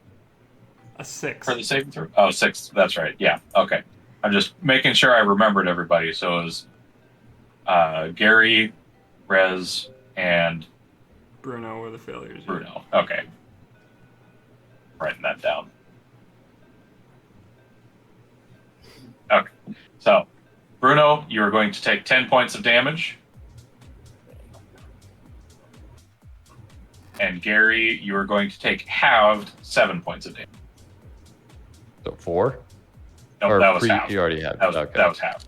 A 6.
For the saving throw? Oh, 6. That's right. Yeah. Okay. I'm just making sure I remembered everybody. So it was Gary, Rez, and
Bruno were the failures. yeah.
Bruno. Okay. Writing that down. Okay. So, Bruno, you are going to take 10 points of damage. And Gary, you are going to take halved 7 points of damage.
So 4?
No,
Or
that was
three,
half.
you already have.
That was,
Okay.
that was half.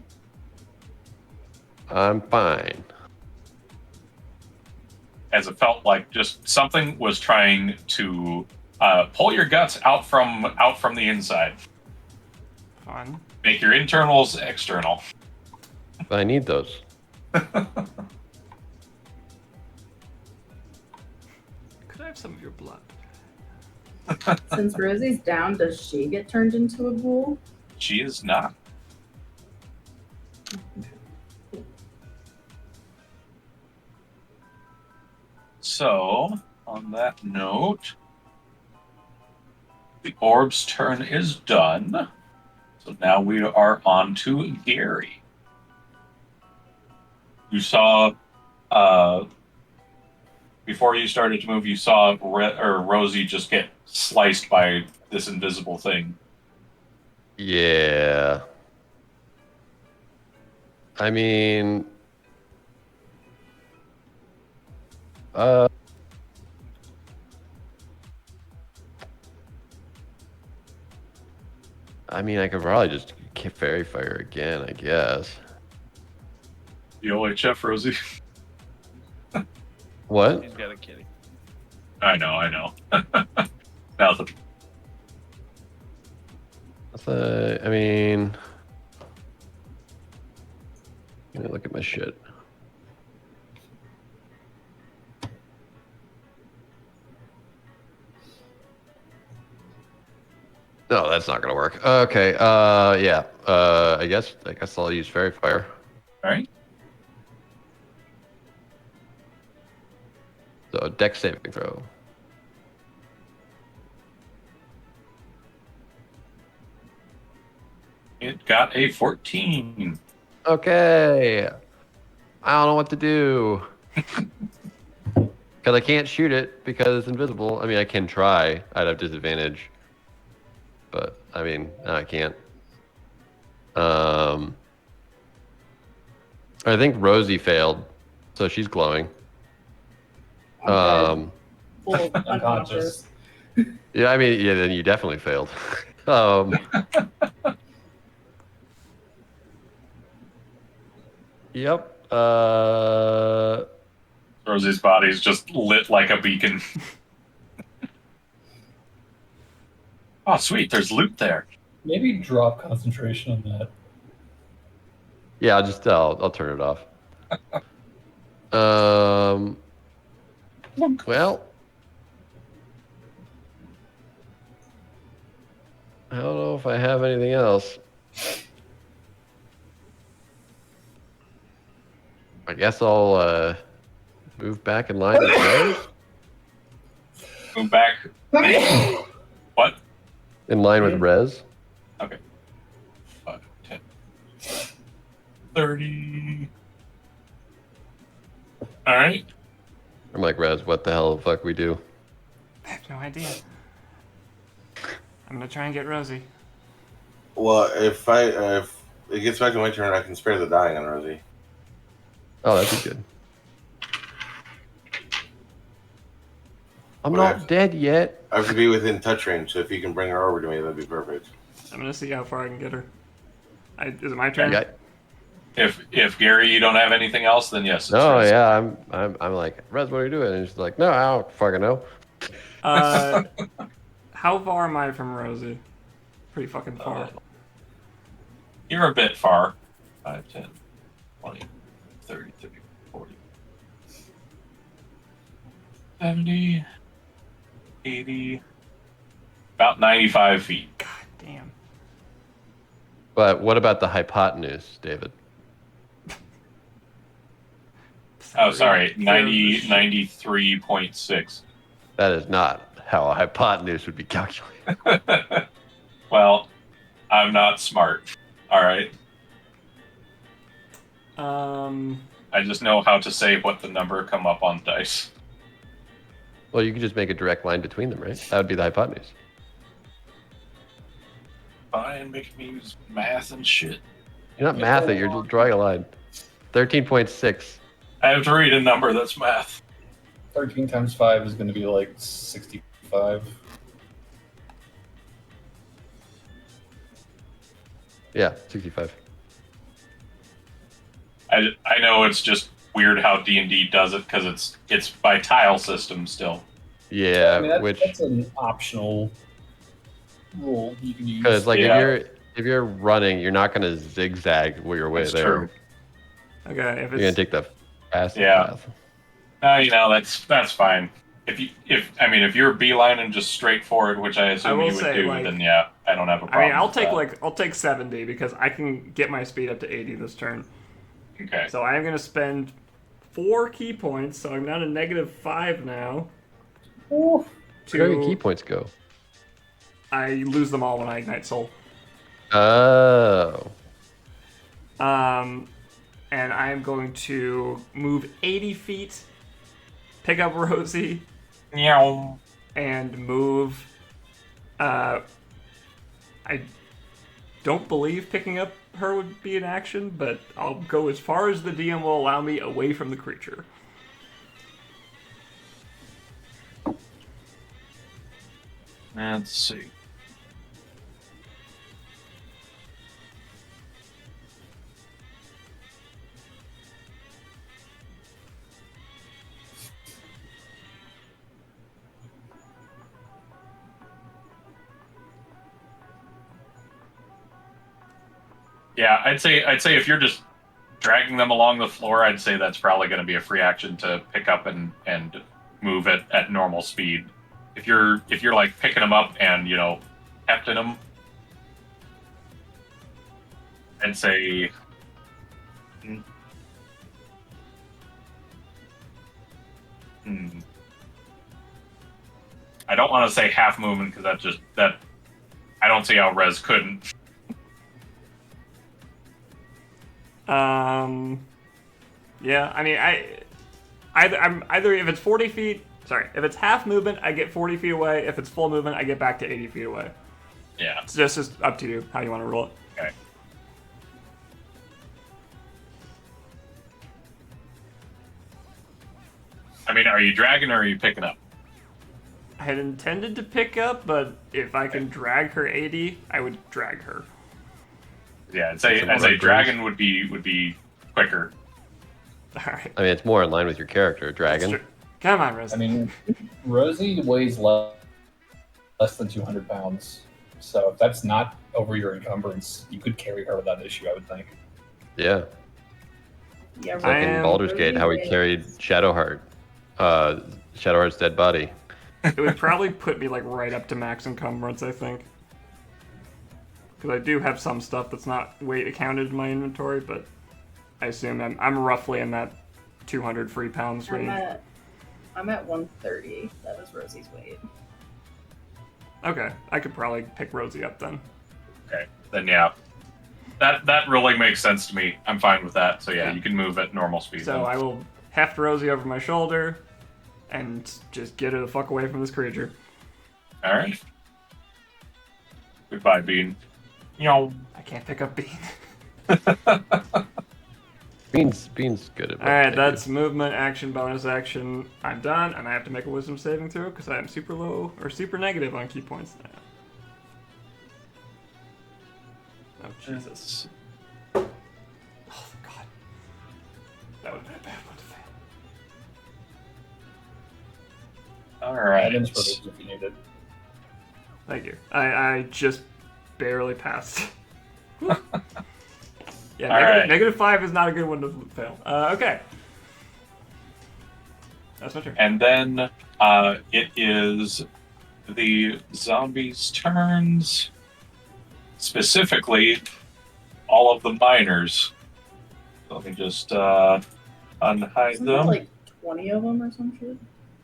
I'm fine.
As it felt like just something was trying to pull your guts out from the inside.
Fun.
Make your internals external.
I need those.
Could I have some of your blood?
Since Rosie's down, does she get turned into a ghoul?
She is not. So, on that note, the orb's turn is done. So now we are on to Gary. You saw, before you started to move, you saw Rosie just get sliced by this invisible thing.
Yeah. I mean... I could probably just fairy fire again, I guess.
The OHF, Rosie.
What?
He's got a kitty.
I know. Nothing.
I mean... Let me look at my shit. No, that's not gonna work. Okay, yeah. I guess I'll use Fairy Fire.
All right.
So, Dex saving throw.
It got a 14.
Okay. I don't know what to do. Because I can't shoot it because it's invisible. I mean, I can try. I'd have disadvantage. But, I can't. I think Rosie failed. So she's glowing.
I'm dead. Full
Unconscious.
unconscious.
Yeah, I mean, yeah, then you definitely failed. Yep.
Rosie's body's just lit like a beacon. Oh, sweet. There's loot there.
Maybe drop concentration on that.
Yeah, I'll turn it off. Well, I don't know if I have anything else. I guess I'll move back in line with Rez.
Move back. What?
In line with Rez.
Okay. 5, 10, 30. All right.
I'm like, Rez, what the hell the fuck we do?
I have no idea. I'm gonna try and get Rosie.
Well, if it gets back to my turn, I can spare the dying on Rosie.
Oh, that'd be good. I'm
Whatever.
not dead yet.
I have to be within touch range, so if you can bring her over to me, that'd be perfect.
I'm gonna see how far I can get her. Is it my turn?
Yeah.
If Gary, you don't have anything else, then yes. It's
No,
Rez.
yeah, I'm like, Rez, what are you doing? And she's like, no, I don't fucking know.
How far am I from Rosie? Pretty fucking far.
You're a bit far. 5, 10, 20, 30, 40, 70, 80, about 95 feet.
God damn.
But what about the hypotenuse, David?
Oh, sorry, 93.6.
That is not how a hypotenuse would be calculated.
Well, I'm not smart. All right. I just know how to say what the number come up on dice.
Well, you could just make a direct line between them, right? That would be the hypotenuse.
Fine, make me use math and shit.
You're not mathing, you're just drawing a line. 13.6.
I have to read a number that's math.
13 times 5 is going to be like 65.
Yeah, 65.
I know it's just weird how D&D does it because it's by tile system still.
Yeah,
I mean,
which
that's an optional rule you can use.
because like
Yeah.
if you're running, you're not gonna zigzag your way
That's
there.
true.
Okay, if
You're gonna
it's
take the fastest
Yeah.
path.
You know that's fine. If you're beelining just straight forward, which I assume
will
you would
say,
do,
like-
then yeah, I don't have a problem.
I mean,
with
I'll take 70 because I can get my speed up to 80 this turn.
that. Okay.
So I am gonna spend 4 key points, so I'm down to -5 now.
Ooh.
Where do your key points go?
I lose them all when I ignite soul.
Oh.
And I am going to move 80 feet, pick up Rosie,
Meow.
and move. I don't believe picking up her would be an action, but I'll go as far as the DM will allow me away from the creature.
Let's see. Yeah, I'd say if you're just dragging them along the floor, I'd say that's probably going to be a free action to pick up and move at normal speed. If you're like picking them up and hefting them, I'd say. I don't want to say half movement because that I don't see how Rez couldn't.
Yeah, I mean, I'm either if it's 40 feet. Sorry, if it's half movement, I get 40 feet away. If it's full movement, I get back to 80 feet away.
Yeah.
It's just up to you how you want to roll it.
Okay. I mean, are you dragging or are you picking up?
I had intended to pick up, but if I can drag her 80, I would drag her.
Yeah, I'd
Some
say
more
dragon would be quicker.
All right.
I mean, it's more in line with your character, dragon.
Come on, Rose.
I mean, Rosie weighs less than 200 pounds. So if that's not over your encumbrance, you could carry her without issue, I would think.
Yeah.
Yeah,
It's like in Baldur's Gate, how he carried Shadowheart. Shadowheart's dead body.
It would probably put me like right up to max encumbrance, I think. Because I do have some stuff that's not weight accounted in my inventory, but I assume I'm roughly in that 200 free pounds range.
I'm at 130. That is Rosie's weight.
Okay, I could probably pick Rosie up then.
Okay, then yeah, that really makes sense to me. I'm fine with that. So yeah, you can move at normal speed.
So
then.
I will heft Rosie over my shoulder and just get her the fuck away from this creature.
All right. Goodbye, Bean.
I can't pick up Bean.
Bean's good at.
Alright, that's movement, action, bonus action. I'm done, and I have to make a wisdom saving throw because I am super low or super negative on key points now. Oh, Jesus. Oh, God. That would have been a bad one to fail.
All right.
Items for those if you need it.
Thank you. I just barely passed. Yeah,
All right.
-5 is not a good one to fail. Okay. That's my turn.
And then it is the zombies' turns. Specifically, all of the miners. Let me just unhide
Isn't there
them.
like 20 of them or some shit?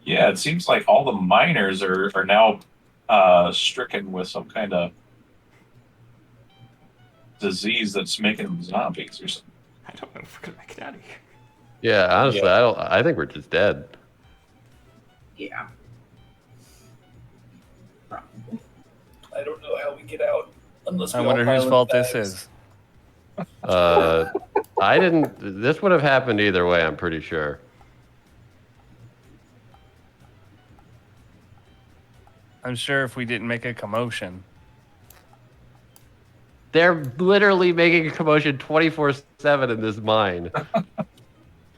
Yeah, it seems like all the miners are now stricken with some kind of disease that's making them zombies or something.
I don't know if we're gonna make it out of here.
Yeah, honestly,
Yeah.
I think we're just dead.
Yeah. Probably.
I don't know how we get out unless we
I
all
wonder
pile
whose
in
fault
bags.
this is.
I didn't. This would have happened either way. I'm pretty sure.
I'm sure if we didn't make a commotion.
They're literally making a commotion 24/7 in this mine.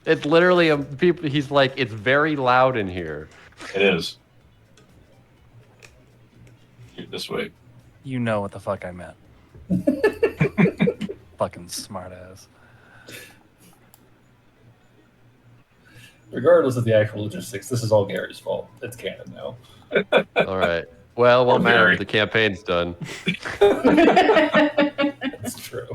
It's literally people. He's like, it's very loud in here.
It is. Shoot this way.
You know what the fuck I meant. Fucking smartass.
Regardless of the actual logistics, this is all Gary's fault. It's canon now.
All right. Well, it won't matter
Gary.
if the campaign's done.
That's true.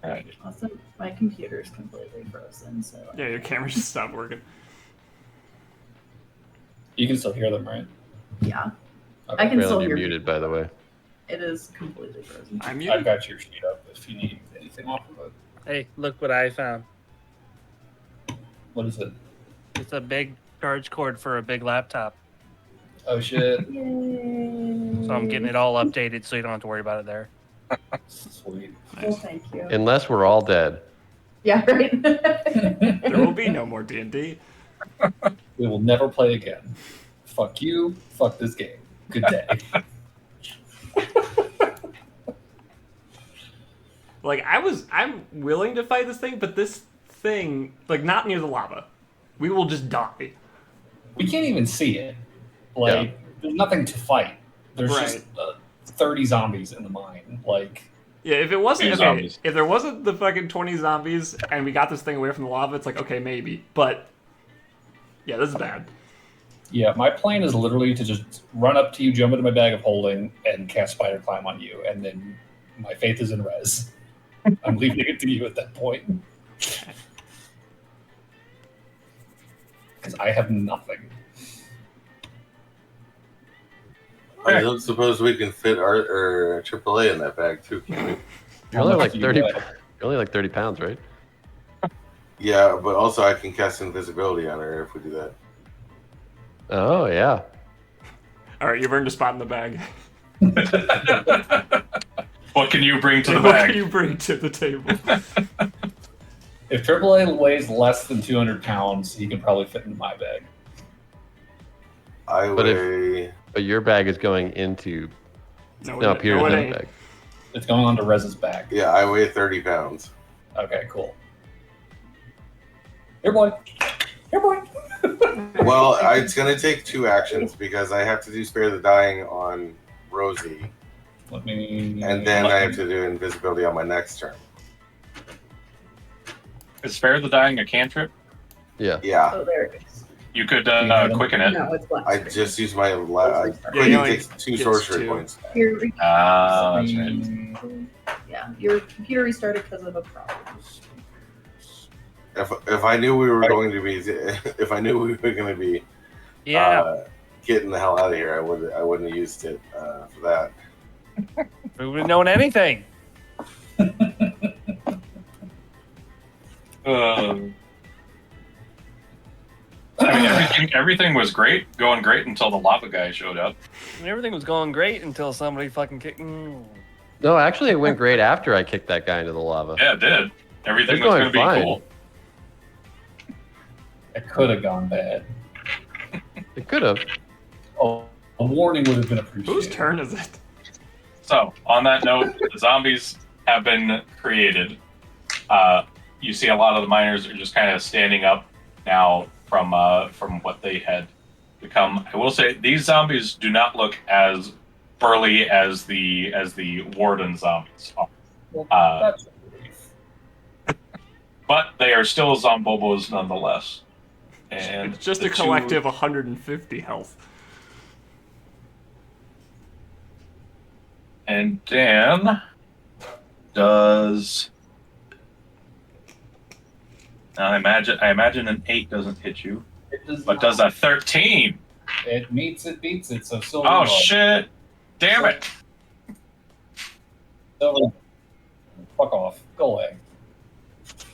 All right.
Also, my computer's completely frozen, so.
Yeah, your camera just stopped working.
You can still hear them, right?
Yeah,
Okay.
I can
Raylan,
still
you're
hear
muted, by the way.
it is completely frozen.
I'm
I've
muted.
got your sheet up if you need anything off of it.
Hey, look what I found.
What is it?
It's a big charge cord for a big laptop.
Oh shit.
Yay.
So I'm getting it all updated so you don't have to worry about it there.
Sweet.
Well, thank you.
Unless we're all dead.
Yeah, right.
There will be no more D&D.
We will never play again. Fuck you. Fuck this game. Good day.
Like, I'm willing to fight this thing, but this thing, like, not near the lava. We will just die.
We can't even see it. Like, there's nothing to fight. There's
Right.
just 30 zombies in the mine. Like,
Yeah, if it wasn't,
Few
okay,
zombies.
if there wasn't the fucking 20 zombies and we got this thing away from the lava, it's like, okay, maybe. But, yeah, this is bad.
yeah, my plan is literally to just run up to you, jump into my bag of holding, and cast Spider Climb on you. And then my faith is in Rez. I'm leaving it to you at that point. Because I have nothing.
I don't suppose we can fit our AAA in that bag too, can we?
You're only
How much
like
do you
30.
weigh?
You're only like 30 pounds, right?
Yeah, but also I can cast invisibility on her if we do that.
Oh yeah.
All right, you've earned a spot in the bag.
What can you bring to the
What
bag?
can you bring to the table?
If AAA weighs less than 200 pounds, he can probably fit into my bag.
I
But
weigh.
But your bag is going into no, Peter's
it
in
ain't.
the bag.
It's going onto Rez's back.
Yeah, I weigh 30 pounds.
Okay, cool. Here, boy. Here, boy.
Well, it's gonna take 2 actions because I have to do spare the dying on Rosie,
Let me.
and then I have to do invisibility on my next turn.
Is Spare the Dying a cantrip?
Yeah.
Yeah,
Oh, there it is.
You could
Yeah,
quicken it.
No, it's black.
I just used my
Yeah,
quicken
you only
takes 2
gets
sorcery
2.
points.
Your
Ah, that's right.
Yeah, your computer restarted because of a problem.
If I knew we were going to be, if I knew we were going to be,
Yeah,
getting the hell out of here, I wouldn't have used it for that.
we would have known anything.
I mean, everything was great, going great until the lava guy showed up.
Everything was going great until somebody fucking kicked.
No, actually, it went great after I kicked that guy into the lava.
Yeah, it did. Everything
It's
was
going
going to be
fine.
cool.
It could have gone bad.
It could have.
Oh, a warning would have been appreciated.
Whose turn is it?
So, on that note, the zombies have been created. You see a lot of the miners are just kind of standing up now from what they had become. I will say these zombies do not look as burly as the warden zombies are.
Well,
Uh,
that's a relief.
But they are still zombobos nonetheless. And
It's just
the
a collective 150 health.
And Dan does. Now I imagine an 8 doesn't hit you,
It does
but does a 13.
It meets it, beats it. So silver.
Oh
ball.
shit! Damn it!
Silver. Fuck off. Go away.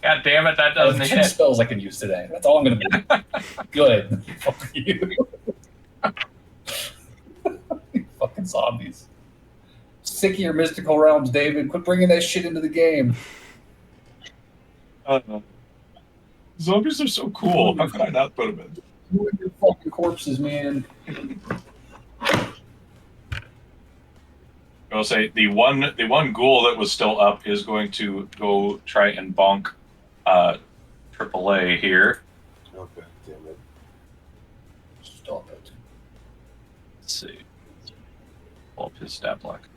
God damn it! That doesn't
There's 2
hit.
spells I can use today. That's all I'm gonna do. Good. Fuck you. You fucking zombies. Sick of your mystical realms, David. Quit bringing that shit into the game.
Zombies are so cool. How could I not put them in?
You and your fucking corpses, man.
I will say the one ghoul that was still up is going to go try and bonk AAA here.
Oh, God damn it.
Stop it.
Let's see. Pull up his stat block.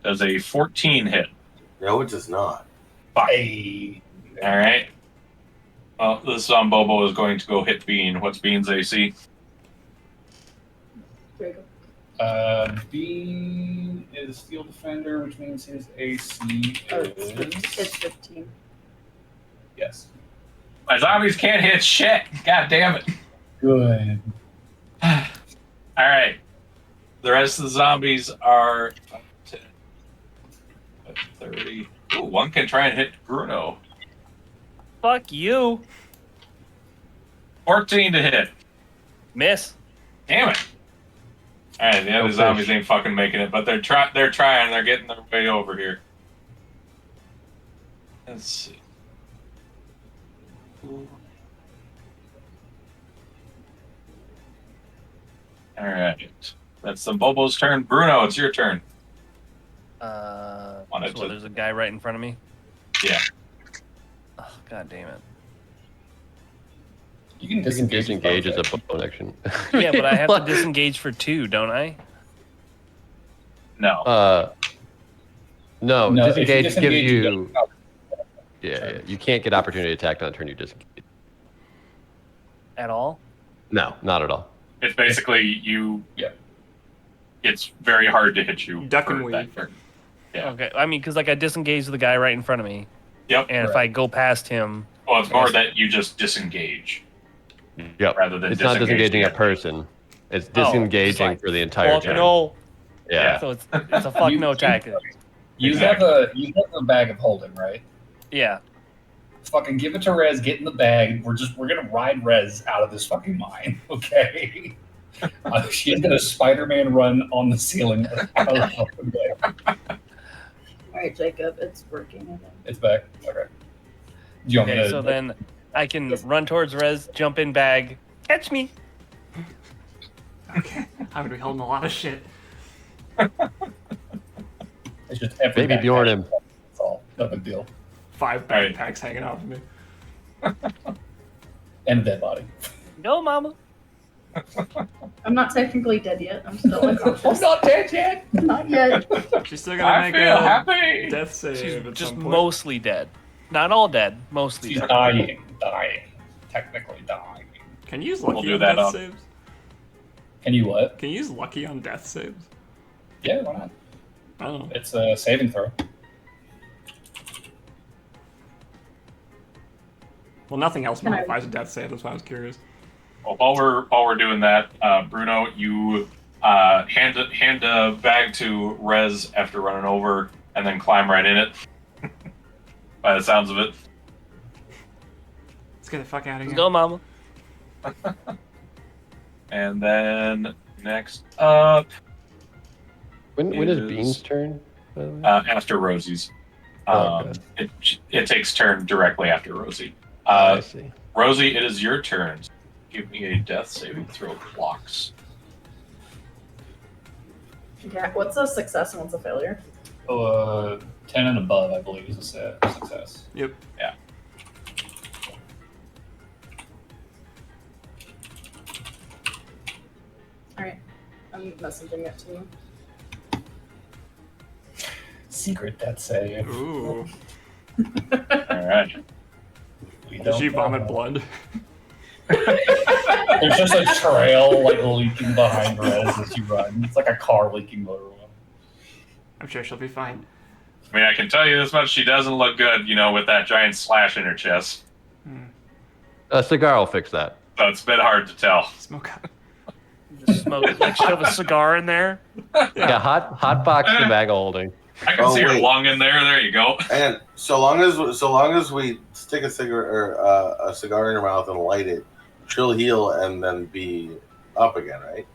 Does a 14 hit?
No, it does not.
Hey.
All right. Well, this Zombobo is going to go hit Bean. What's Bean's AC?
There you go.
Bean is Steel Defender, which means his AC
Oh,
is.
it's 15.
Yes.
My zombies can't hit shit. God damn it.
Good.
All right. The rest of the zombies are 10, 30. Ooh, one can try and hit Bruno.
Fuck you,
14 to hit.
miss.
Damn it. All right, the other
Okay.
zombies ain't fucking making it, but they're trying. They're getting their way over here. Let's see. All right, that's the Bobo's turn. Bruno, it's your turn. Wanted
So
to-
there's a guy right in front of me.
Yeah.
Oh, God damn it.
You can
You can disengage as a
bonus
bonus action.
Yeah, but I have to disengage for 2, don't I?
No.
No,
No, if you
disengage,
disengage,
gives
you
you.
get-
Yeah, you can't get opportunity attack on a turn you disengage.
At all?
No, not at all.
It's basically you.
Yeah.
It's very hard to hit you.
Duck and
for that
weave.
turn. Yeah.
Okay, I mean, because like I disengaged the guy right in front of me,
Yep.
and if I go past him,
Well, it's more that you just disengage
Yep.
rather than
It's not disengaging a
the-
person. It's
Oh,
disengaging
it's like,
for the entire
fuck
turn.
no.
Yeah.
So it's a fuck
You-
no tactic.
You
Exactly.
have a bag of holding, right?
Yeah.
Fucking give it to Rez, get in the bag. We're gonna ride Rez out of this fucking mine, okay? She's got a Spider-Man run on the ceiling. Out of the fucking way.
All right, Jacob, it's working. I think.
It's back. Okay. Do you want me
Okay,
to,
so then I can run towards Rez, jump in bag, catch me.
Okay. I'm gonna be holding a lot of shit.
it's just every
Baby
backpack.
Bjorn him.
That's all. No big deal.
5
Alright.
backpacks hanging off of me.
And a dead body.
Go, mama.
I'm not technically dead yet. I'm still
I'm
unconscious.
not dead yet.
Not yet.
She's still gonna
I
make
feel
a
happy.
death save
She's
at
just
some point.
mostly dead. Not all dead, mostly
She's
dead.
dying. Technically dying.
Can you use
We'll
lucky
do
on
that
death
on-
saves?
Can you what?
Can you use lucky on death saves?
Yeah, why not?
I don't know.
It's a saving throw.
Well, nothing else
Can I-
modifies a death save. That's why I was curious.
Well, while we're doing that, Bruno, you hand a bag to Rez after running over, and then climb right in it. By the sounds of it.
Let's get the fuck out of
Let's
here.
go, mama.
And then next up,
When is
Is-
Bean's turn? By the way?
after Rosie's.
Oh, okay.
It takes turn directly after Rosie.
I see.
Rosie, it is your turn. Give me a death saving throw blocks.
Okay, what's a success and what's a failure?
10 and above, I believe, is a success.
Yep.
Yeah.
Alright. I'm messaging it to you.
Secret death save.
Ooh.
All right.
We
Did
don't
she vomit
know.
blood?
There's just a trail like leaking behind Rez as you run. It's like a car leaking motor oil.
I'm sure she'll be fine.
I mean, I can tell you this much: she doesn't look good, with that giant slash in her chest.
A cigar will fix that.
So it's a bit hard to tell.
Smoke out.
Just smoke, like shove a cigar in there.
Yeah, hot box the bag of holding.
I can
Oh,
see her
wait.
lung in there. There you go.
And so long as we stick a cigarette or a cigar in her mouth and light it, she'll heal and then be up again, right?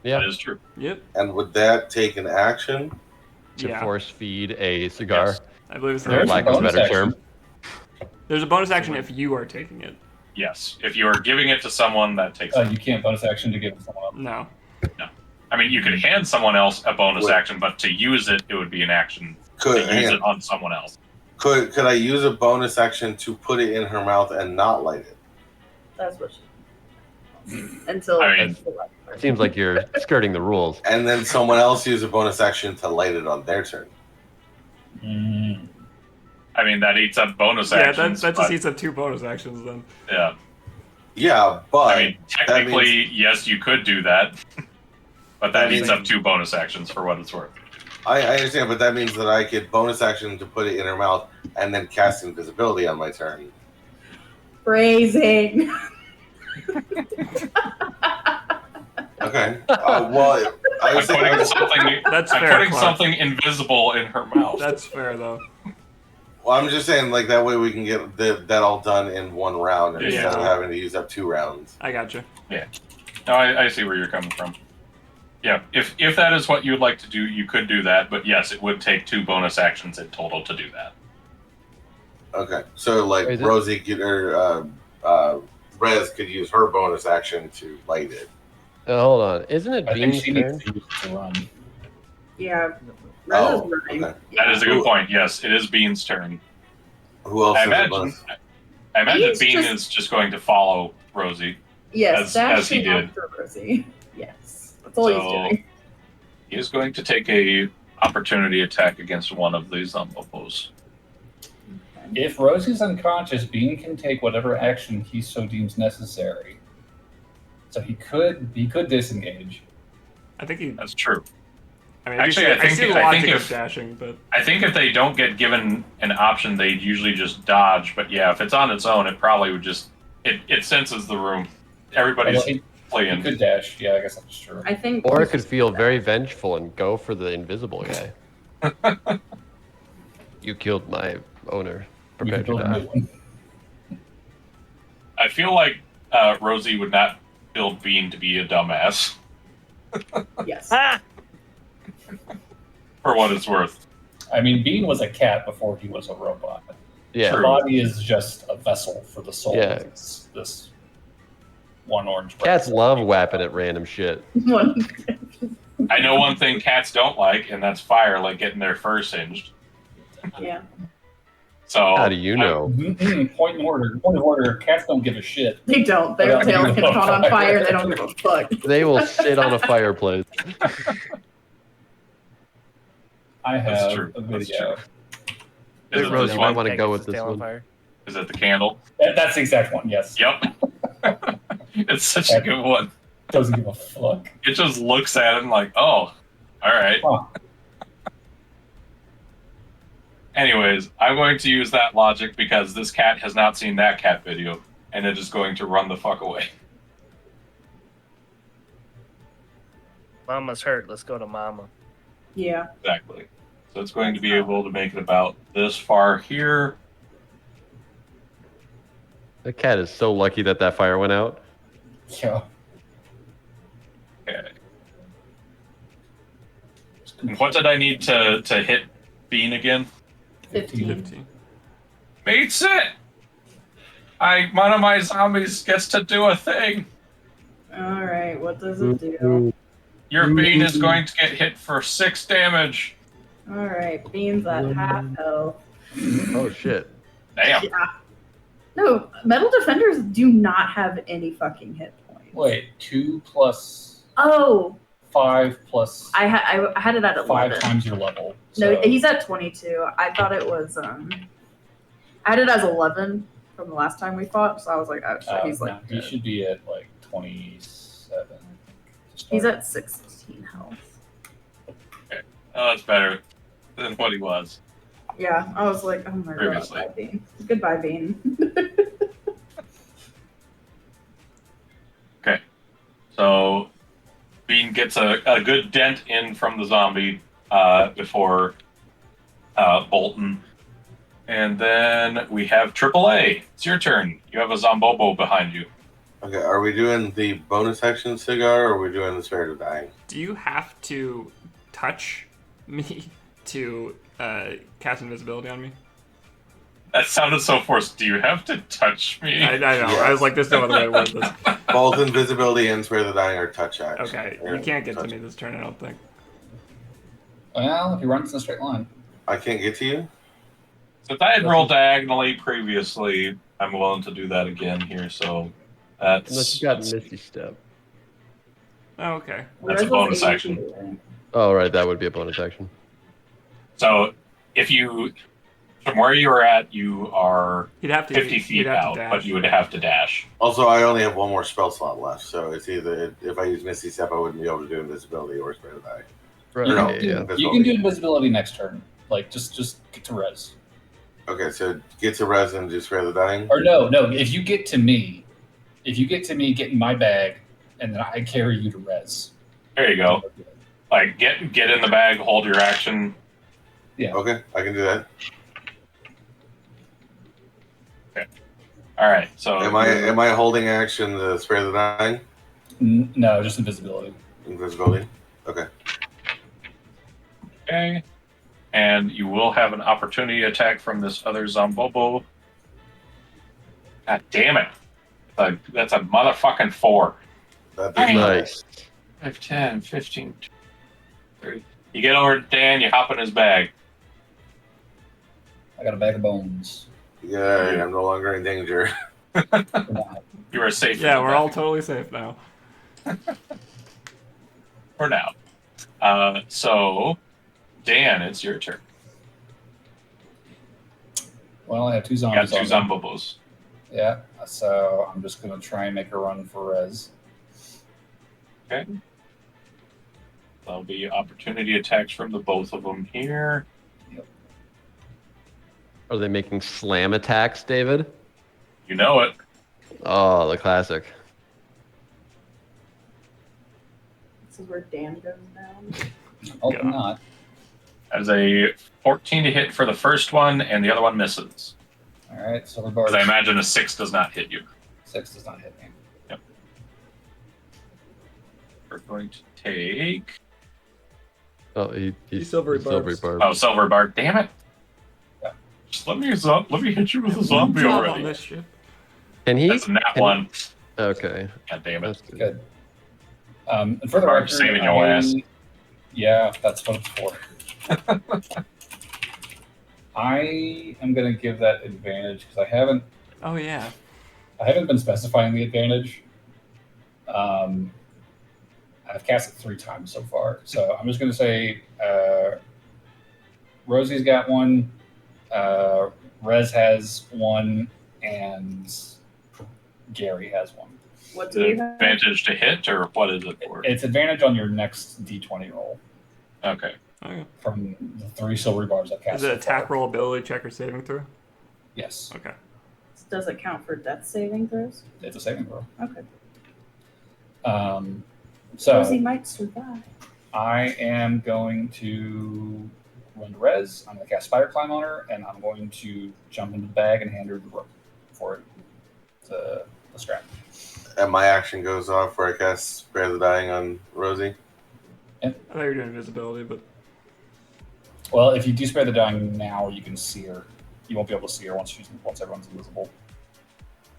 Yeah,
That is true.
Yep.
And would that take an action?
to
Yeah.
force feed a cigar.
Yes.
I believe it's
For
There's
lack
a
of a
bonus
better
action.
term.
There's a bonus action if you are taking it.
Yes. If you are giving it to someone, that takes.
You can't bonus action to give it to someone else.
No.
I mean, you could hand someone else a bonus
Wait.
action, but to use it, it would be an action to
Could
use
hang
it
on.
on someone else.
could I use a bonus action to put it in her mouth and not light it?
That's what she. Until.
I mean-
It seems like you're skirting the rules.
And then someone else use a bonus action to light it on their turn.
Mm.
I mean, that eats up bonus
Yeah,
actions.
that just
but-
eats up 2 bonus actions then.
Yeah.
Yeah, but
I mean, technically, yes, you could do that. But that
That
eats
means-
up 2 bonus actions for what it's worth.
I understand, but that means that I could bonus action to put it in her mouth and then cast invisibility on my turn.
Phrasing.
Okay. Well, I was
I'm
thinking,
putting something.
That's
I'm
fair,
putting
Clark.
something invisible in her mouth.
That's fair though.
well, I'm just saying, like that way we can get that all done in one round instead of
Yeah.
having to use up 2 rounds.
I gotcha.
No, I see where you're coming from. Yeah, if that is what you'd like to do, you could do that. But yes, it would take 2 bonus actions in total to do that.
Okay, so like
Is it-
Rosie could, or Rez could use her bonus action to light it.
Hold on. Isn't it
I think
Bean's
she
turn?
needs to use it to run.
Yeah.
Oh,
Rez is running.
okay.
That is a good point. Yes, it is Bean's turn.
Who else
I
has a
imagine.
bonus?
I imagine
He's
Bean
just-
is just going to follow Rosie.
Yes,
as he
dashing
did.
after Rosie. Yes. That's all he's
So-
doing.
He is going to take a opportunity attack against one of these zombos.
If Rosie's unconscious, Bean can take whatever action he so deems necessary. So he could disengage.
I think he.
That's true.
I mean,
Actually,
I see the
I
logic
think
of
if-
dashing, but
I think if they don't get given an option, they usually just dodge. But yeah, if it's on its own, it probably would just it senses the room. Everybody's
Although he
fleeing.
could dash. Yeah, I guess that's true.
I think.
Or it could feel very vengeful and go for the invisible guy. You killed my owner.
We can
Prepare to
build a new
die.
one.
I feel like Rosie would not build Bean to be a dumbass,
Yes.
Ah!
for what it's worth.
I mean, Bean was a cat before he was a robot.
Yeah.
The
True.
body is just a vessel for the soul.
Yeah.
It's this one orange.
Cats
breath.
love whapping at random shit.
I know one thing cats don't like, and that's fire, like getting their fur singed.
Yeah.
So
How do you know?
Point in order. Point of order. Cats don't give a shit.
They don't. Their
Well,
tails
you
get
know,
caught on fire. They don't give a fuck.
They will sit on a fireplace.
I
That's
have
true.
a
That's
video.
Is it
Rose,
this
you might
one?
want to
Can't
go
get
with
his
this
tail on
one.
fire.
Is it the candle?
That's the exact one. Yes.
Yep. It's such a good one.
Doesn't give a fuck.
It just looks at him like, oh, all right.
Huh.
Anyways, I'm going to use that logic because this cat has not seen that cat video, and it is going to run the fuck away.
Mama's hurt. Let's go to Mama.
Yeah.
Exactly. So it's going to be able to make it about this far here.
The cat is so lucky that that fire went out.
Yeah.
Okay. And what did I need to hit Bean again?
15.
15.
Beats it! One of my zombies gets to do a thing.
All right. What does it do?
Your Bean is going to get hit for 6 damage.
All right. Beans at half health.
Oh shit.
Damn.
Yeah. No, metal defenders do not have any fucking hit points.
Wait. 2 plus
Oh,
5 plus
I had it at 11.
5 times your level.
No,
So
he's at 22. I thought it was I had it as 11 from the last time we fought, so I was like, oh shit, he's
no,
like
he
good.
should be at like 27.
He's at 16 health.
Oh, that's better than what he was.
Yeah, I was like, oh my god,
Previously.
bye, Bean. Goodbye, Bean.
So Bean gets a good dent in from the zombie before Bolton. And then we have AAA. It's your turn. You have a Zombobo behind you.
Okay, are we doing the bonus action cigar or are we doing the Spirit of Dying?
Do you have to touch me to cast invisibility on me?
That sounded so forced. Do you have to touch me?
I know. I was like, there's no other way to word this.
Both invisibility and Spirit of Dying are touch actions.
Okay, you can't get to me this turn, I don't think.
Well, if he runs in a straight line.
I can't get to you?
Since I had rolled diagonally previously, I'm willing to do that again here. So that's
Unless you got Misty Step.
Oh, okay.
That's a bonus action.
Oh right, that would be a bonus action.
So if you, from where you are at, you are
He'd have to
50
he'd
feet
have to
out,
dash.
but you would have to dash.
Also, I only have one more spell slot left, so it's either if I use Misty Step, I wouldn't be able to do invisibility or Spirit of Dying.
Right.
No,
Yeah.
You can do invisibility next turn. Like just get to res.
Okay, so get to res and do Spirit of Dying.
Or no. If you get to me, get in my bag, and then I carry you to res.
There you go. Like get in the bag, hold your action.
Okay, I can do that.
All right. So
Am I holding action the Spirit of Dying?
No, just invisibility.
Invisibility? Okay.
okay. And you will have an opportunity attack from this other Zombobo. God damn it! That's a motherfucking 4.
That
Dang.
Nice.
5, 10, 15, 30. You get over to Dan, you hop in his bag.
I got a bag of bones.
Yeah, I'm no longer in danger.
You are safe.
Yeah,
in the
we're all
bag
totally safe now.
for now. So, Dan, it's your turn.
Well, I have 2
You got
zombies.
2
on me.
Zombobos.
Yeah, so I'm just gonna try and make a run for res.
Okay. There'll be opportunity attacks from the both of them here.
Are they making slam attacks, David?
You know it.
Oh, the classic.
This is where Dan goes down.
Oh,
Yeah.
not.
That is a 14 to hit for the first one, and the other one misses.
All right, silver
Because
bars.
I imagine a 6 does not hit you.
6 does not hit me.
Yep. are going to take.
Oh, he's
silvery
silvery
barbs.
barb.
Oh, silver bar. Damn it!
Yeah.
Just let me hit you with a zombie
Job on
already.
this ship.
Can he?
That's a nat
can
one.
Okay.
God damn it!
That's good.
Good. And for the
Barb
record,
saving your ass.
Yeah, that's what it's for. I am going to give that advantage because I haven't
Oh yeah.
been specifying the advantage. I've cast it 3 times so far, so I'm just going to say Rosie's got one, Rez has one, and Gary has one.
What
Is
do
it
you have?
advantage to hit, or what is it for?
It's advantage on your next D20 roll
Okay.
Okay.
from the 3 silvery bars I've cast.
Is it
so
attack
far.
roll, ability check, or saving throw?
Yes,
Okay.
Does it count for death saving throws?
it's a saving throw.
Okay.
So
Rosie might survive.
I am going to run to Rez. I'm going to cast Spider Climb on her, and I'm going to jump into the bag and hand her the rope for it, the strap.
And my action goes off where I cast Spare the Dying on Rosie.
I thought you were doing invisibility, but
Well, if you do Spare the Dying now, you can see her. You won't be able to see her once everyone's invisible.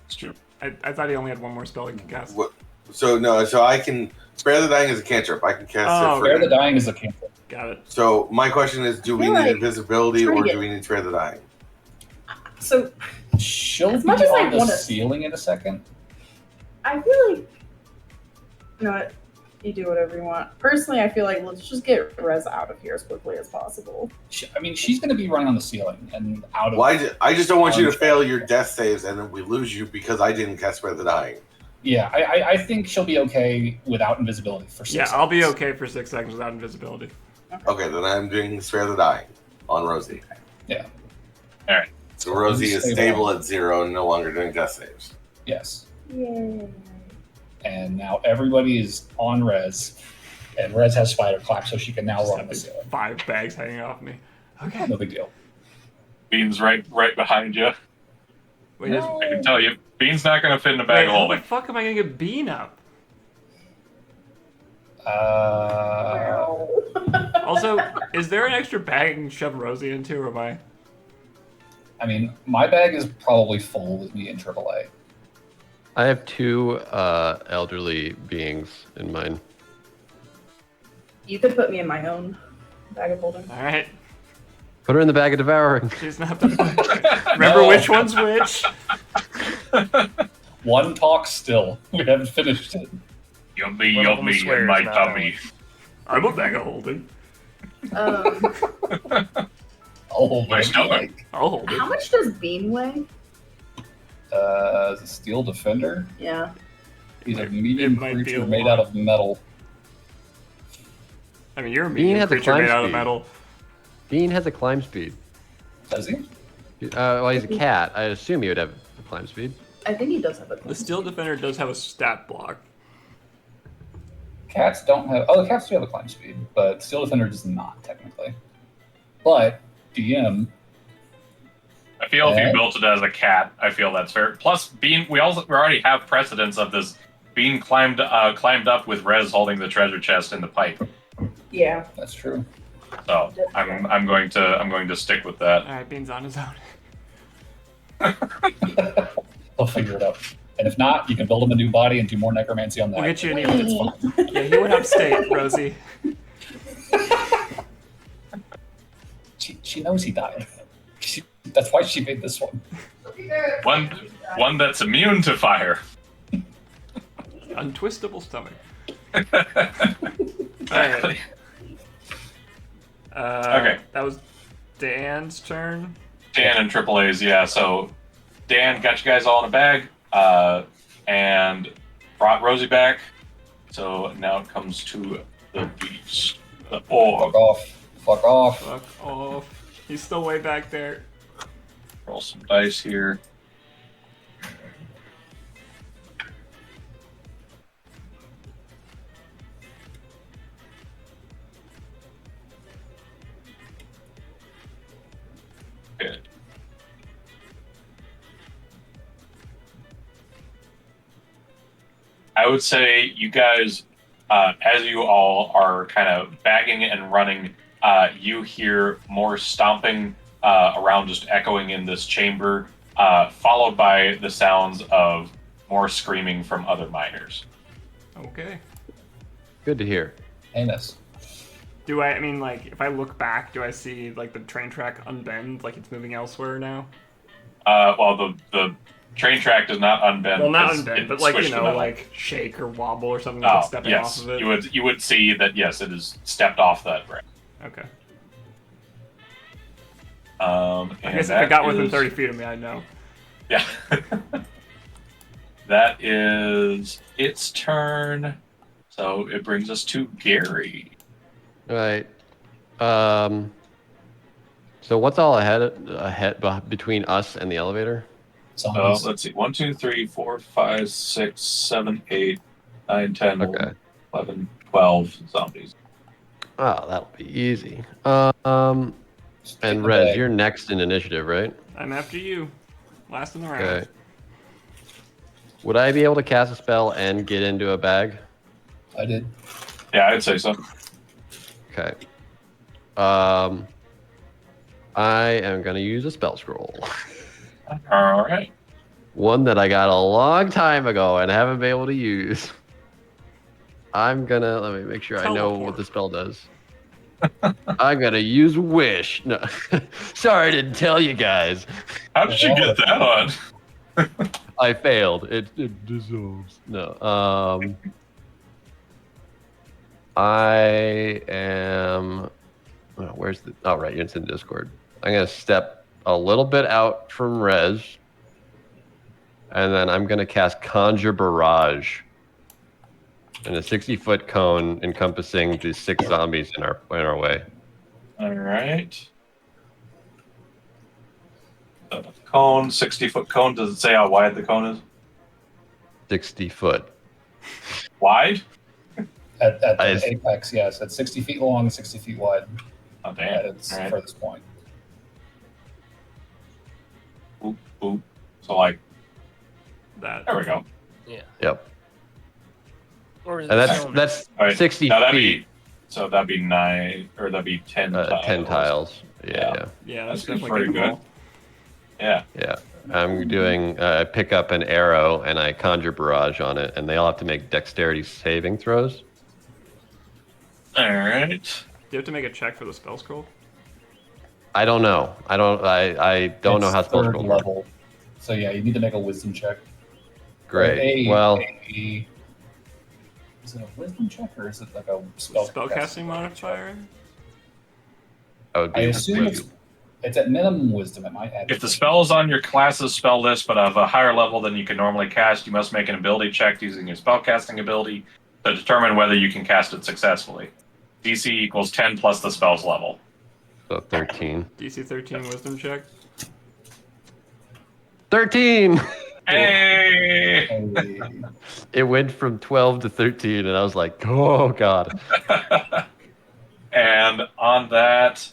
It's true.
I thought he only had one more spell he could cast.
What? So I can Spare the Dying is a cantrip. I can cast
Oh,
it for
Spare the Dying is a cantrip.
Got it.
So my question is, do we
feel
need
like
invisibility or
Trinket-
do we need Spare the Dying?
So
She'll
As
be
much as I
on the
wanna-
ceiling in a second.
I feel like, you know what? You do whatever you want. Personally, I feel like let's just get Rez out of here as quickly as possible.
I mean, she's going to be running on the ceiling and out of.
Well, I just don't want you to fail your death saves and then we lose you because I didn't cast Spare the Dying.
Yeah, I think she'll be okay without invisibility for 6
Yeah,
seconds.
I'll be okay for 6 seconds without invisibility.
Okay, then I'm doing Spare the Dying on Rosie.
Yeah.
All right.
So Rosie is stable at 0 and no longer doing death saves.
Yes.
Yay.
And now everybody is on Rez, and Rez has Spider Climb, so she can now
Just
run
have
the
these
ceiling.
5 bags hanging off me. Okay.
No big deal.
Bean's right behind you.
Wait,
No.
I can tell you, Bean's not going to fit in a
wait,
bag of
how the
holding.
fuck am I gonna get Bean up? Also, is there an extra bag I can shove Rosie into, or am I?
I mean, my bag is probably full with me in AAA.
I have 2 elderly beings in mine.
You could put me in my own bag of holding.
All right.
Put her in the bag of devouring.
She's not the. Remember
No.
which one's which?
One talk still. We haven't finished it.
Yummy,
One of them
yummy in
swears
my
now.
tummy.
I'm a bag of holding.
I'll hold
My
it.
stomach.
I'll hold
How
it.
much does Bean weigh?
Is a steel defender.
Yeah.
He's a
It
medium
might be a
creature made
lot.
out of metal.
I mean, you're a
Bean
medium
has a
creature
climb
made out of
speed.
metal.
Bean has a climb speed.
Does he?
Well, he's a cat. I assume he would have a climb speed.
I think he does have a
The Steel Defender does have a stat block.
Cats don't have. Oh, the cats do have a climb speed, but steel defender does not technically. But DM.
I feel if
Yeah.
you built it as a cat, I feel that's fair. Plus, Bean, we already have precedence of this. Bean climbed up with Rez holding the treasure chest in the pipe.
Yeah.
That's true.
So I'm going to stick with that.
All right, Bean's on his own.
He'll figure it out. And if not, you can build him a new body and do more necromancy on that.
We'll get you an
It's
even.
fine.
Yeah, he went upstate, Rosie.
She knows he died. That's why she made this one.
One that's immune to fire.
Untwistable stomach.
Exactly. Okay.
That was Dan's turn.
Dan and AAA's, yeah. So Dan got you guys all in a bag, and brought Rosie back. So now it comes to the beast, the orc.
Fuck off. Fuck off.
Fuck off. He's still way back there.
Roll some dice here. Good. I would say you guys as you all are kind of bagging and running, you hear more stomping around, just echoing in this chamber, followed by the sounds of more screaming from other miners.
Okay.
Good to hear.
Heinous.
I mean, like, if I look back, do I see, like, the train track unbend, like it's moving elsewhere now?
Well, the train track does not unbend.
Well, not
'cause
unbend,
it
but, like,
squished
you
the
know,
metal.
like, shake or wobble or something, like stepping
yes,
off of it.
you would see that. Yes, it has stepped off that ground.
Okay.
I
I guess if it got within 30 feet of me, I'd know.
Yeah. That is its turn. So it brings us to Gary.
All right. So what's all ahead between us and the elevator?
Zombies.
Let's see. 1, 2, 3, 4, 5, 6, 7, 8, 9, 10,
Okay.
11, 12 zombies.
Oh, that'll be easy.
Stick
And
the
Rez,
bag.
you're next in initiative, right?
I'm after you. Last in the round.
Okay. Would I be able to cast a spell and get into a bag?
I did.
Yeah, I'd say so.
Okay. I am gonna use a spell scroll.
All right.
One that I got a long time ago and haven't been able to use. Let me make sure I know what the spell does. I'm gonna use Wish. No, sorry, I didn't tell you guys.
How did you get that on?
I failed. It dissolves. No. I am. Oh, where's the? Oh, right. It's in Discord. I'm gonna step a little bit out from Rez, and then I'm gonna cast Conjure Barrage in a 60-foot cone encompassing the 6 zombies in our way.
All right. Cone, 60-foot cone. Does it say how wide the cone is?
60 foot.
Wide?
At the
I-
apex, yes. At 60 feet long and 60 feet wide.
Oh,
At
damn.
its
All right.
furthest point.
Boop, boop. So, like,
That.
there we go.
Yep.
Or
And that's
All right.
60
Now,
feet.
that'd be 9, or that'd be 10 tiles.
10 tiles.
Yeah.
Yeah, that's
That's
definitely
pretty
capable.
Yeah.
Yeah. I'm doing. I pick up an arrow and I conjure barrage on it, and they all have to make dexterity saving throws.
All right.
Do you have to make a check for the spell scroll?
I don't know. I don't know how
It's
spell
third
scrolls work.
level. So yeah, you need to make a wisdom check.
Great.
Is it a wisdom check or is it like a
Spellcasting modifier?
that would be
I assume
wisdom.
it's at minimum wisdom. It might add.
If the spell is on your class's spell list but of a higher level than you can normally cast, you must make an ability check using your spellcasting ability to determine whether you can cast it successfully. DC equals 10 plus the spell's level.
So 13.
DC 13 wisdom check.
13.
Hey!
Hey,
It went from 12 to 13, and I was like, oh god.
And on that,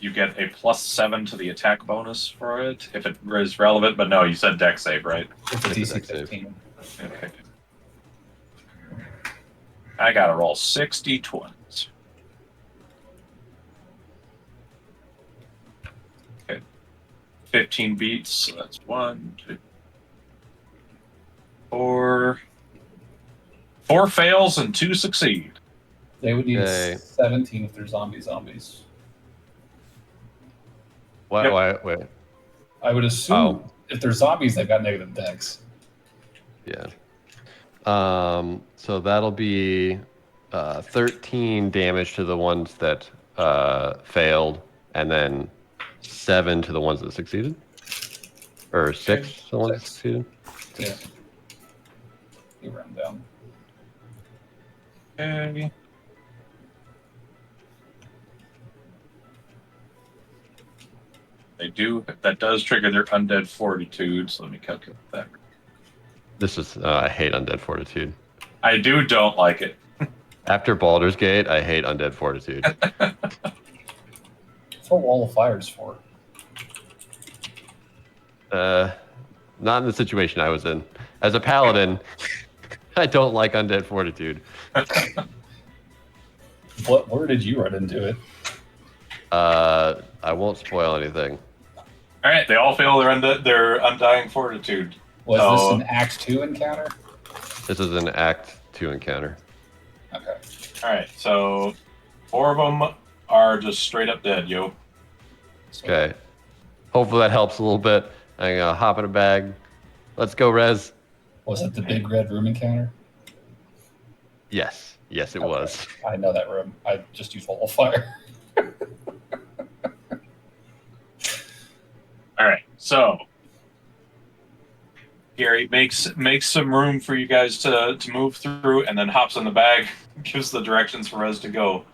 you get a +7 to the attack bonus for it, if it is relevant. But no, you said dex save, right?
it's a
It's a
DC
dex save.
15.
Okay. I gotta roll 60 20s. Okay. 15 beats, so that's 1, 2, 4. 4 fails and 2 succeed.
They would need
Okay.
17 if they're zombies.
Wait,
Yep.
wait.
I would assume if they're zombies, they've got negative dex.
Yeah. So that'll be 13 damage to the ones that failed, and then 7 to the ones that succeeded, or 6 to the ones that
6.
succeeded.
Yeah. You round down.
Okay. That does trigger their undead fortitude, so let me calculate that.
This is I hate undead fortitude.
I don't like it.
After Baldur's Gate, I hate undead fortitude.
That's what Wall of Fire is for.
Not in the situation I was in. As a paladin, I don't like undead fortitude.
Where did you run into it?
I won't spoil anything.
All right, they all fail their undying fortitude.
Was
So-
this an Act 2 encounter?
This is an Act 2 encounter.
Okay.
All right, so 4 of them are just straight up dead, yo.
Okay. Hopefully that helps a little bit. I'm gonna hop in a bag. Let's go, Rez.
Was it the big red room encounter?
Yes. Yes, it
Okay.
was.
I know that room. I just used wall of fire.
All right, so Gary makes some room for you guys to move through, and then hops in the bag, gives the directions for Rez to go.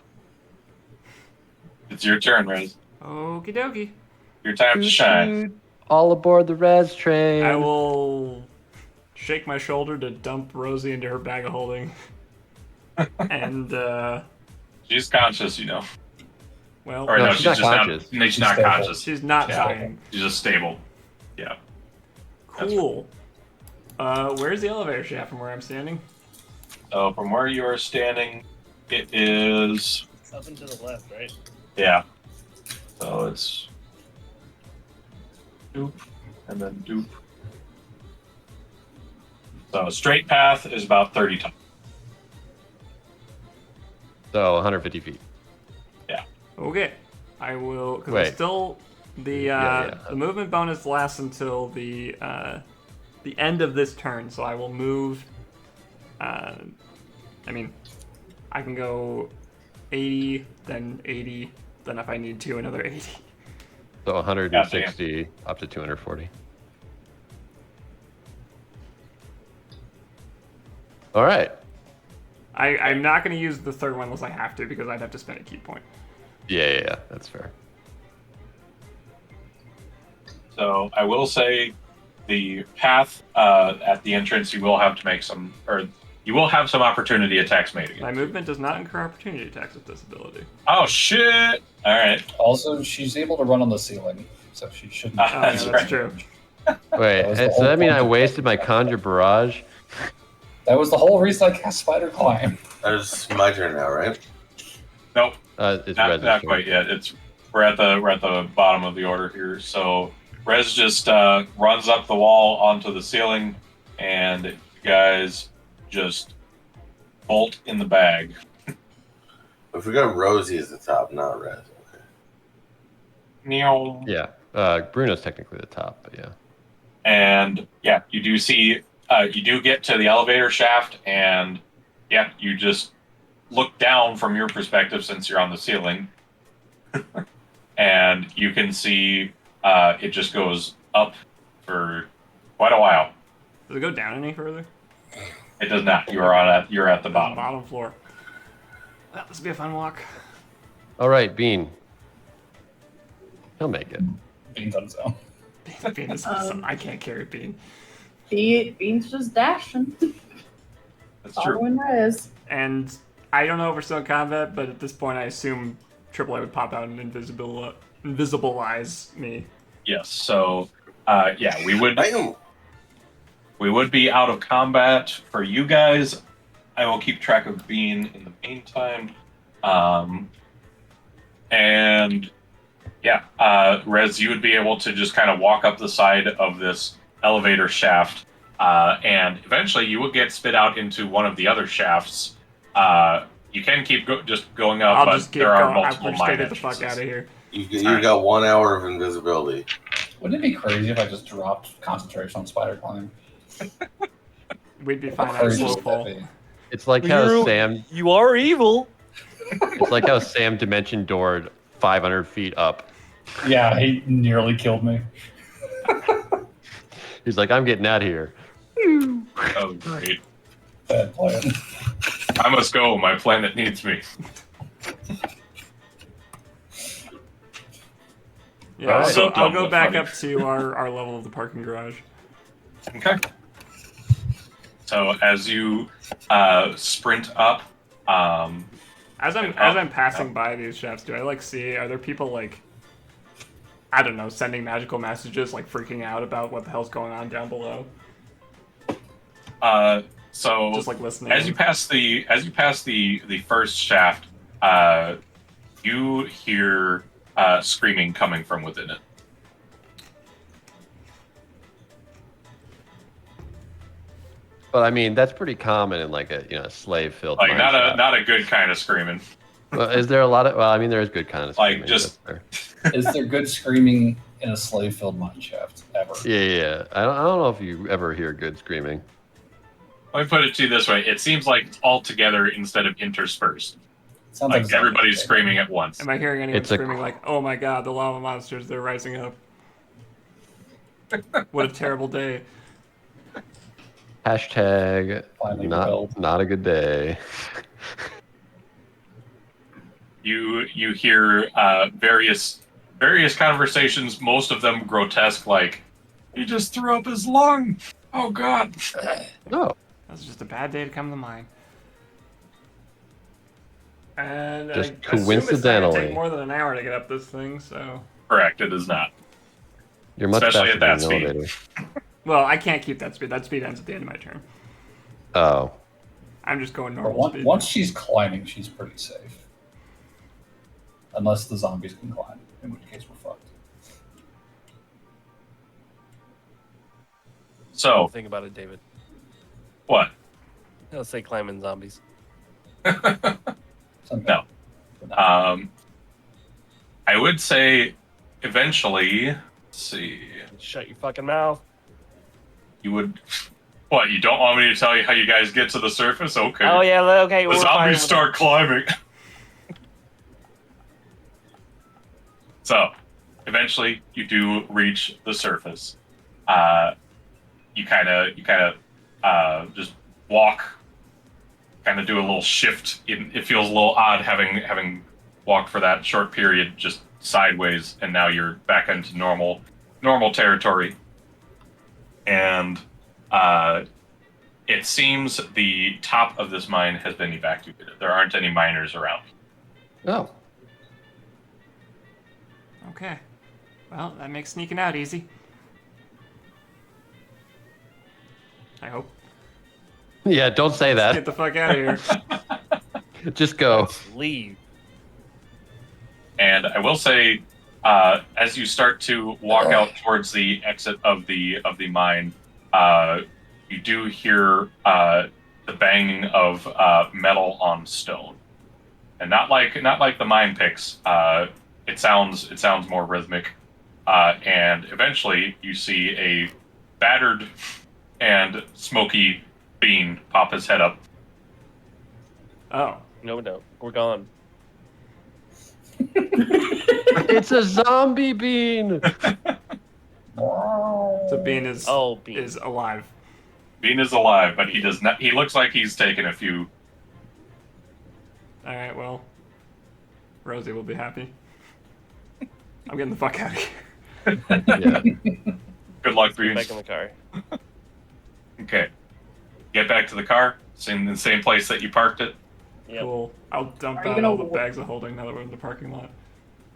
It's your turn, Rez.
Okie dokie.
Your time to shine.
All aboard the Rez train.
I will shake my shoulder to dump Rosie into her bag of holding. And,
She's conscious, you know.
well,
Or
No,
no,
she's
she's
not
just
conscious.
not. She's
She's
not
stable.
conscious.
she's not
Yeah.
dying.
She's just stable. Yeah.
Cool. Where's the elevator shaft from where I'm standing?
So from where you are standing, it is
Up and to the left, right?
yeah. So it's doop and then doop. So a straight path is about 30 tons.
So 150 feet.
Okay. I will, because
Wait.
it's still, the the movement bonus lasts until the end of this turn, so I will move, I mean, I can go 80, then 80, then if I need to, another 80.
So 160 up to 240. All right.
I'm not going to use the third one unless I have to, because I'd have to spend a key point.
Yeah. That's fair.
So I will say the path at the entrance, you will have to make some, or you will have some opportunity attacks made against.
My movement does not incur opportunity attacks with this ability.
Oh shit! All right.
Also, she's able to run on the ceiling, so she shouldn't.
Oh, yeah,
That's
that's
right.
true.
Wait,
That was the
does
whole
that mean
point
I
of
wasted my conjure barrage?
That was the whole reason I cast Spider Climb.
It's my turn now, right?
Nope.
It's
Not
Rez's
quite
turn.
yet. We're at the bottom of the order here. So Rez just runs up the wall onto the ceiling, and you guys just bolt in the bag.
If we got Rosie as the top, not Red. Okay.
Meow.
Yeah. Bruno's technically the top, but yeah.
And yeah, you do see you do get to the elevator shaft, and yeah, you just look down from your perspective since you're on the ceiling, and you can see it just goes up for quite a while.
Does it go down any further?
It does not. You're at the bottom.
Bottom floor. Well, this will be a fun walk.
All right, Bean. He'll make it.
Beans on his own.
Bean is awesome. I can't carry Bean.
Bean's just dashing,
That's true.
following Rez.
And I don't know if we're still in combat, but at this point I assume AAA would pop out and invisibilize me.
Yes. So yeah, we would
Bam!
be out of combat for you guys. I will keep track of Bean in the meantime. And yeah, Rez, you would be able to just kind of walk up the side of this elevator shaft, and eventually you will get spit out into one of the other shafts. You can keep just going up,
I'll
but
just keep
there are
going.
multiple
I'm just gonna
mine
get the fuck
entrances.
out of here.
You
Alright.
got 1 hour of invisibility.
Wouldn't it be crazy if I just dropped concentration on Spider Climb?
We'd be
How
fine on a
crazy
slow
would that
fall.
be?
It's like how
You're-
Sam.
You are evil.
It's like how Sam dimension doored 500 feet up.
Yeah, he nearly killed me.
He's like, I'm getting out of here.
Oh, great.
Bad plan.
I must go. My planet needs me.
Yeah,
Alright.
so I'll
Dumb,
go
but
back
funny.
up to our level of the parking garage.
Okay. So as you sprint up,
As I'm passing by these shafts, do I like see, are there people like, I don't know, sending magical messages, like freaking out about what the hell's going on down below?
So
Just like listening.
as you pass the first shaft, you hear screaming coming from within it.
But I mean, that's pretty common in like a slave-filled
Like
mine
not
shaft.
a good kind of screaming.
Well, is there a lot of? Well, I mean, there is good kind of
Like,
screaming.
just-
that's fair.
Is there good screaming in a slave-filled mine shaft ever?
Yeah. I don't know if you ever hear good screaming.
Let me put it to you this way: it seems like it's all together instead of interspersed.
Sounds
Like
a zombie
everybody's
thing.
screaming at once.
Am I hearing anyone
It's a-
screaming like, "Oh my God, the lava monsters! They're rising up! What a terrible day!"
Hashtag
Finally rebelled.
not a good day.
You hear various conversations, most of them grotesque, like he just threw up his lung. Oh God!
Oh,
That's just a bad day to come to mine. And
Just
I assume it's not gonna
coincidentally.
take more than an hour to get up this thing, so.
Correct, it is not.
you're much
Especially
faster
at
than
that
an
speed.
elevator.
Well, I can't keep that speed. That speed ends at the end of my turn.
Oh,
I'm just going
But
normal speed.
once she's climbing, she's pretty safe. Unless the zombies can climb, in which case we're fucked.
So
Think about it, David.
what?
Let's say climbing zombies.
Something.
No.
But no.
I would say eventually. Let's see.
Shut your fucking mouth.
You would. What? You don't want me to tell you how you guys get to the surface? Okay.
Oh yeah, okay.
The
we're fine
zombies
with
start climbing. So, eventually, you do reach the surface. You kind of just walk. Kind of do a little shift. It feels a little odd having walked for that short period just sideways, and now you're back into normal territory. And it seems the top of this mine has been evacuated. There aren't any miners around.
oh,
Okay. Well, that makes sneaking out easy. I hope.
yeah. Don't say
Get
that.
the fuck out of here.
Just go.
that. Leave.
And I will say, as you start to walk out towards the exit of the mine, you do hear the banging of metal on stone, and not like the mine picks. It sounds more rhythmic, and eventually you see a battered and smoky Bean pop his head up.
Oh.
No, we're gone.
It's a zombie bean.
So Bean is
Bean.
is alive.
Bean is alive, but he does not. He looks like he's taken a few.
All right. Well, Rosie will be happy. I'm getting the fuck out of here.
Yeah.
Good luck,
Get
Bean.
back in the car.
Okay. Get back to the car. In the same place that you parked it.
Yep.
Cool. I'll dump
Are you
out
gonna
all the
wa-
bags of holding now that we're in the parking lot.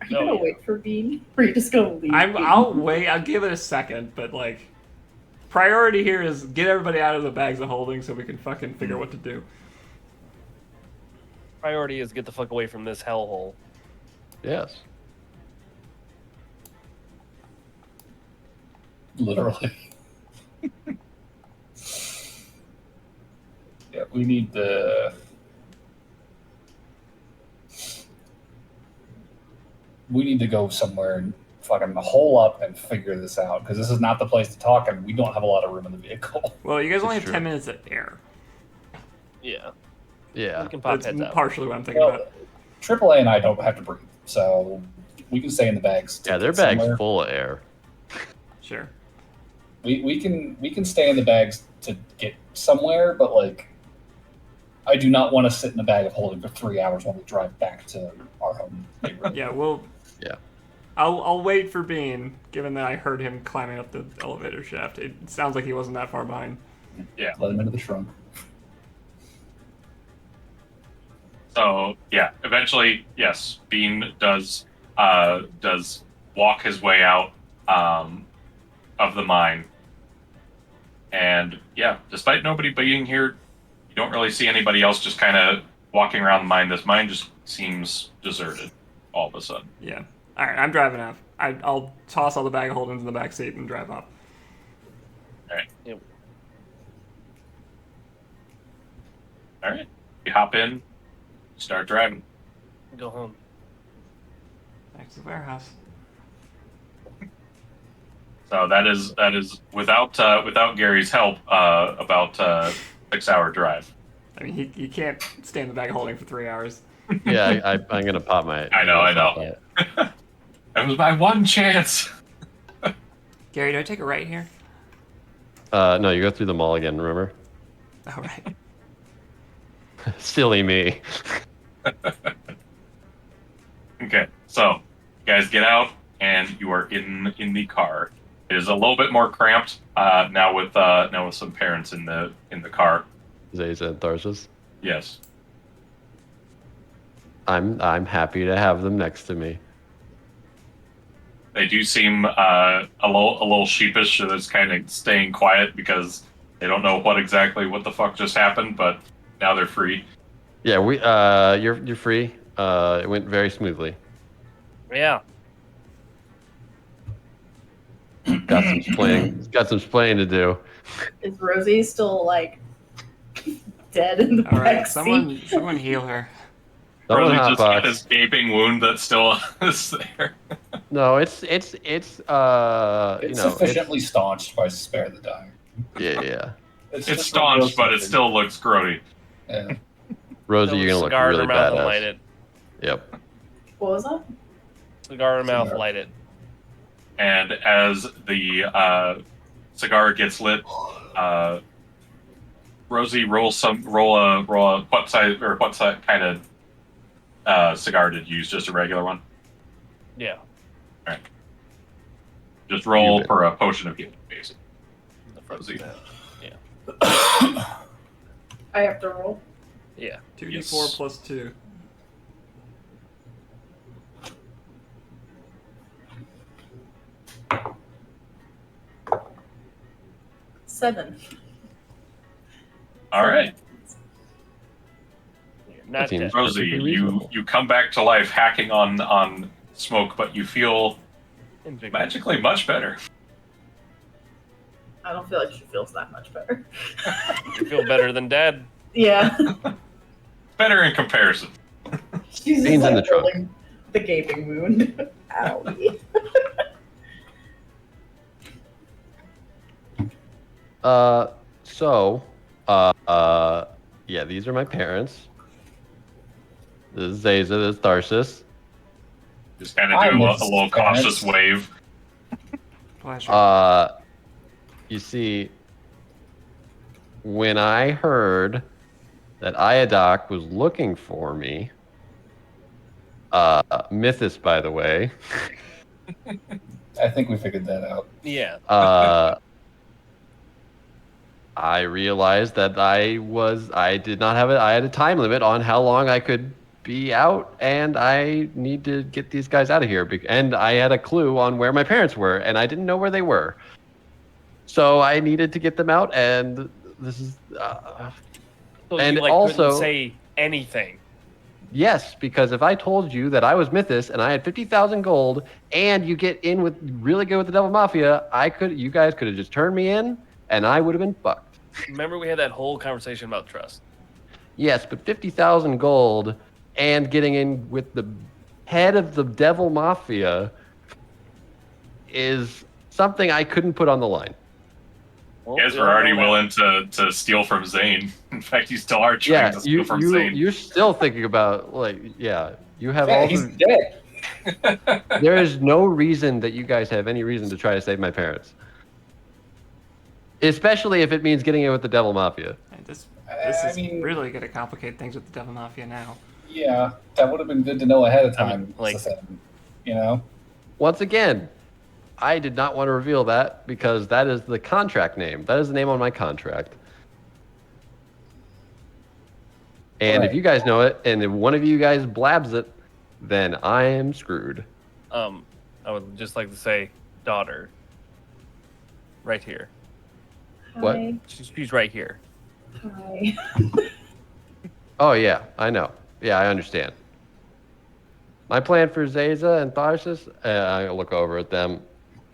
Are you
Oh,
gonna
yeah.
wait for Bean? Or are you just gonna leave?
I'll wait. I'll give it a second, but like, priority here is get everybody out of the bags of holding so we can fucking figure what to do.
Priority is get the fuck away from this hellhole.
Yes.
Literally. Yeah, we need to. We need to go somewhere and fucking hole up and figure this out because this is not the place to talk, and we don't have a lot of room in the vehicle.
Well, you guys only have
It's
10
true.
minutes of air.
Yeah.
Yeah.
We can pop
That's
heads out.
partially what I'm thinking
Well,
about.
AAA and I don't have to breathe, so we can stay in the bags. to
Yeah, their
get
bag's
somewhere.
full of air.
Sure.
We can stay in the bags to get somewhere, but like, I do not want to sit in the bag of holding for 3 hours while we drive back to our home.
Yeah, well.
Yeah.
I'll wait for Bean, given that I heard him climbing up the elevator shaft. It sounds like he wasn't that far behind.
Let him into the trunk.
So yeah, eventually, yes, Bean does walk his way out of the mine, and yeah, despite nobody being here You don't really see anybody else just kind of walking around the mine. This mine just seems deserted all of a sudden.
Yeah. All right, I'm driving up. I'll toss all the bag of holdings in the back seat and drive up.
All right.
Yep.
All right. You hop in, start driving.
Go home.
Back to the warehouse.
So that is without Gary's help, about 6-hour drive.
I mean, you can't stay in the bag of holding for 3 hours.
Yeah, I'm gonna pop my.
I know. That was my one chance.
Gary, do I take a right here?
No, you go through the mall again. Remember?
All right.
Silly me.
Okay, so you guys get out and you are in the car. It is a little bit more cramped now with some parents in the car.
Zayza and Tharsis.
Yes.
I'm happy to have them next to me.
They do seem a little sheepish, so it's kind of staying quiet because they don't know what the fuck just happened, but now they're free.
Yeah, you're free. It went very smoothly.
Yeah.
Got some explaining to do.
Is Rosie still like dead in the
All right,
back seat?
someone heal her.
Rosie
Someone
just got
hotbox.
this gaping wound that still is there.
No, it's
It's
it's
sufficiently staunched by spare the dying.
yeah.
It's
just
staunch, but it
something.
still looks grody.
Yeah.
Rosie, you're gonna look
cigar in
really
her mouth and
badass.
light it.
Yep.
What was that?
Cigar in her mouth,
Cigar.
light it.
And as the cigar gets lit, Rosie roll a what size kind of cigar did you use? Just a regular one?
Yeah.
Just roll
bet.
for a potion of healing, basically. Rosie.
I have to roll.
Yeah.
2d4
Yes.
plus 2.
Seven.
All right,
Not
seems-
dead.
Rosie,
Perfectly
you
reasonable.
come back to life, hacking on smoke, but you feel
Invigorated.
magically much better.
I don't feel like she feels that much better.
You feel better than dead.
Yeah.
Better in comparison.
She's just
Beans in
like
the trunk.
holding the gaping wound. Owie.
Yeah, these are my parents. This is Zayza, this is Tharsis.
Just kind of
I
do
miss
a little
parents.
cautious wave.
Pleasure.
You see, when I heard that Iodoc was looking for me, Mythos, by the way,
I think we figured that out.
Yeah.
I realized that I had a time limit on how long I could be out, and I need to get these guys out of here. And I had a clue on where my parents were, and I didn't know where they were. So I needed to get them out, and this is
So
And
you, like,
also-
couldn't say anything.
yes, because if I told you that I was Mythos and I had 50,000 gold, and you get in with really good with the Devil Mafia, you guys could have just turned me in, and I would have been fucked.
Remember we had that whole conversation about trust.
Yes, but 50,000 gold and getting in with the head of the Devil Mafia is something I couldn't put on the line.
Well,
You guys
we
were
all
already
know that.
willing to steal from Zane. In fact, you still are trying
Yeah,
to steal from
you
Zane.
you're still thinking about you have
Yeah,
all
he's
the,
dead.
there is no reason that you guys have any reason to try to save my parents. Especially if it means getting in with the Devil Mafia.
And this
I
is
mean-
really going to complicate things with the Devil Mafia now.
Yeah, that would have been good to know ahead of
I mean,
time.
like-
You know?
Once again, I did not want to reveal that because that is the contract name. That is the name on my contract. And if
Right.
you guys know it, and if one of you guys blabs it, then I am screwed.
I would just like to say, daughter, right here.
What?
Hi.
She's right here.
Hi.
Oh yeah, I know. Yeah, I understand. My plan for Zayza and Tharsis, I'm gonna look over at them.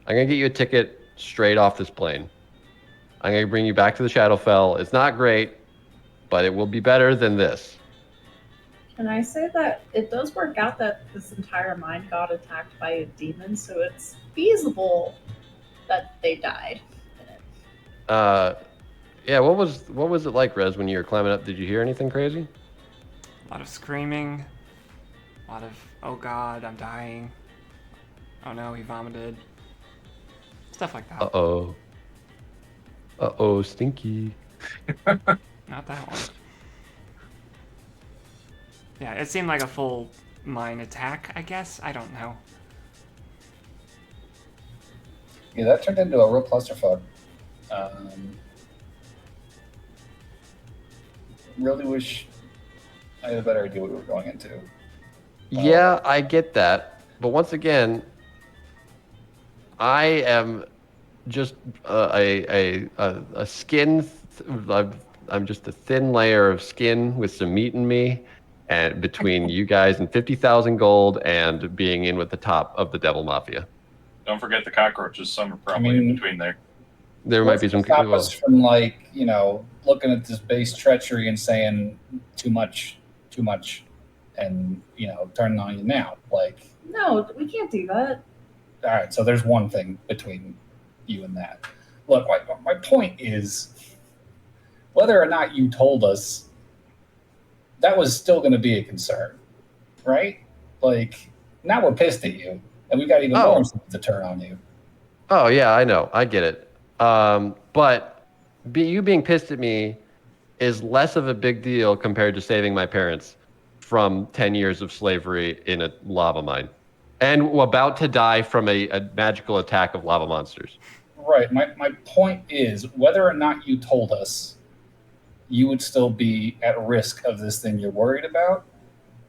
I'm gonna get you a ticket straight off this plane. I'm gonna bring you back to the Shadowfell. It's not great, but it will be better than this.
Can I say that it does work out that this entire mine got attacked by a demon, so it's feasible that they died in it.
Yeah. What was it like, Rez, when you were climbing up? Did you hear anything crazy?
A lot of screaming. A lot of, oh god, I'm dying. Oh no, he vomited. Stuff like that.
Uh-oh, stinky.
Not that one. Yeah, it seemed like a full mine attack, I guess. I don't know.
Yeah, that turned into a real clusterfuck. Really wish I had a better idea what we were going into.
Yeah, I get that. But once again, I am just a skin. I'm just a thin layer of skin with some meat in me, and between you guys and 50,000 gold and being in with the top of the Devil Mafia.
Don't forget the cockroaches. Some are probably in between there.
There might be some.
Stop us from looking at this base treachery and saying too much, and turning on you now.
No, we can't do that.
All right, so there's one thing between you and that. Look, my point is, whether or not you told us, that was still going to be a concern, right? Now we're pissed at you, and we got even more to turn on you.
Oh yeah, I know, I get it. But you being pissed at me is less of a big deal compared to saving my parents from 10 years of slavery in a lava mine. And about to die from a magical attack of lava monsters.
Right. My point is, whether or not you told us, you would still be at risk of this thing you're worried about.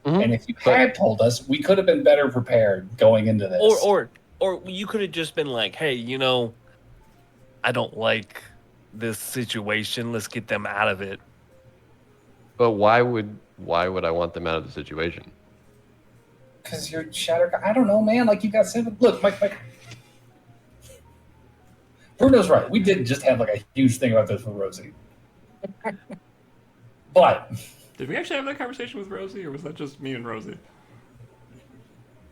Mm-hmm. And if you had told us, we could have been better prepared going into this.
Or you could have just been like, hey, I don't like this situation. Let's get them out of it.
But why would I want them out of the situation?
Because you're Shatter. I don't know, man. You got seven. Look, Mike. Bruno's right. We did just have a huge thing about this with Rosie. But
did we actually have that conversation with Rosie, or was that just me and Rosie?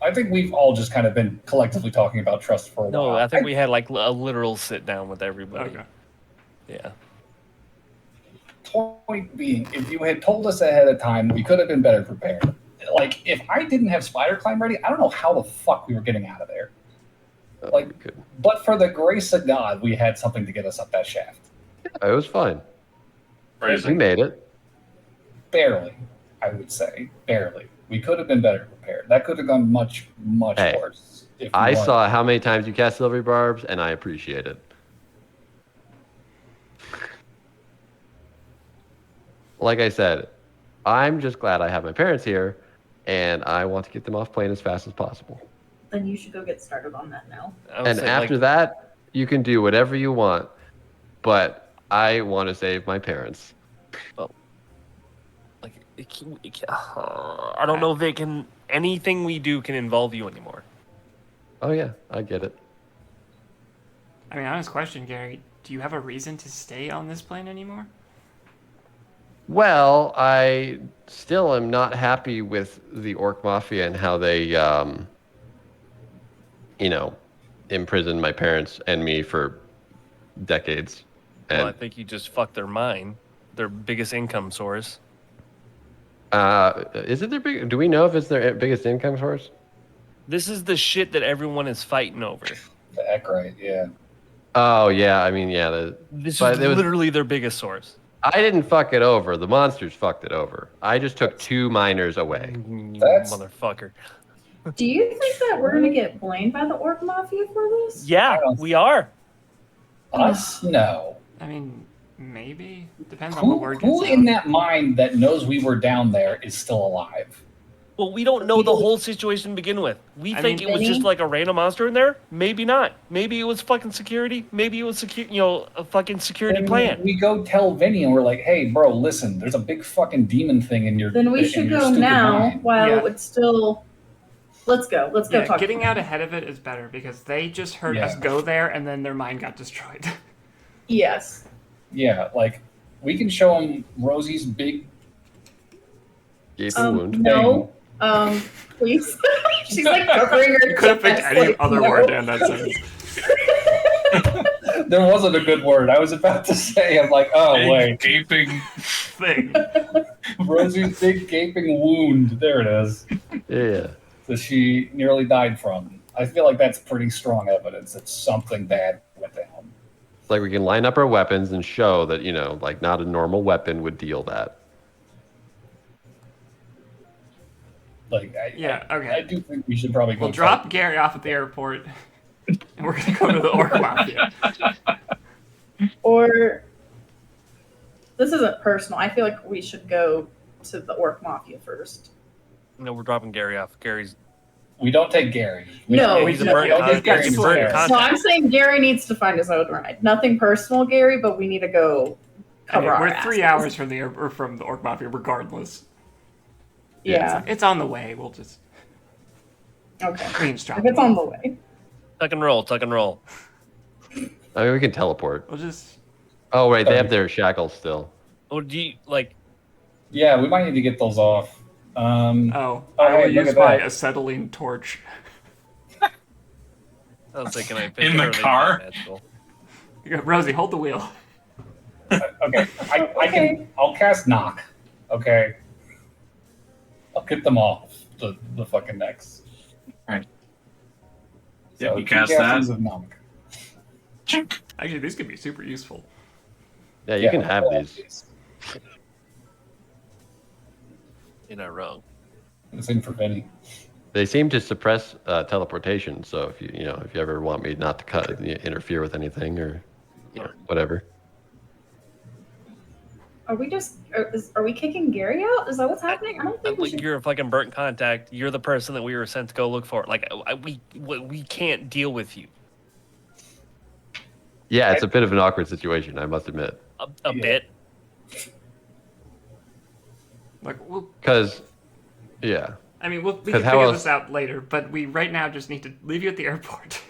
I think we've all just kind of been collectively talking about trust for a while.
No, I think we had a literal sit down with everybody.
Okay.
Yeah.
Point being, if you had told us ahead of time, we could have been better prepared. If I didn't have Spider Climb ready, I don't know how the fuck we were getting out of there. But for the grace of God, we had something to get us up that shaft.
Yeah, it was fine. We made it.
Barely, I would say. Barely. We could have been better prepared. That could have gone much, much worse.
I saw how many times you cast Silvery Barbs, and I appreciate it. Like I said, I'm just glad I have my parents here, and I want to get them off plane as fast as possible.
Then you should go get started on that now.
And after that, you can do whatever you want, but I want to save my parents.
Well, I don't know if anything we do can involve you anymore.
Oh yeah, I get it.
I mean, honest question, Gary, do you have a reason to stay on this plane anymore?
Well, I still am not happy with the Orc Mafia and how they, imprisoned my parents and me for decades. And,
well, I think you just fucked their mind, their biggest income source.
Is it their big? Do we know if it's their biggest income source?
This is the shit that everyone is fighting over.
The Eckrite, yeah.
Oh yeah, I mean yeah.
This is literally their biggest source.
I didn't fuck it over. The monsters fucked it over. I just took 2 miners away.
Motherfucker.
Do you think that we're gonna get blamed by the Orc Mafia for this?
Yeah, we are.
Us? No.
I mean, maybe. Depends on what word gets
Who in that mine that knows we were down there is still alive?
Well, we don't know the whole situation to begin with. We
I
think
mean-
it was just
Vinny?
like a random monster in there. Maybe not. Maybe it was fucking security. Maybe it was a fucking security
Then
plan.
we go tell Vinny and we're like, hey, bro, listen, there's a big fucking demon thing in your
Then we
in
should
your
go
stupid
now
mind.
while
Yeah.
it's still. Let's go. Let's go
Yeah,
talk.
getting
to
out
them.
ahead of it is better because they just heard
Yeah.
us go there and then their mind got destroyed.
Yes.
Yeah, like we can show him Rosie's big.
Gaping wound.
No. Please. She's like covering her.
You could have picked
chest,
any
like,
other
no.
word down that sentence.
There wasn't a good word. I was about to say. I'm like, oh
Big
wait,
gaping.
Thing.
Rosie's big gaping wound. There it is.
Yeah.
That she nearly died from. I feel like that's pretty strong evidence that something bad went down.
It's like we can line up our weapons and show that, like not a normal weapon would deal that.
Like,
Yeah,
I
okay.
do think we should probably go.
We'll drop Gary off at the airport and we're going to go to the Orc Mafia.
Or this isn't personal. I feel like we should go to the Orc Mafia first.
No, we're dropping Gary off. Gary's.
We don't take Gary.
No,
we
he's a
don't
burnt
take
contact.
Gary
He's a
in
burnt
his
contact.
So I'm saying Gary needs to find his own ride. Nothing personal, Gary, but we need to go
I
cover
mean,
our
we're 3
asses.
hours from the Orc Mafia regardless.
Yeah.
It's on the way. We'll just
Okay.
Greene's drop.
If it's on the way.
Tuck and roll. Tuck and roll.
I mean, we can teleport.
We'll just
Oh, right. They have their shackles still.
Or do you like?
Yeah, we might need to get those off.
I
Oh,
will
hey, look
use
at
my
that.
acetylene torch.
I was thinking I
In the car?
Rosie, hold the wheel.
Okay, I can. I'll cast knock. Okay, I'll get them off the fucking necks.
Right.
So
Yeah, you
two
cast
castings
that.
of knock.
Actually, these could be super useful.
Yeah, you can have these.
You're not wrong.
It's in for Vinny.
They seem to suppress teleportation. So if if you ever want me not to interfere with anything or whatever.
Are we just are we kicking Gary out? Is that what's happening? I don't think we
Like
should.
you're a fucking burnt contact. You're the person that we were sent to go look for. Like we can't deal with you.
Yeah, it's a bit of an awkward situation, I must admit.
A
Yeah.
bit.
Like,
Because, yeah.
I mean, we
'Cause
can
how
figure
else-
this out later, but we right now just need to leave you at the airport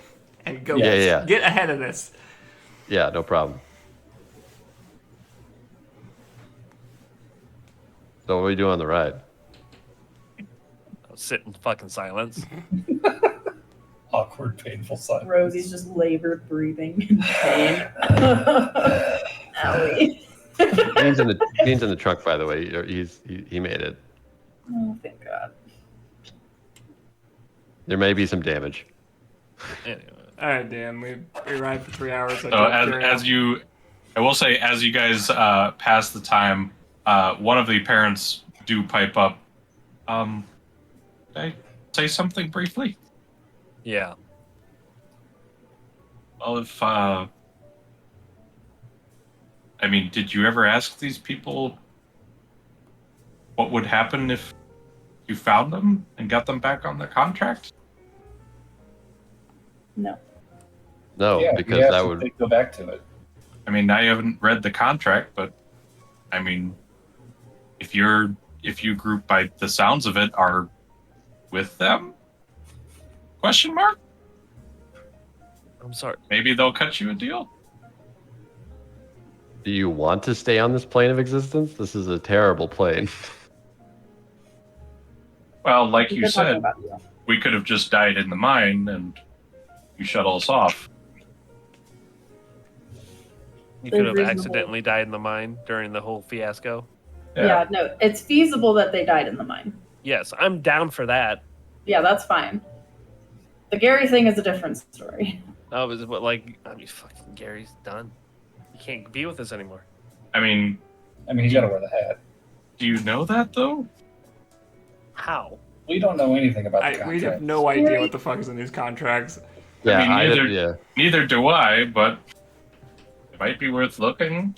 and go
Yeah.
get ahead of this.
Yeah, no problem. So what do we do on the ride?
I'll sit in fucking silence.
Awkward, painful silence.
Rosie's just labored breathing in pain. Owie.
Dean's in the truck, by the way. He made it.
Oh, thank God.
There may be some damage.
Anyway.
All right, Dan. We ride for 3 hours.
So I will say, as you guys pass the time, one of the parents do pipe up. Did I say something briefly?
Yeah.
Well, if I mean, did you ever ask these people what would happen if you found them and got them back on their contract?
No.
No,
Yeah,
because
we
that
have
would.
to go back to it.
I mean, I haven't read the contract, but I mean, if you group by the sounds of it are with them? Question mark?
I'm sorry.
Maybe they'll cut you a deal.
Do you want to stay on this plane of existence? This is a terrible plane.
Well, like
We've
you
been talking
said,
about you.
we could have just died in the mine and you shut us off.
You
They're
could have
reasonable.
accidentally died in the mine during the whole fiasco.
Yeah, no, it's feasible that they died in the mine.
Yes, I'm down for that.
Yeah, that's fine. The Gary thing is a different story.
No, but fucking Gary's done. He can't be with us anymore.
I mean,
He's got to wear the hat.
do you know that though?
How?
We don't know anything about the contract.
We have no idea what the fuck is in these contracts.
Yeah,
mean, neither do I, but it might be worth looking.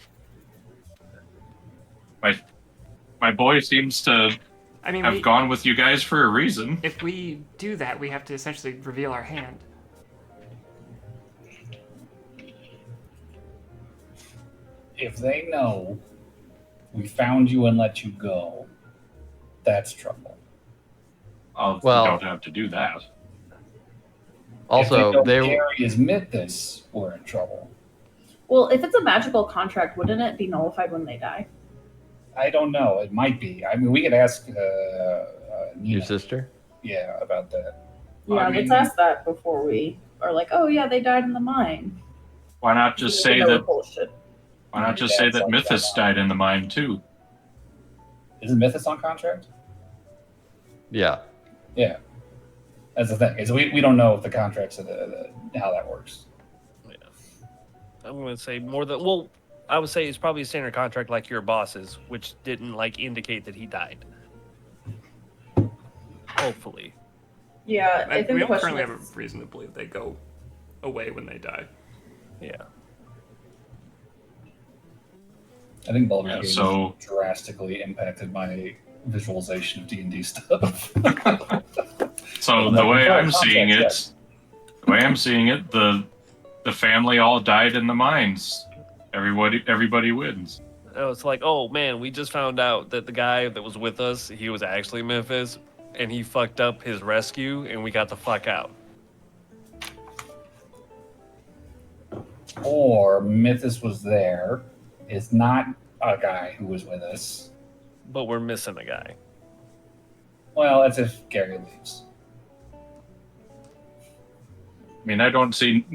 My boy seems to
I mean,
I've gone with you guys for a reason.
if we do that, we have to essentially reveal our hand.
If they know we found you and let you go, that's trouble.
Oh,
Well-
you don't have to do that.
Also,
if they know
they
Gary is Mythos, we're in trouble.
Well, if it's a magical contract, wouldn't it be nullified when they die?
I don't know. It might be. I mean, we could ask
your
Nina,
sister.
yeah, about that.
Yeah,
I
let's
mean-
ask that before we are like, oh yeah, they died in the mine.
Why not just
We
say
know we're
that?
bullshit.
Why not just say that Mythos died in the mine too?
Isn't Mythos on contract?
Yeah.
Yeah. That's the thing. Is we don't know if the contracts are how that works.
I'm going to say more than, well, I would say it's probably a standard contract like your boss's, which didn't like indicate that he died. Hopefully.
Yeah, I
And
think
we
the
don't
question
currently
is,
have a reason to believe they go away when they die.
Yeah.
I think Baldur's
Yeah,
Gate
so-
drastically impacted my visualization of D&D stuff.
So
Well,
the way
no,
I'm seeing it,
context,
the family all died in the mines. Everybody wins.
Oh, it's like, oh man, we just found out that the guy that was with us, he was actually Memphis, and he fucked up his rescue, and we got the fuck out.
Or Mythos was there, is not a guy who was with us.
But we're missing a guy.
Well, that's if Gary leaves.
I mean, I don't seem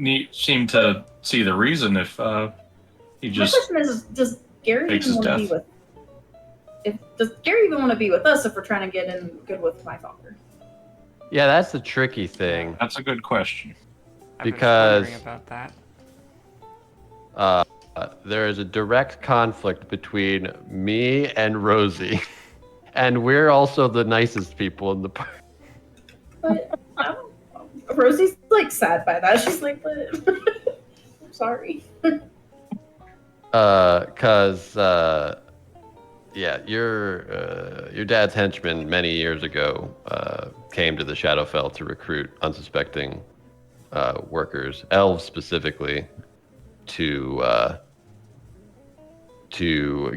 to see the reason if he
my
just.
question is, does Gary
fakes
even
his
want to be
death.
with? Does Gary even want to be with us if we're trying to get in good with my father?
Yeah, that's the tricky thing.
That's a good question.
I've been
Because-
wondering about that.
There is a direct conflict between me and Rosie, and we're also the nicest people in the party.
But Rosie's like sad by that. She's like, but I'm sorry.
Yeah, your dad's henchman many years ago came to the Shadowfell to recruit unsuspecting workers, elves specifically, to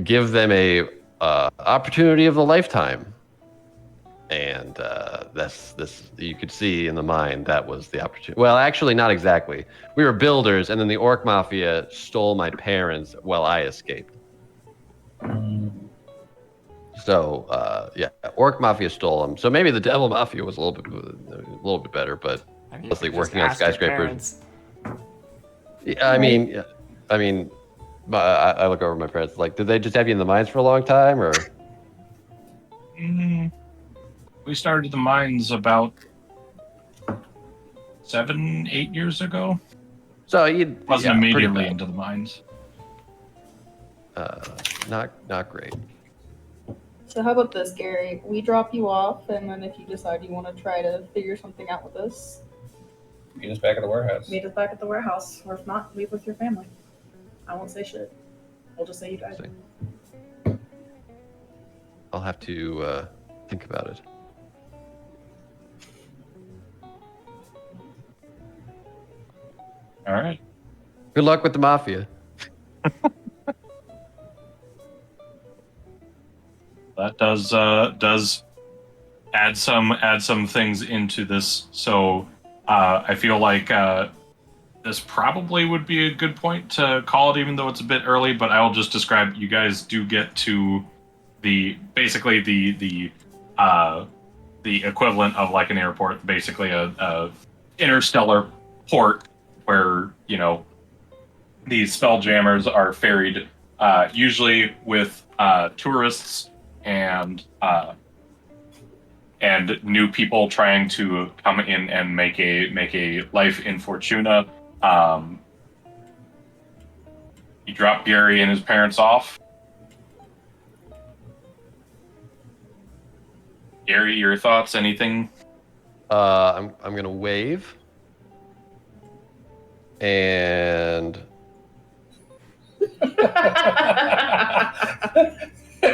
give them a opportunity of the lifetime. And this you could see in the mine that was the opportunity. Well, actually, not exactly. We were builders, and then the Orc Mafia stole my parents while I escaped. So yeah, Orc Mafia stole them. So maybe the Devil Mafia was a little bit better, but
I mean,
mostly
you could just
working on
ask your
skyscrapers.
parents.
yeah, I mean, I look over my parents like, did they just have you in the mines for a long time, or?
We started the mines about 7-8 years ago.
So you
Wasn't
pretty
immediately
bad.
into the mines.
Not great.
So how about this, Gary? We drop you off, and then if you decide you want to try to figure something out with us,
Meet us back at the warehouse.
meet us back at the warehouse, or if not, leave with your family. I won't say shit. We'll just say you died.
I'll have to think about it.
All right.
Good luck with the mafia.
That does add some things into this. So I feel like this probably would be a good point to call it, even though it's a bit early. But I will just describe. You guys do get to the equivalent of like an airport, basically a interstellar port where these spelljammers are ferried, usually with tourists and new people trying to come in and make a life in Fortuna. You drop Gary and his parents off. Gary, your thoughts? Anything?
I'm gonna wave. And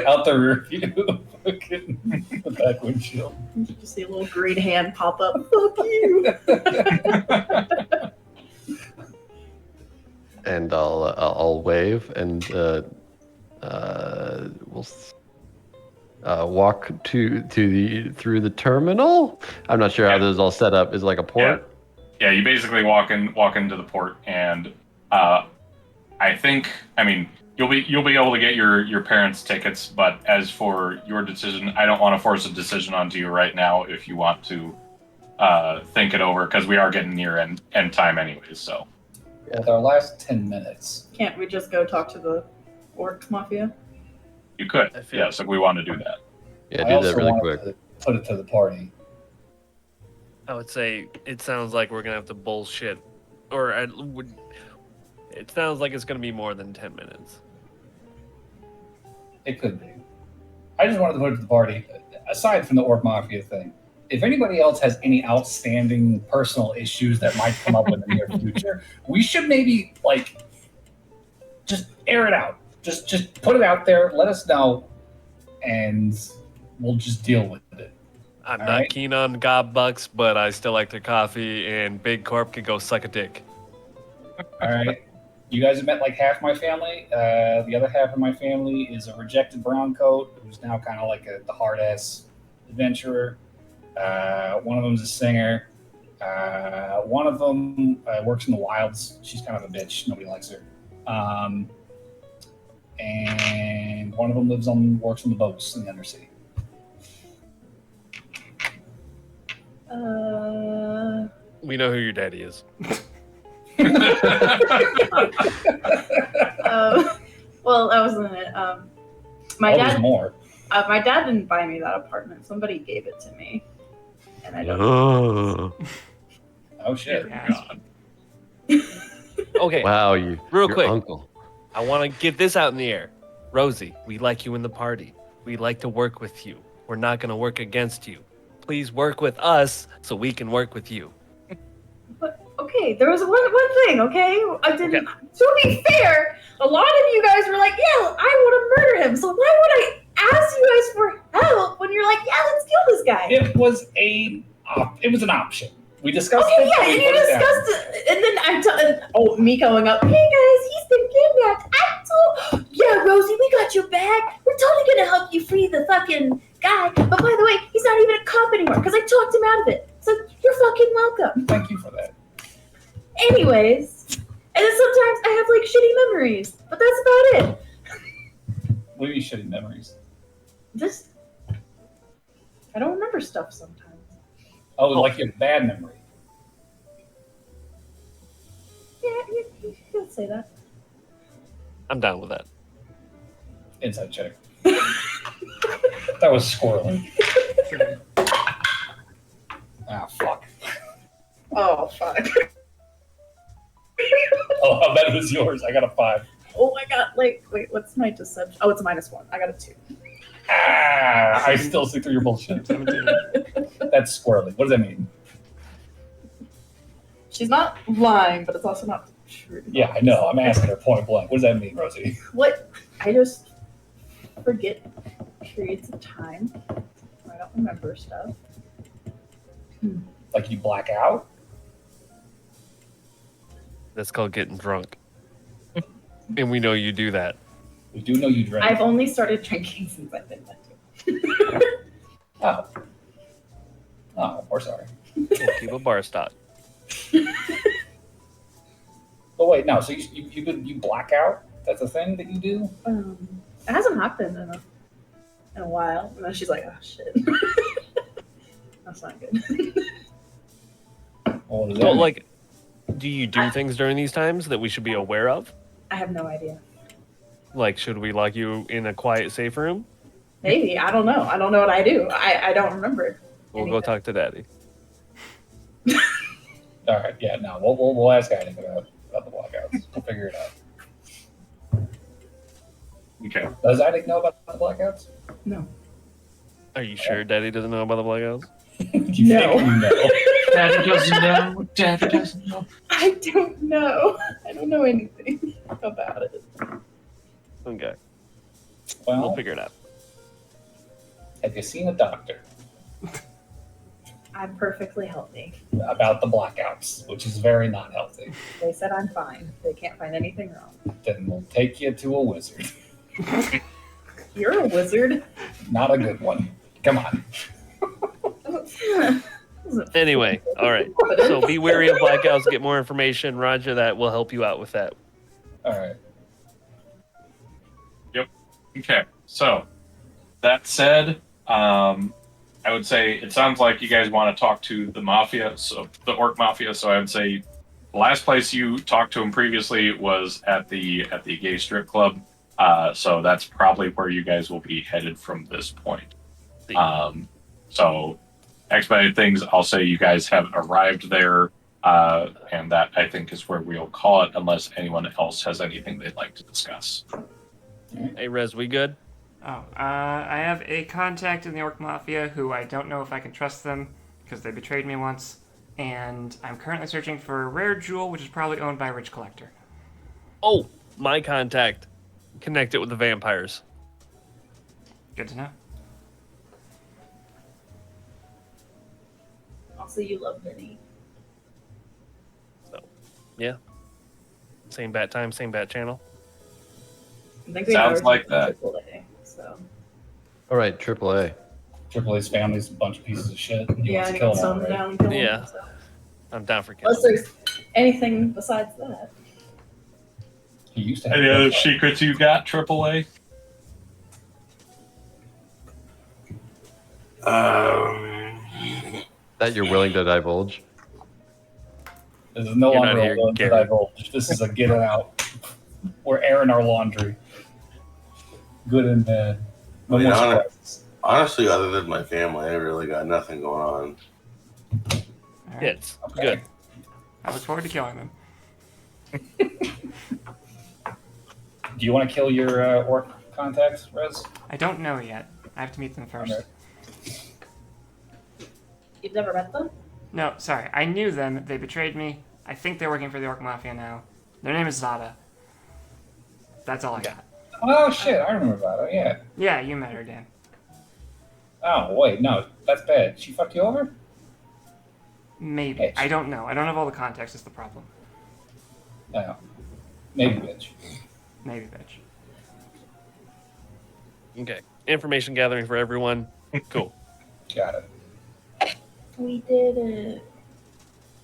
Out the rear view. Fucking the back windshield.
You just see a little green hand pop up. Fuck you.
And I'll wave and we'll walk through the terminal. I'm not sure how this is all set up. Is it like a port?
Yeah, you basically walk into the port, and you'll be able to get your parents' tickets. But as for your decision, I don't want to force a decision onto you right now. If you want to think it over, because we are getting near end time anyways. So.
With our last 10 minutes.
Can't we just go talk to the Orc Mafia?
You could, yes, if we want to do that.
Yeah,
I
do
also
that really
wanted
quick.
to put it to the party.
I would say it sounds like we're gonna have to bullshit, or it sounds like it's gonna be more than 10 minutes.
It could be. I just wanted to put it to the party. Aside from the Orc Mafia thing, if anybody else has any outstanding personal issues that might come up in the near future, we should maybe just air it out. Just put it out there. Let us know, and we'll just deal with it.
I'm
All
not
right.
keen on gob bucks, but I still like their coffee, and Big Corp can go suck a dick.
All right. You guys have met like half my family. The other half of my family is a rejected brown coat who's now kind of like the hard ass adventurer. One of them is a singer. One of them works in the wilds. She's kind of a bitch. Nobody likes her. And one of them works on the boats in the undersea.
We know who your daddy is.
Well, that wasn't it.
There's more.
My dad didn't buy me that apartment. Somebody gave it to me, and I don't.
Oh shit!
God.
Okay,
Wow,
Real
your
quick.
uncle.
I want to get this out in the air. Rosie, we like you in the party. We like to work with you. We're not going to work against you. Please work with us so we can work with you.
But okay, there was one thing. Okay, I didn't. To be fair, a lot of you guys were like, "Yeah, I want to murder him." So why would I ask you guys for help when you're like, "Yeah, let's kill this guy"?
It was an option. We discussed
Okay,
it.
yeah,
we
and
put
you
it down.
discussed it, and then me going up. Hey guys, he's been kidnapped. Yeah, Rosie, we got your back. We're totally gonna help you free the fucking guy. But by the way, he's not even a cop anymore because I talked him out of it. So you're fucking welcome.
Thank you for that.
Anyways, and then sometimes I have like shitty memories, but that's about it.
What do you mean shitty memories?
Just I don't remember stuff sometimes.
Oh, like your bad memory.
Yeah, you could say that.
I'm down with that.
Inside check. That was squirrely. Ah, fuck.
Oh fuck.
Oh, how bad was yours? I got a 5.
Oh my god, wait, what's my deception? Oh, it's -1. I got a 2.
Ah, I still see through your bullshit.
17.
That's squirrely. What does that mean?
She's not lying, but it's also not true.
Yeah, I know. I'm asking her point blank. What does that mean, Rosie?
What? I just forget periods of time. I don't remember stuff.
Like you black out?
That's called getting drunk. And we know you do that.
We do know you drink.
I've only started drinking since I've been mental.
Oh. Oh, we're sorry.
We'll keep a bar stock.
But wait, no. So you black out? That's a thing that you do?
It hasn't happened in a while. And then she's like, oh shit. That's not good.
Well, what does that
So,
mean?
like, do you do things during these times that we should be aware of?
I have no idea.
Like, should we lock you in a quiet, safe room?
Maybe. I don't know. I don't know what I do. I don't remember.
We'll go talk to Daddy.
All right, yeah, no, we'll ask Isaac about the blackouts. We'll figure it out.
Okay.
Does Isaac know about the blackouts?
No.
Are you sure Daddy doesn't know about the blackouts?
You
No.
think you know?
Daddy doesn't know. Daddy doesn't know.
I don't know. I don't know anything about it.
Okay, we'll
Well,
figure it out.
Have you seen a doctor
I'm perfectly healthy.
about the blackouts, which is very not healthy?
They said I'm fine. They can't find anything wrong.
Then we'll take you to a wizard.
You're a wizard.
Not a good one. Come on.
Anyway, all right. So be wary of blackouts. Get more information. Roger that. We'll help you out with that.
All right.
Okay, so that said, I would say it sounds like you guys want to talk to the mafia, so the orc mafia. So I would say the last place you talked to him previously was at the gay strip club. So that's probably where you guys will be headed from this point. So expedited things, I'll say you guys have arrived there, and that I think is where we'll call it, unless anyone else has anything they'd like to discuss.
Hey, Rez, we good?
Oh, I have a contact in the Orc Mafia who I don't know if I can trust them because they betrayed me once, and I'm currently searching for a rare jewel which is probably owned by a rich collector.
Oh, my contact. Connect it with the vampires.
Good to know.
Also, you love Vinny.
So, yeah. Same bat time, same bat channel.
I think we
Sounds
are
like that.
AAA, so.
All right, AAA.
Triple A's family's a bunch of pieces of shit. He
Yeah,
wants
and
to
he
kill
can
them,
stone them
right?
down and kill
Yeah.
them. So.
I'm down for
Unless
killing.
there's anything besides that.
He used to have
Any other
that.
secrets you got, AAA?
That you're willing to divulge?
This is no
You're
longer
not
a
here,
loan to
Gary.
divulge. This is a get it out. We're airing our laundry. Good and bad. No
I mean,
more
hon-
surprises.
Honestly, other than my family, I really got nothing going on.
All right.
It's
Okay.
good.
I look forward to killing them.
Do you want to kill your orc contacts, Rez?
I don't know yet. I have to meet them first.
Okay.
You've never met them?
No, sorry. I knew them. They betrayed me. I think they're working for the Orc Mafia now. Their name is Zada. That's all I got.
Oh shit! I remember about it. Yeah.
Yeah, you met her, Dan.
Oh wait, no, that's bad. She fucked you over?
Maybe.
Bitch.
I don't know. I don't have all the context. Is the problem.
No. Maybe bitch.
Maybe, bitch.
Okay. Information gathering for everyone. Cool.
Got it.
We did it.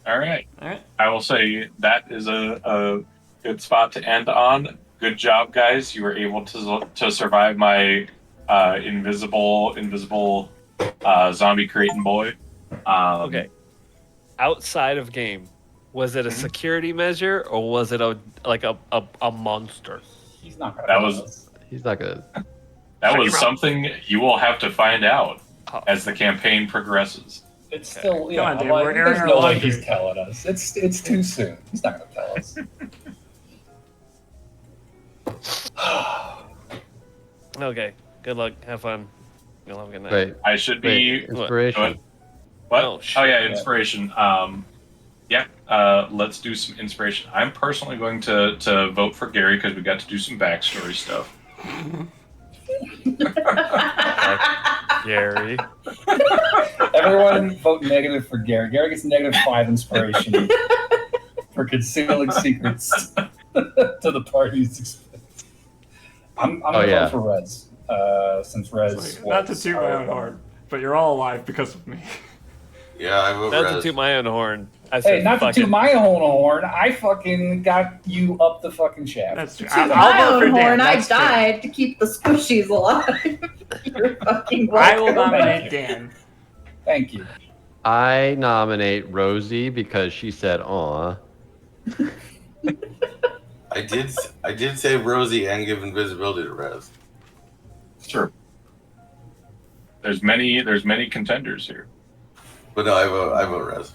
All right.
All right.
I will say that is a good spot to end on. Good job, guys. You were able to survive my invisible zombie creating boy.
Okay. Outside of game, was it a security measure or was it a monster?
He's not gonna.
That
kill
was-
us.
He's not gonna.
That was something you will have to find out
Oh.
as the campaign progresses.
It's still.
Come
Yeah,
on, dude,
like,
we're airing
there's
our
no way
laundry.
he's telling us. It's too soon. He's not gonna tell us.
Okay. Good luck. Have fun. You'll have a good night.
Wait,
I should
wait.
be
Inspiration.
what?
Oh,
Oh
shit.
yeah, inspiration. Yeah. Let's do some inspiration. I'm personally going to vote for Gary because we got to do some backstory stuff.
Gary.
Everyone vote negative for Gary. Gary gets -5 inspiration for concealing secrets to the party's expense. I'm gonna
yeah.
vote for Rez. Since Rez.
Like, not to toot my own horn, but you're all alive because of me.
Yeah, I vote
Not to
Rez.
toot my own horn. I
Hey,
said,
not to
fuck
toot
it.
my own horn. I fucking got you up the fucking shaft.
That's true.
To
I'll
my
vote for
own
Dan.
horn, I
That's true.
died to keep the squishies alive. You're fucking
I will
welcome.
nominate Dan.
Thank you.
I nominate Rosie because she said "aw."
I did save Rosie and give invisibility to Rez.
Sure. There's many contenders here.
But no, I vote Rez.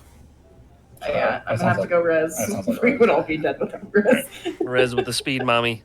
Yeah, I'm
That
gonna have
sounds
to go Rez.
that sounds like
We
Rez.
would all be dead without Rez.
Rez with the speed mommy.